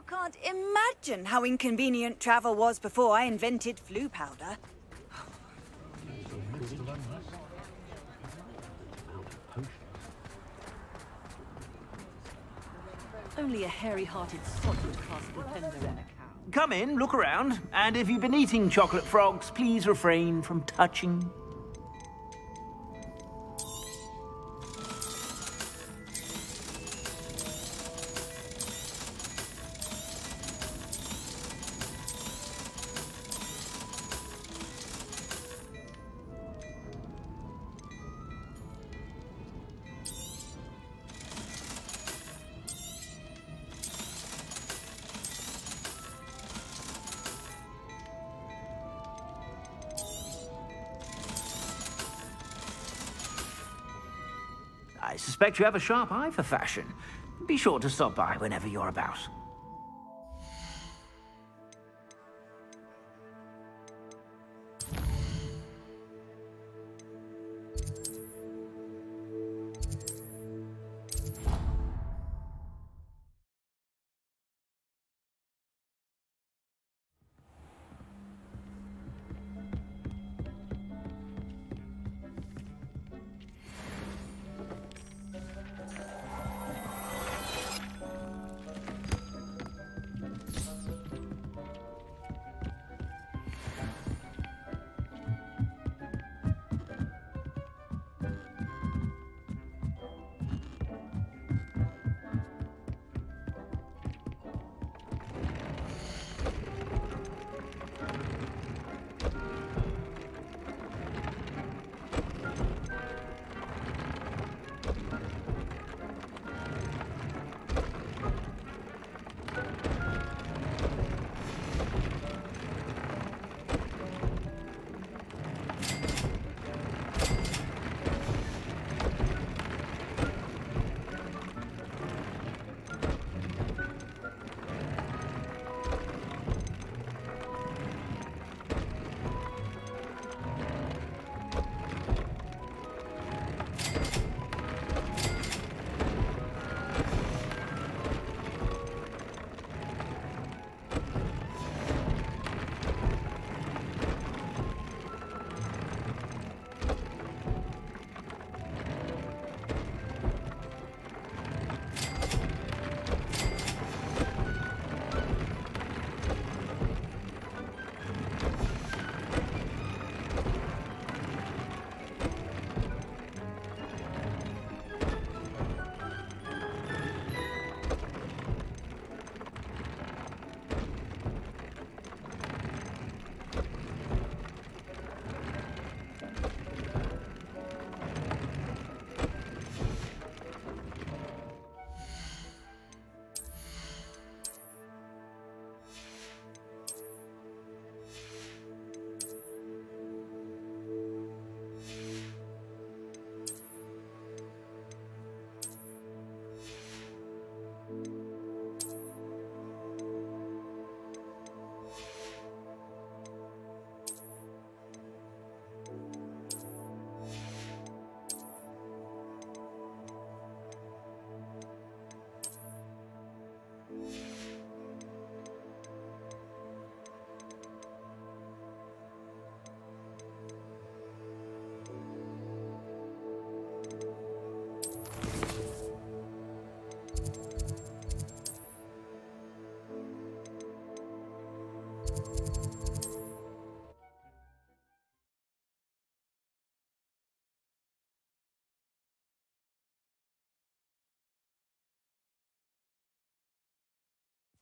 You can't imagine how inconvenient travel was before I invented flu powder. Only a hairy-hearted sod would cast Blender in a cow. Come in, look around, and if you've been eating chocolate frogs, please refrain from touching. I suspect you have a sharp eye for fashion. Be sure to stop by whenever you're about.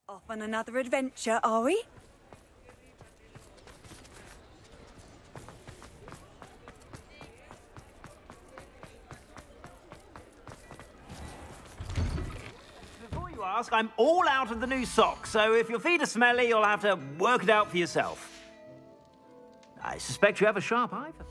Off on another adventure, are we? Before you ask, I'm all out of the new socks, so if your feet are smelly, you'll have to work it out for yourself. I suspect you have a sharp eye for...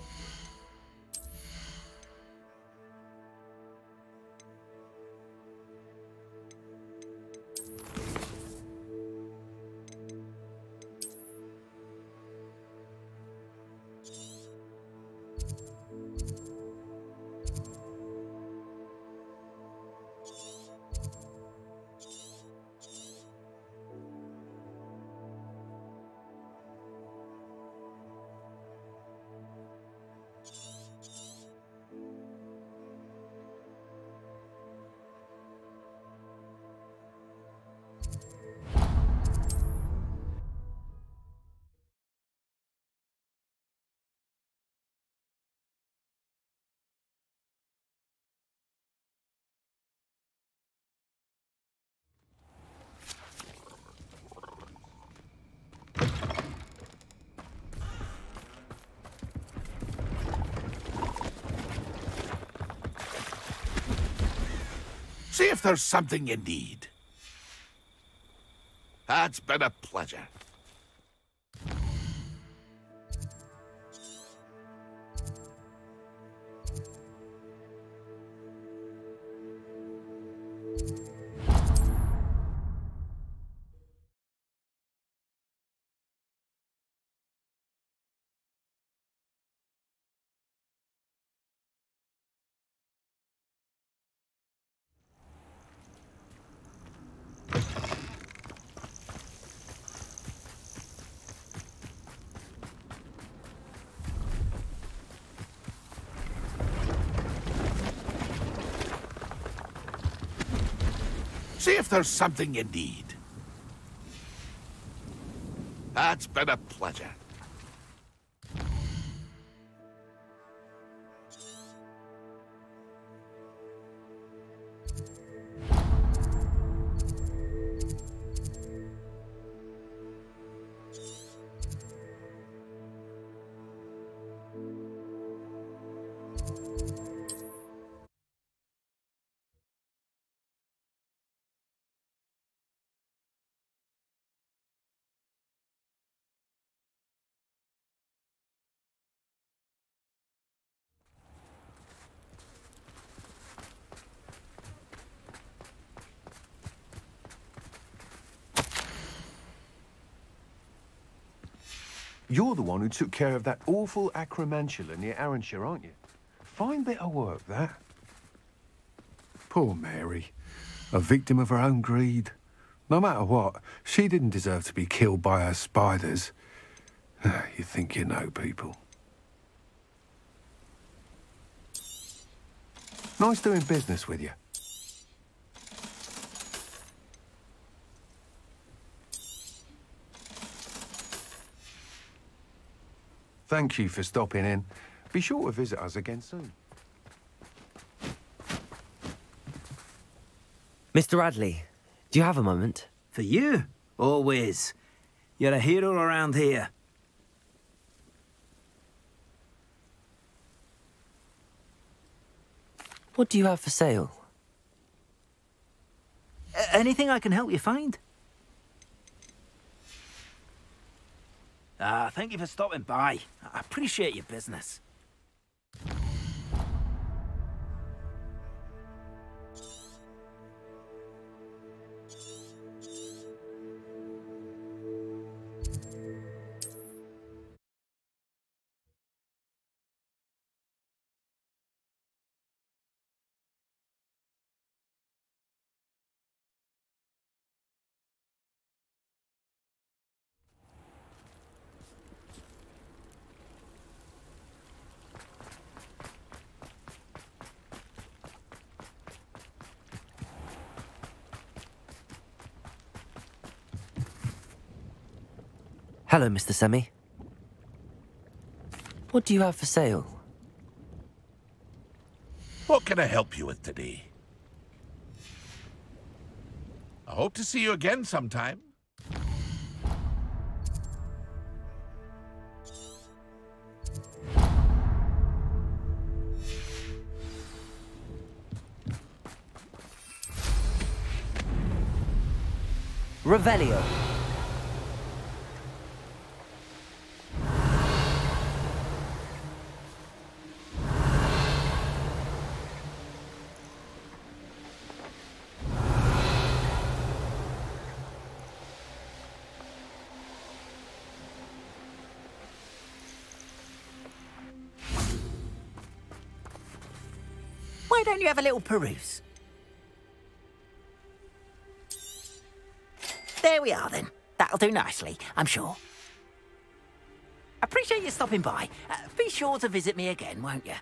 See if there's something you need. It's been a pleasure. See if there's something you need. It's been a pleasure. You're the one who took care of that awful acromantula near Arranshire, aren't you? Fine bit of work, that. Poor Mary. A victim of her own greed. No matter what, she didn't deserve to be killed by her spiders. You think you know people. Nice doing business with you. Thank you for stopping in. Be sure to visit us again soon. Mr. Radley, do you have a moment? For you? Always. You're a hero around here. What do you have for sale? Anything I can help you find? Thank you for stopping by. I appreciate your business. Hello, Mr. Semi. What do you have for sale? What can I help you with today? I hope to see you again sometime. Revelio. Why don't you have a little peruse? There we are, then. That'll do nicely, I'm sure. Appreciate you stopping by. Be sure to visit me again, won't you?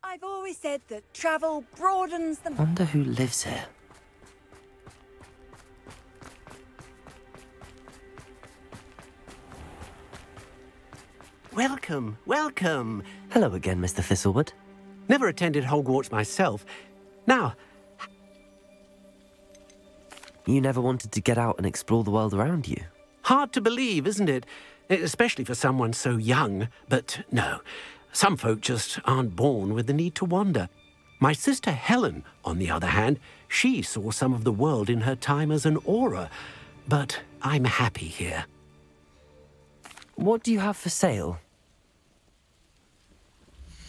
I've always said that travel broadens the... Wonder who lives here. Welcome, welcome. Hello again, Mr. Thistlewood. Never attended Hogwarts myself. Now... You never wanted to get out and explore the world around you? Hard to believe, isn't it? Especially for someone so young. But no, some folk just aren't born with the need to wander. My sister Helen, on the other hand, she saw some of the world in her time as an Auror. But I'm happy here. What do you have for sale?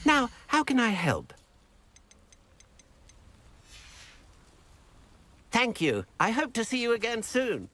Now, how can I help? Thank you. I hope to see you again soon.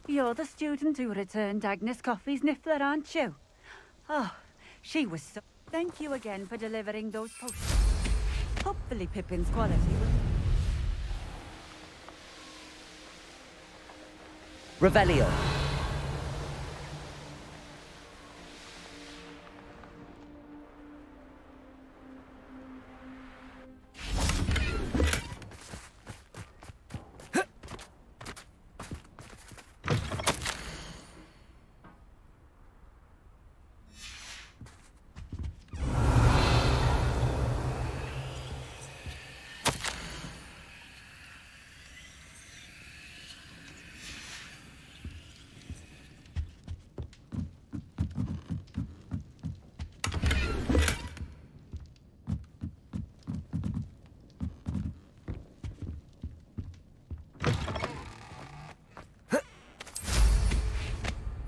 You're the student who returned Agnes Coffey's niffler, aren't you? Oh, she was so... Thank you again for delivering those posts. Hopefully Pippin's quality will... Revelio.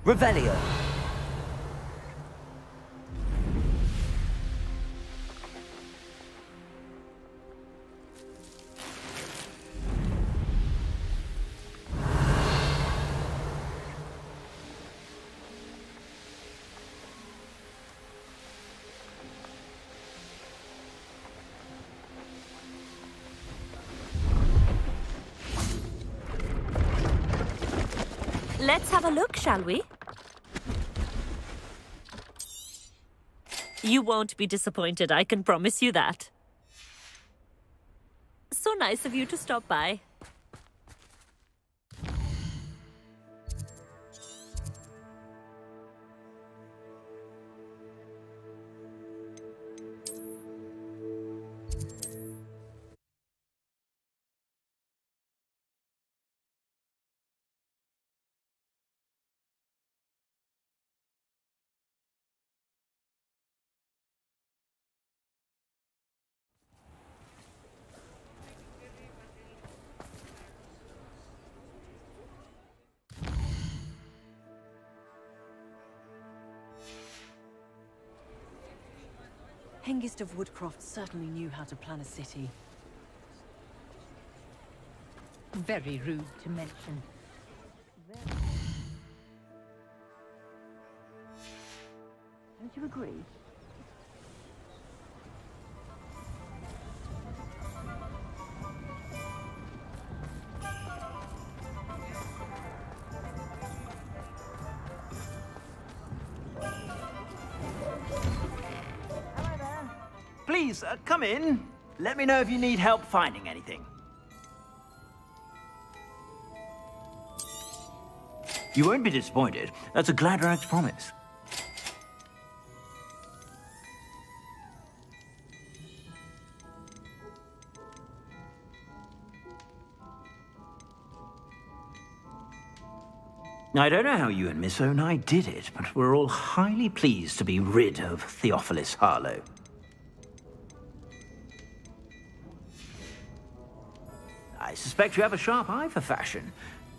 Revelio. Let's have a look, shall we? You won't be disappointed, I can promise you that. So nice of you to stop by. Hengist of Woodcroft certainly knew how to plan a city. Very rude to mention. Don't you agree? Please, come in. Let me know if you need help finding anything. You won't be disappointed. That's a Gladrag's promise. I don't know how you and Miss Onai did it, but we're all highly pleased to be rid of Theophilus Harlow. I suspect you have a sharp eye for fashion.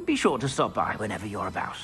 Be sure to stop by whenever you're about.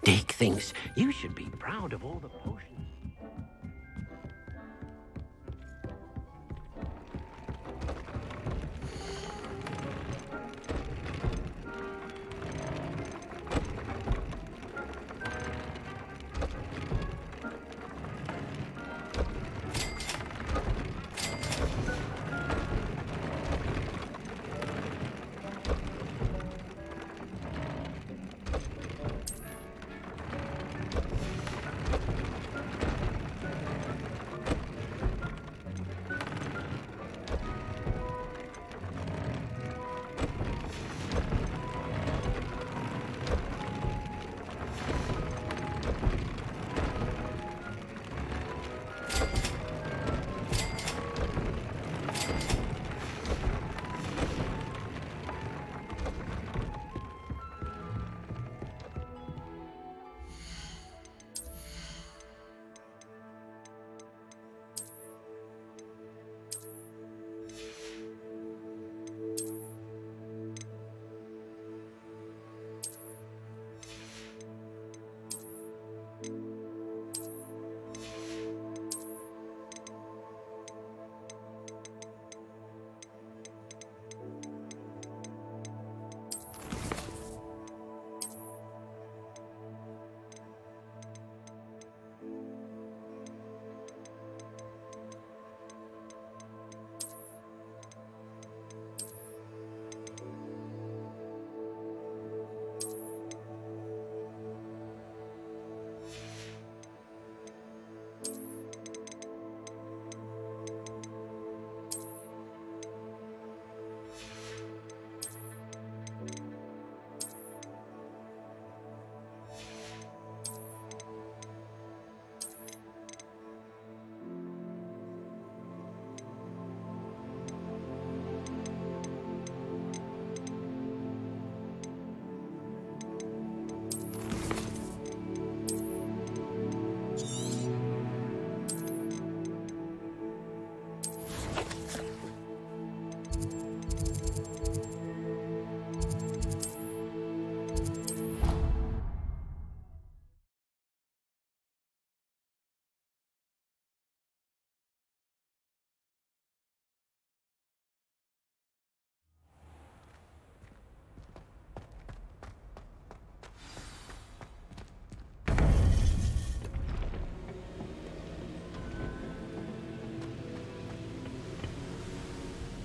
Dick thinks you should be proud of all the potions.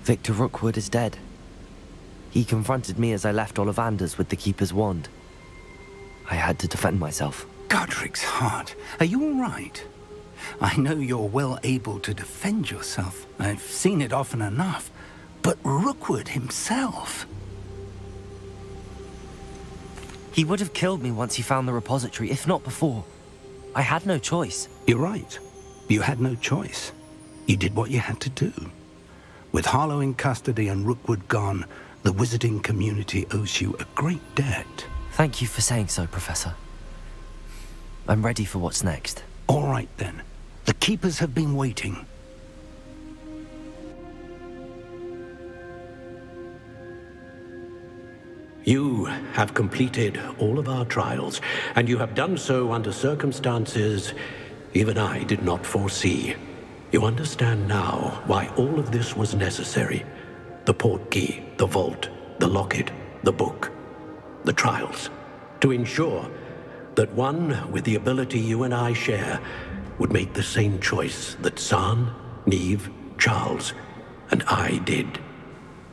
Victor Rookwood is dead. He confronted me as I left Ollivander's with the Keeper's wand. I had to defend myself. Godric's heart, are you all right? I know you're well able to defend yourself. I've seen it often enough. But Rookwood himself... He would have killed me once he found the repository, if not before. I had no choice. You're right. You had no choice. You did what you had to do. With Harlow in custody and Rookwood gone, the wizarding community owes you a great debt. Thank you for saying so, Professor. I'm ready for what's next. All right, then. The Keepers have been waiting. You have completed all of our trials, and you have done so under circumstances even I did not foresee. You understand now why all of this was necessary. The portkey, the vault, the locket, the book, the trials. To ensure that one with the ability you and I share would make the same choice that San, Neve, Charles, and I did.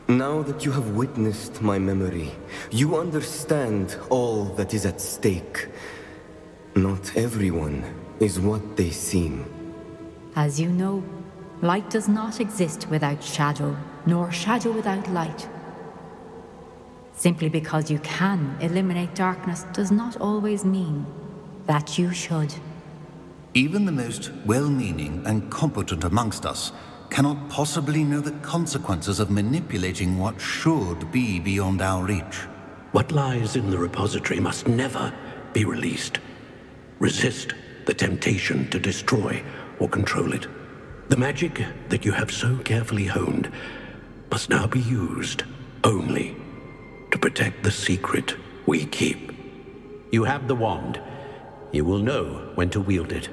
Now that you have witnessed my memory, you understand all that is at stake. Not everyone is what they seem. As you know, light does not exist without shadow, nor shadow without light. Simply because you can eliminate darkness does not always mean that you should. Even the most well-meaning and competent amongst us cannot possibly know the consequences of manipulating what should be beyond our reach. What lies in the repository must never be released. Resist the temptation to destroy or control it. The magic that you have so carefully honed must now be used only to protect the secret we keep. You have the wand. You will know when to wield it.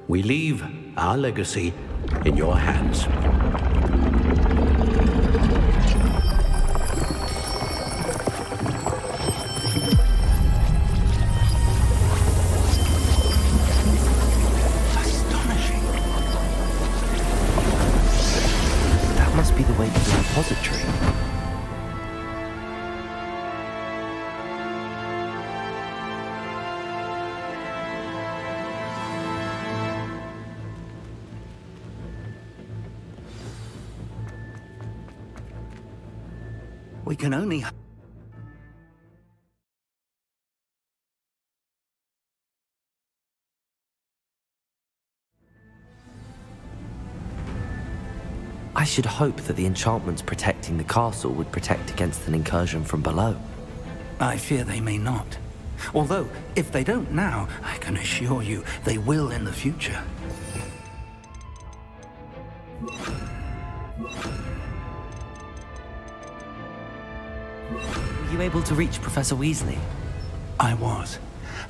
We leave our legacy in your hands. Astonishing. That must be the way to the repository. We can only... I should hope that the enchantments protecting the castle would protect against an incursion from below. I fear they may not. Although, if they don't now, I can assure you they will in the future. Were you able to reach Professor Weasley? I was.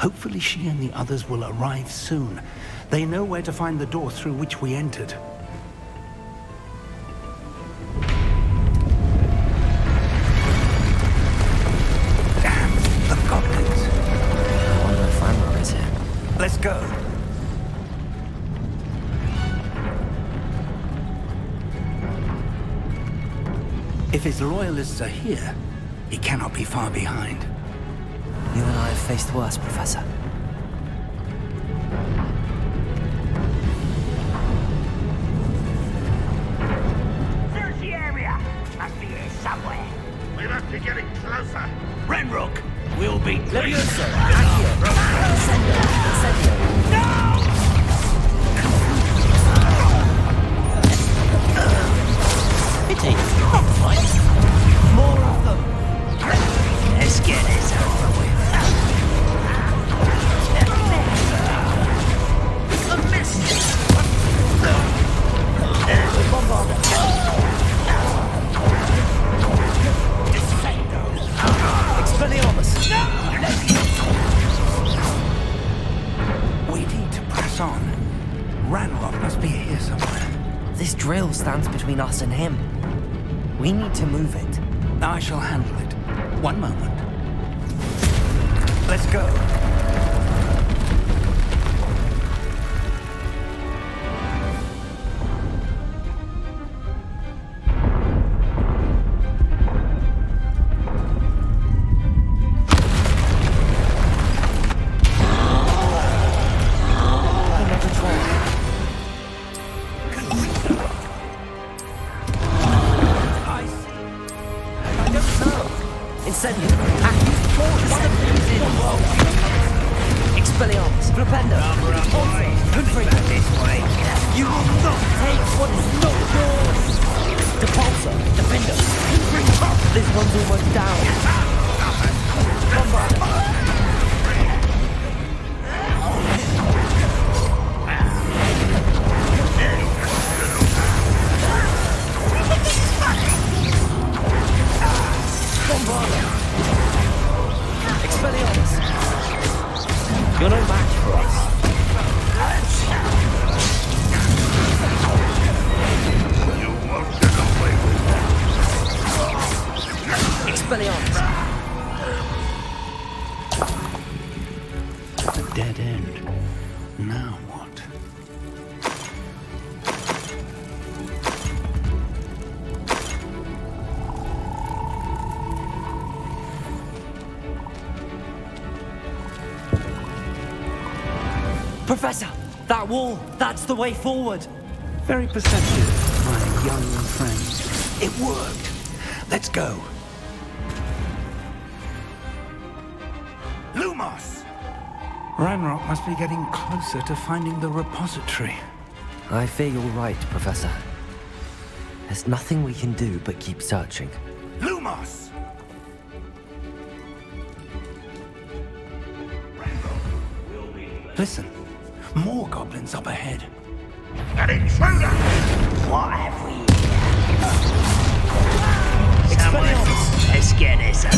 Hopefully she and the others will arrive soon. They know where to find the door through which we entered. Damn, the goblins. I wonder if Ranrock is here. Let's go. If his loyalists are here, he cannot be far behind. You and I have faced worse, Professor. Search the area! Must be here somewhere. We must be getting closer. Ranrock, we'll be Levioso! Pity. Not right. More of them. Let's get this over with. A message. Expelliarmus! We need to press on. Ranrock must be here somewhere. This drill stands between us and him. We need to move it. I shall handle it. One moment. Let's go. Expelliarmus, Flipendo, Confringo, this way. You will not take what is not yours. Depulsor, Defender, Confringo. This one's almost down. Bombarder. Expelliarmus. You're no match for us. Expelliarmus! A dead end. Now what? Professor! That wall! That's the way forward! Very perceptive, my young friend. It worked. Let's go. Lumos! Ranrock must be getting closer to finding the repository. I fear you're right, Professor. There's nothing we can do but keep searching. Lumos! Listen, more goblins up ahead. An intruder! What have we? Expelliarmus! Let's get this over.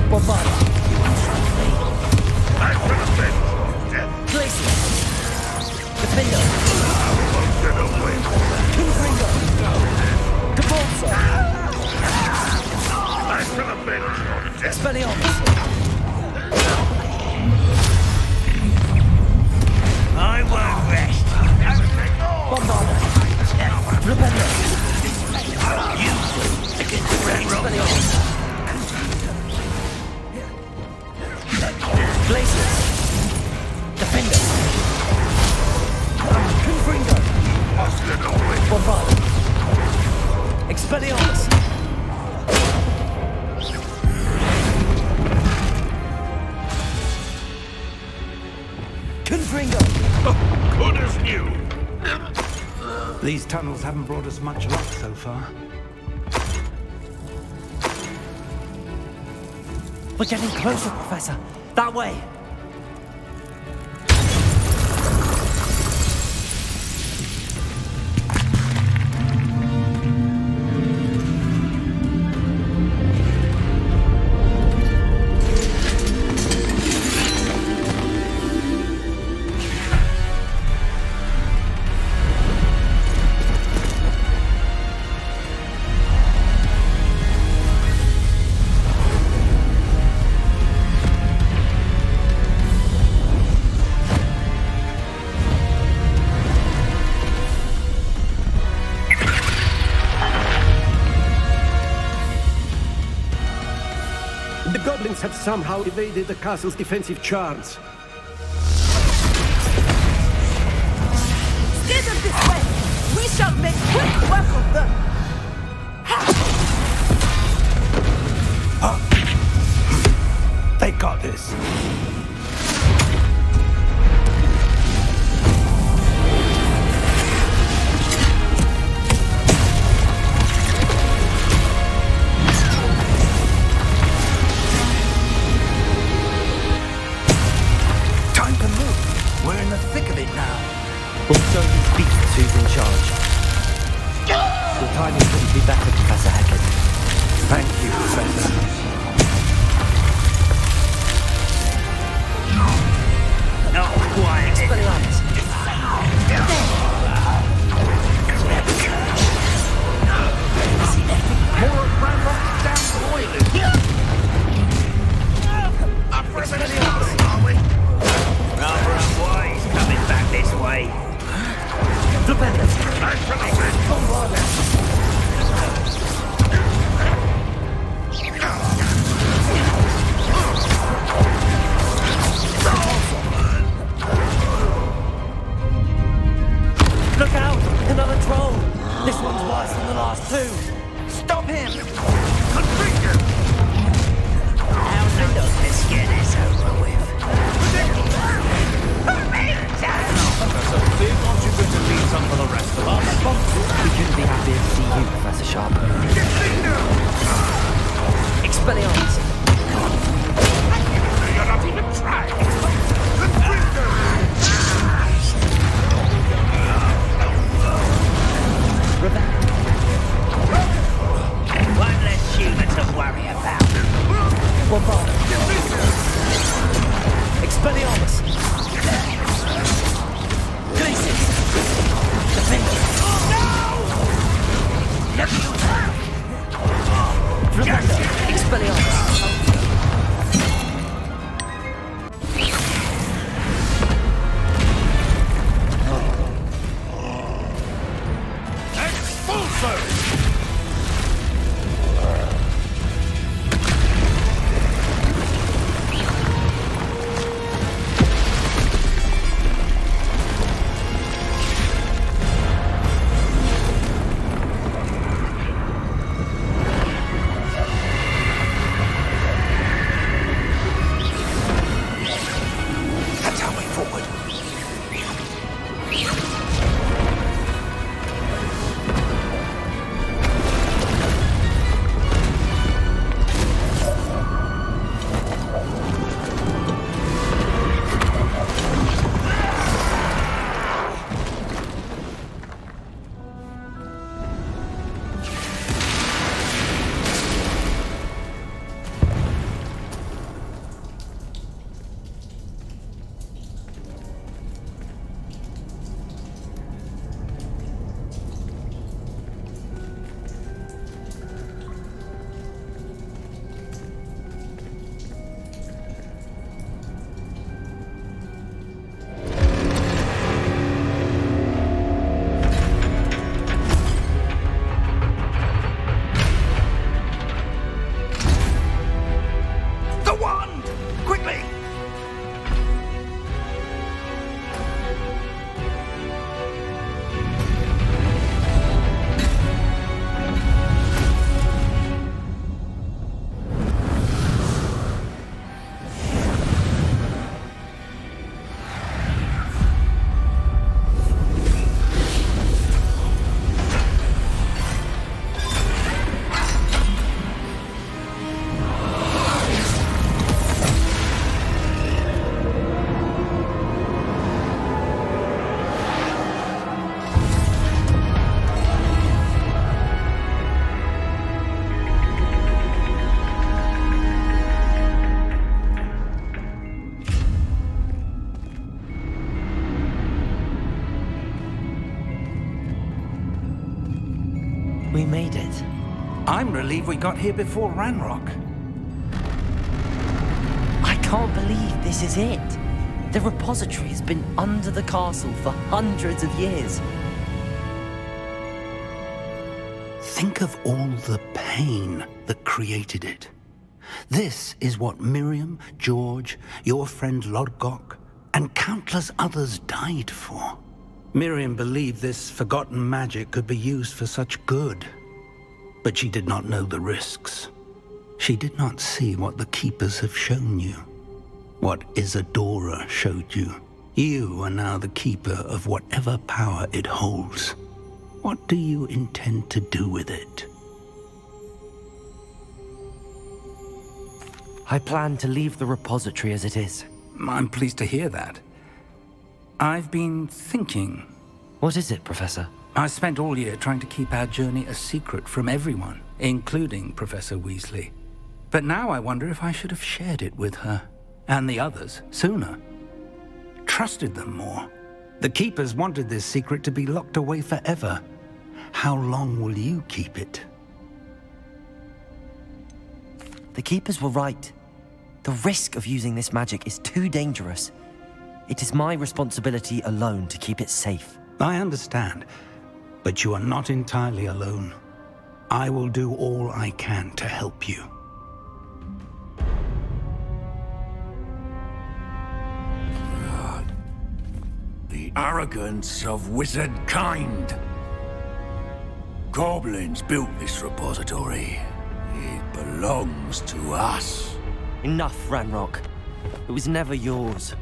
Bombard! You want something? I should have been dead. Glacier! Defender! Get away from that. Confringo! Cabalsa! I should have been dead. Expelliarmus! I won't rest. Bombarda! Repender! You against the Ranrock. Glaciers! Defender! Confringo! Bombarda! Expelliarmus! Confringo! Oh, good as new. These tunnels haven't brought us much luck so far. We're getting closer, Professor. That way. The goblins have somehow evaded the castle's defensive charms. Steer them this way! We shall make quick work of them! They got this. Time to move. We're in the thick of it now. Also, these beasts who's in charge. Your timing couldn't be better, Professor Hackett. Thank you, Professor. Not quiet. Expelliarmus! More Ranrock down boilers. Up for Expelliarmus, are we? Rather unwise coming back this way. Defender! I should have been Bombarda! Look out! Another troll! This one's worse than the last two! Stop him! Confringo! How long let's get this over with? Professor, please won't you bring the lead some for the rest of us? We couldn't be happier to see you, Professor Sharp. Expelliarmus! You're not even trying! Confringo! Rebecca! We made it. I'm relieved we got here before Ranrock. I can't believe this is it. The repository has been under the castle for hundreds of years. Think of all the pain that created it. This is what Miriam, George, your friend Lodgok, and countless others died for. Miriam believed this forgotten magic could be used for such good. But she did not know the risks. She did not see what the Keepers have shown you. What Isadora showed you. You are now the Keeper of whatever power it holds. What do you intend to do with it? I plan to leave the repository as it is. I'm pleased to hear that. I've been thinking. What is it, Professor? I spent all year trying to keep our journey a secret from everyone, including Professor Weasley. But now I wonder if I should have shared it with her, and the others, sooner. Trusted them more. The Keepers wanted this secret to be locked away forever. How long will you keep it? The Keepers were right. The risk of using this magic is too dangerous. It is my responsibility alone to keep it safe. I understand, but you are not entirely alone. I will do all I can to help you. The arrogance of wizard kind. Goblins built this repository. It belongs to us. Enough, Ranrock. It was never yours.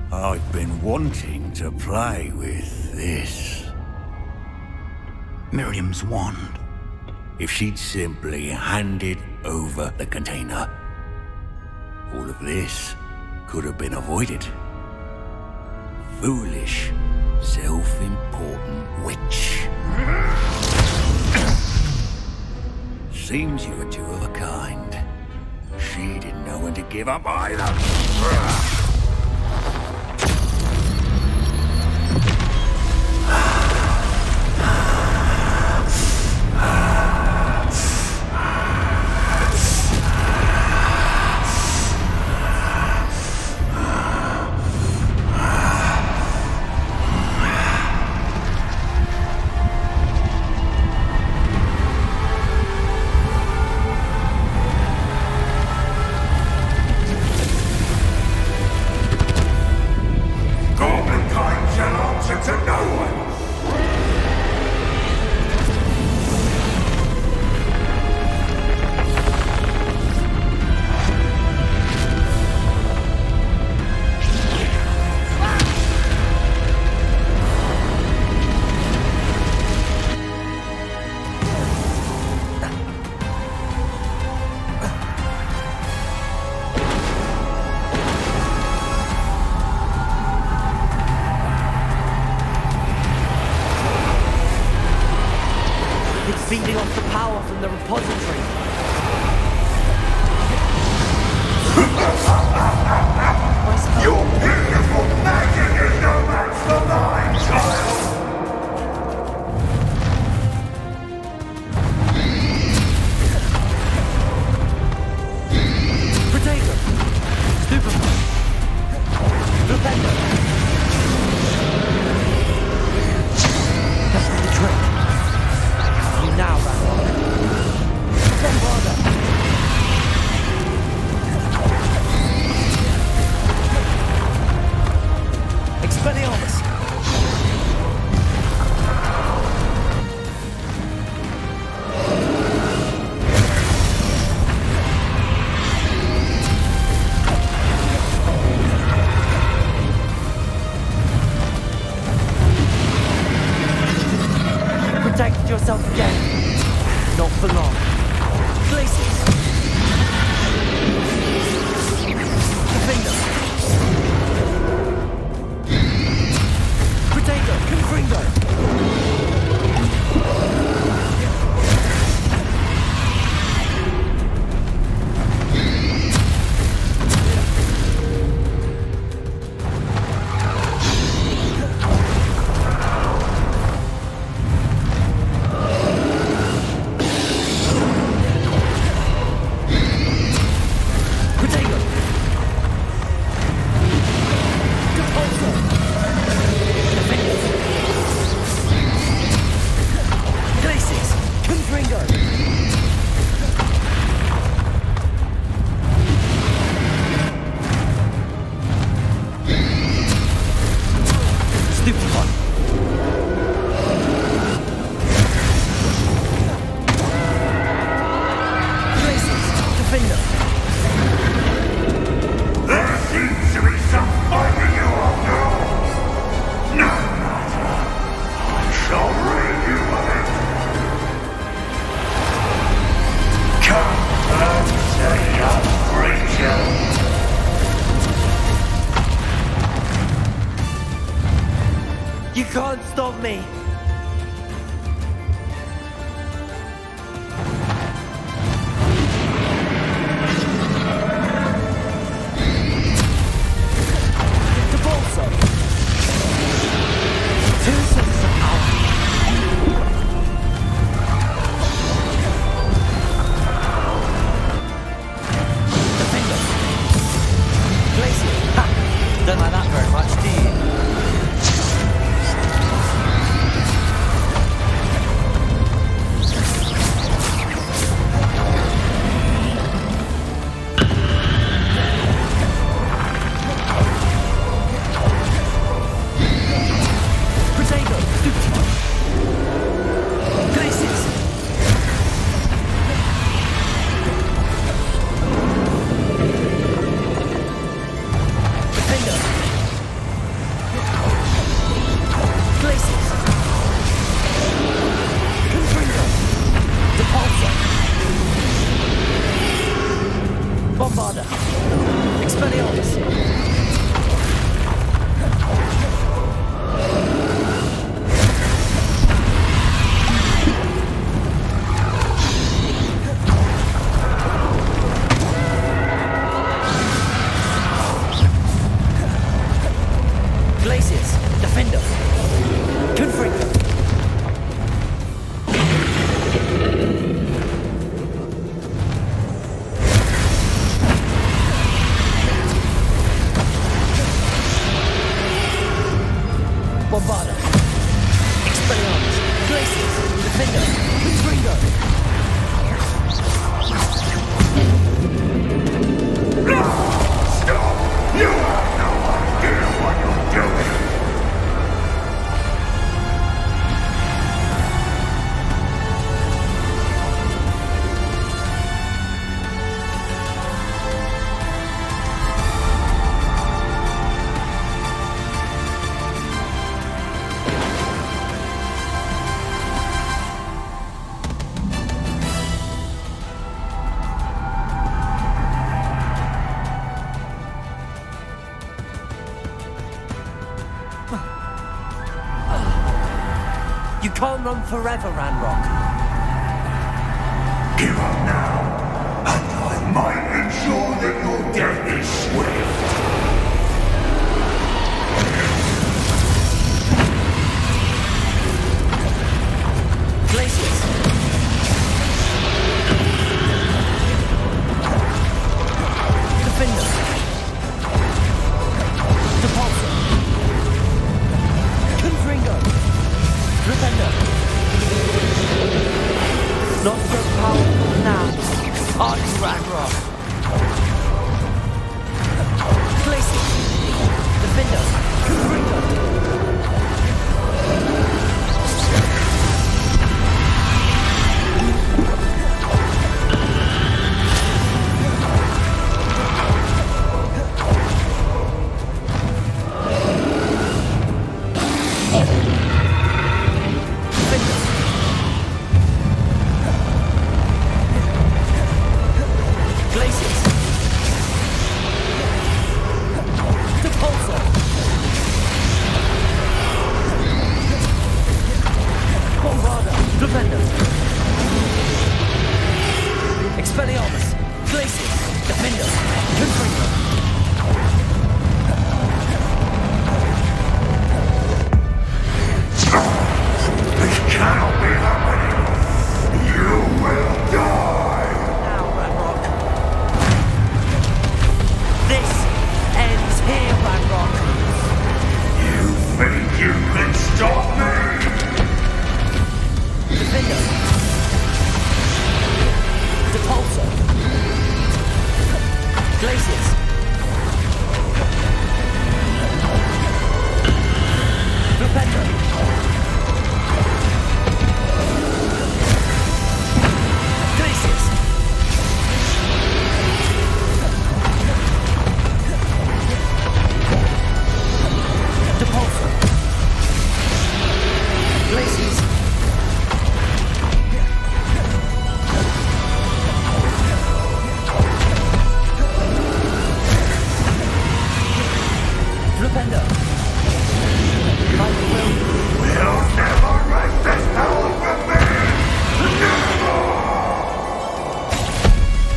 I've been wanting to play with this. Miriam's wand. If she'd simply handed over the container, all of this could have been avoided. Foolish, self-important witch. Seems you were two of a kind. She didn't know when to give up either. Feeding off the power from the repository. Your beautiful magic is no match for mine, child! Potato! Stupefy! Flipendo! That's the trick. Now, Ranrock. Bombarda! Expelliarmus! Protect yourself again. Not for long. Glacius! Defender! Potato! Confringo! You can't stop me. Don't like that very much, do you? You can't run forever, Ranrock. Give up now, and I might ensure that your death is swift. Glacius! Defender! Depulsor! Confringo! Defender! Not so powerful now, are you, Ranrock? Glacius! Defender! Confringo!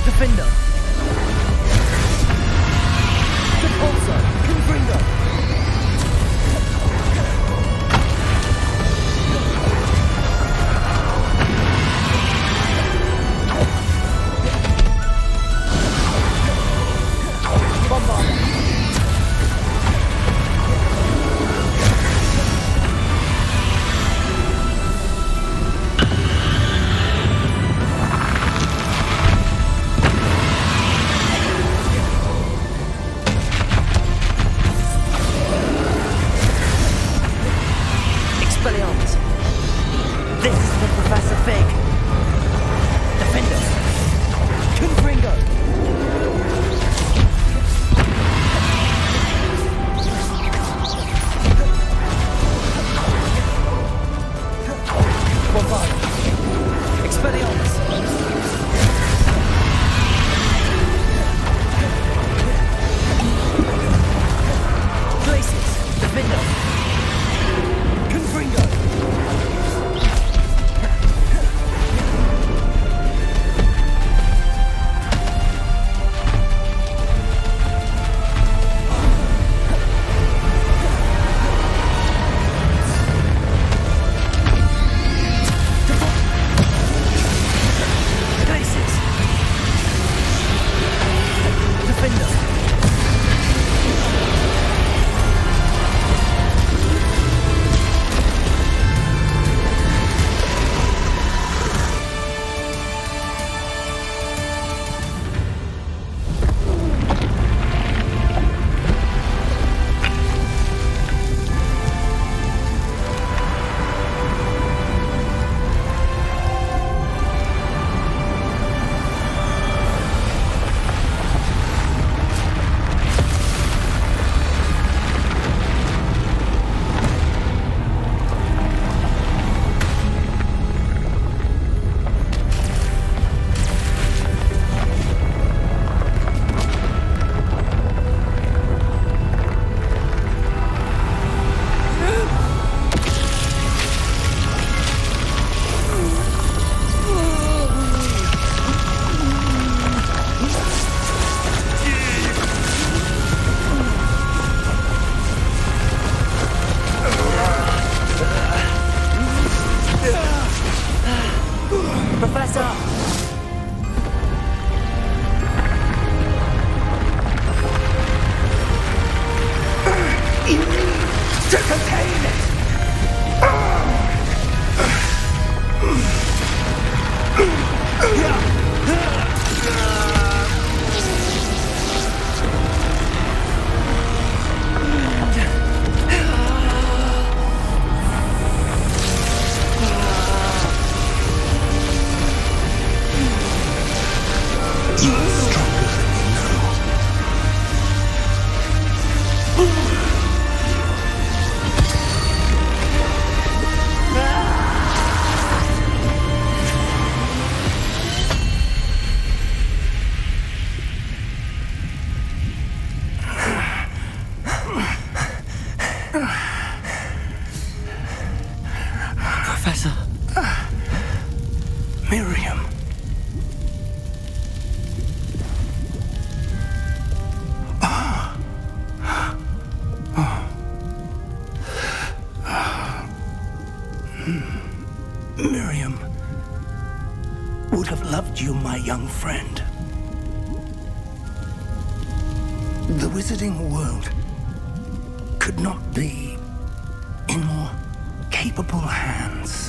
Defender. Repulsor. Confringo. Expelliarmus. This is the Professor Fig. Defender. Confringo. Bombard. Expelliarmus. Glacis. Defender. Confringo. Glacis. Defender. Professor! You need to contain it! Professor. Miriam. Miriam would have loved you, my young friend. The wizarding world could not be in more capable hands.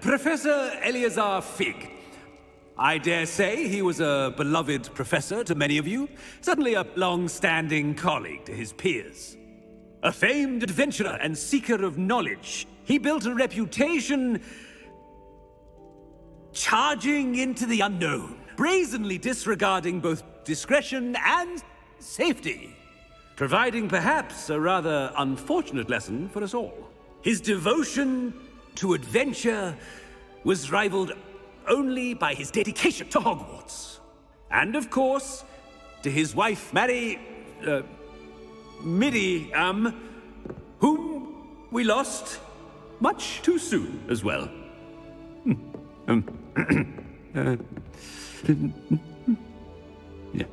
Professor Eleazar Fig. I dare say he was a beloved professor to many of you, certainly a long-standing colleague to his peers. A famed adventurer and seeker of knowledge, he built a reputation charging into the unknown, brazenly disregarding both discretion and safety, providing perhaps a rather unfortunate lesson for us all. His devotion to adventure was rivaled only by his dedication to Hogwarts. And of course, to his wife, Midi, whom we lost much too soon as well. Yeah.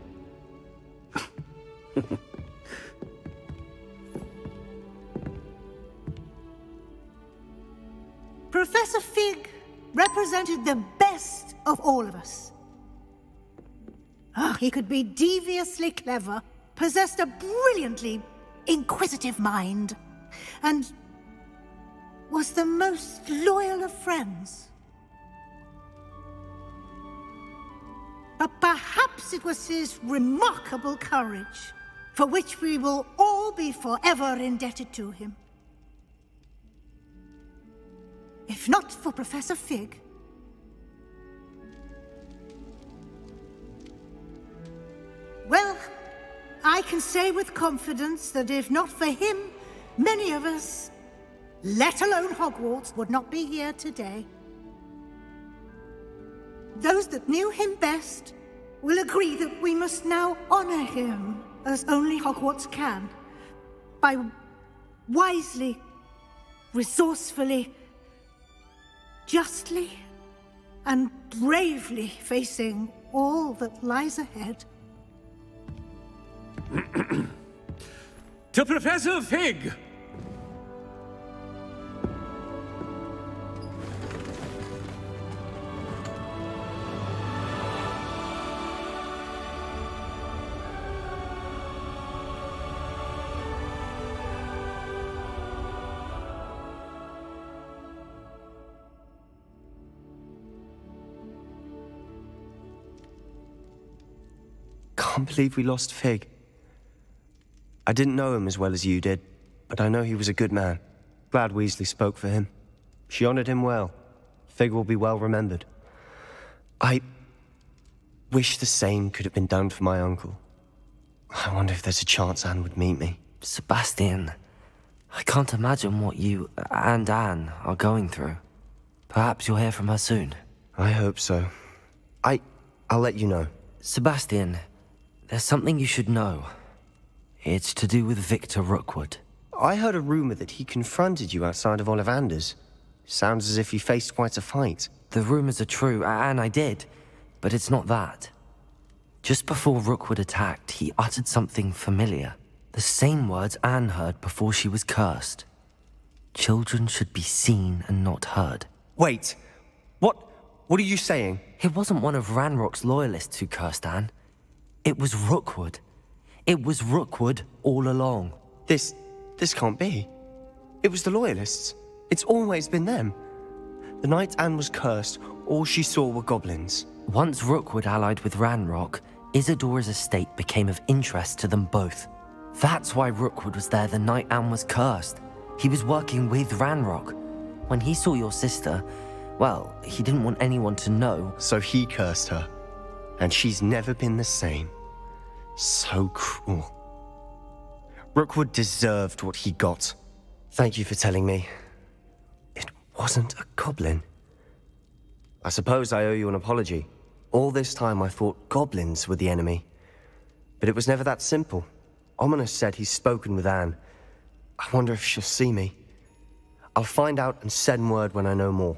Professor Fig represented the best of all of us. He could be deviously clever, possessed a brilliantly inquisitive mind, and was the most loyal of friends. But perhaps it was his remarkable courage, for which we will all be forever indebted to him. If not for Professor Fig, well, I can say with confidence that if not for him, many of us, let alone Hogwarts, would not be here today. Those that knew him best will agree that we must now honor him as only Hogwarts can, by wisely, resourcefully, justly, and bravely facing all that lies ahead. To Professor Fig! Can't believe we lost Fig. I didn't know him as well as you did, but I know he was a good man. Glad Weasley spoke for him. She honored him well. Fig will be well remembered. I wish the same could have been done for my uncle. I wonder if there's a chance Anne would meet me. Sebastian, I can't imagine what you and Anne are going through. Perhaps you'll hear from her soon. I hope so. I'll let you know. Sebastian, there's something you should know. It's to do with Victor Rookwood. I heard a rumor that he confronted you outside of Ollivander's. Sounds as if you faced quite a fight. The rumors are true, and I did, but it's not that. Just before Rookwood attacked, he uttered something familiar. The same words Anne heard before she was cursed. Children should be seen and not heard. Wait, what are you saying? It wasn't one of Ranrock's loyalists who cursed Anne. It was Rookwood. It was Rookwood all along. This can't be. It was the Loyalists. It's always been them. The night Anne was cursed, all she saw were goblins. Once Rookwood allied with Ranrock, Isadora's estate became of interest to them both. That's why Rookwood was there the night Anne was cursed. He was working with Ranrock. When he saw your sister, well, he didn't want anyone to know. So he cursed her. And she's never been the same. So cruel. Rookwood deserved what he got. Thank you for telling me. It wasn't a goblin. I suppose I owe you an apology. All this time I thought goblins were the enemy. But it was never that simple. Ominous said he's spoken with Anne. I wonder if she'll see me. I'll find out and send word when I know more.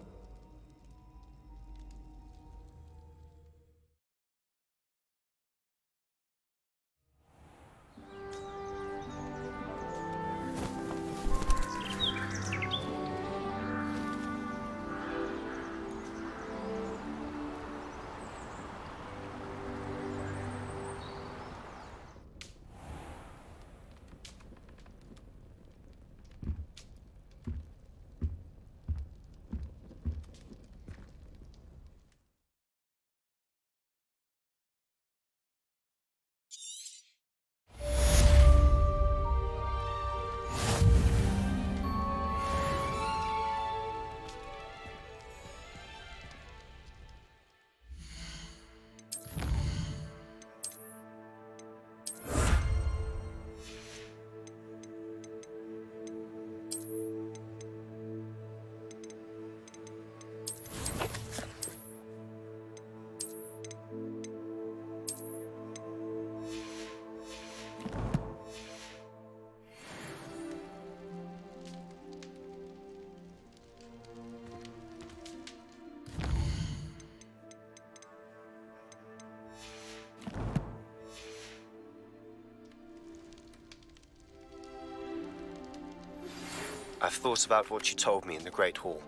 I've thought about what you told me in the Great Hall.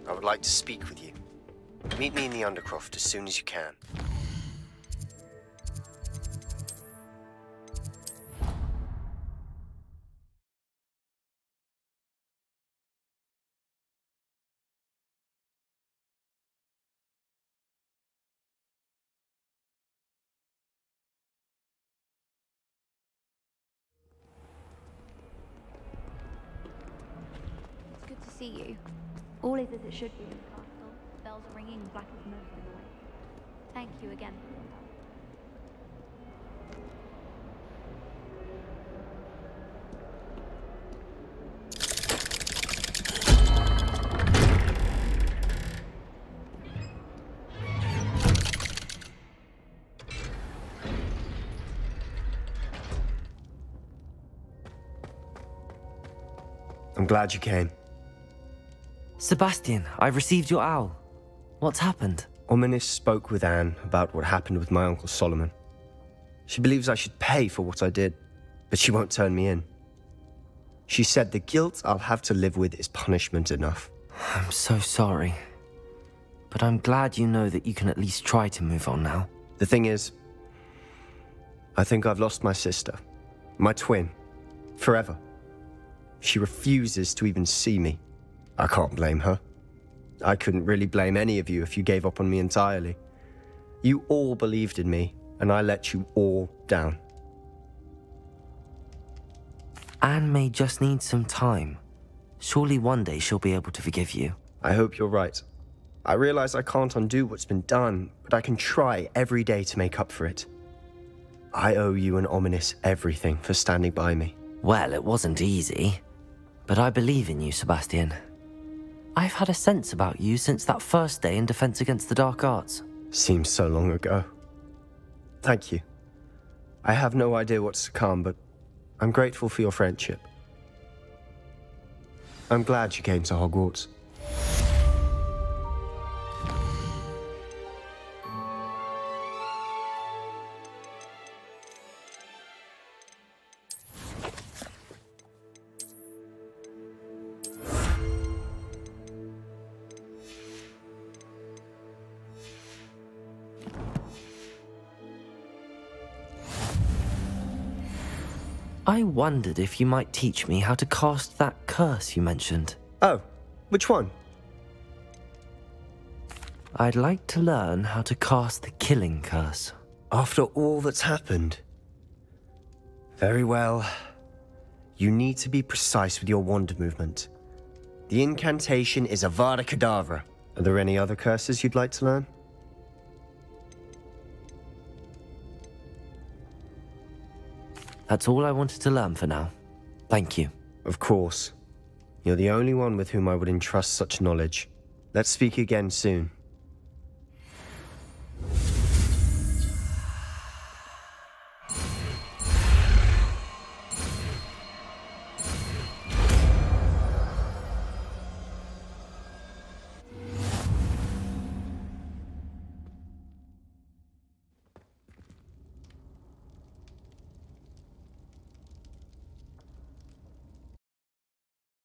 I would like to speak with you. Meet me in the Undercroft as soon as you can. It's good to see you. All is as it should be in the castle. Bells are ringing, black as most of the way. Thank you again. I'm glad you came. Sebastian, I've received your owl. What's happened? Ominis spoke with Anne about what happened with my Uncle Solomon. She believes I should pay for what I did, but she won't turn me in. She said the guilt I'll have to live with is punishment enough. I'm so sorry. But I'm glad you know that you can at least try to move on now. The thing is, I think I've lost my sister, my twin, forever. She refuses to even see me. I can't blame her. I couldn't really blame any of you if you gave up on me entirely. You all believed in me, and I let you all down. Anne may just need some time. Surely one day she'll be able to forgive you. I hope you're right. I realize I can't undo what's been done, but I can try every day to make up for it. I owe you and Ominis everything for standing by me. Well, it wasn't easy, but I believe in you, Sebastian. I've had a sense about you since that first day in Defense Against the Dark Arts. Seems so long ago. Thank you. I have no idea what's to come, but I'm grateful for your friendship. I'm glad you came to Hogwarts. I wondered if you might teach me how to cast that curse you mentioned. Oh, which one? I'd like to learn how to cast the killing curse. After all that's happened? Very well. You need to be precise with your wand movement. The incantation is Avada Kedavra. Are there any other curses you'd like to learn? That's all I wanted to learn for now. Thank you. Of course. You're the only one with whom I would entrust such knowledge. Let's speak again soon.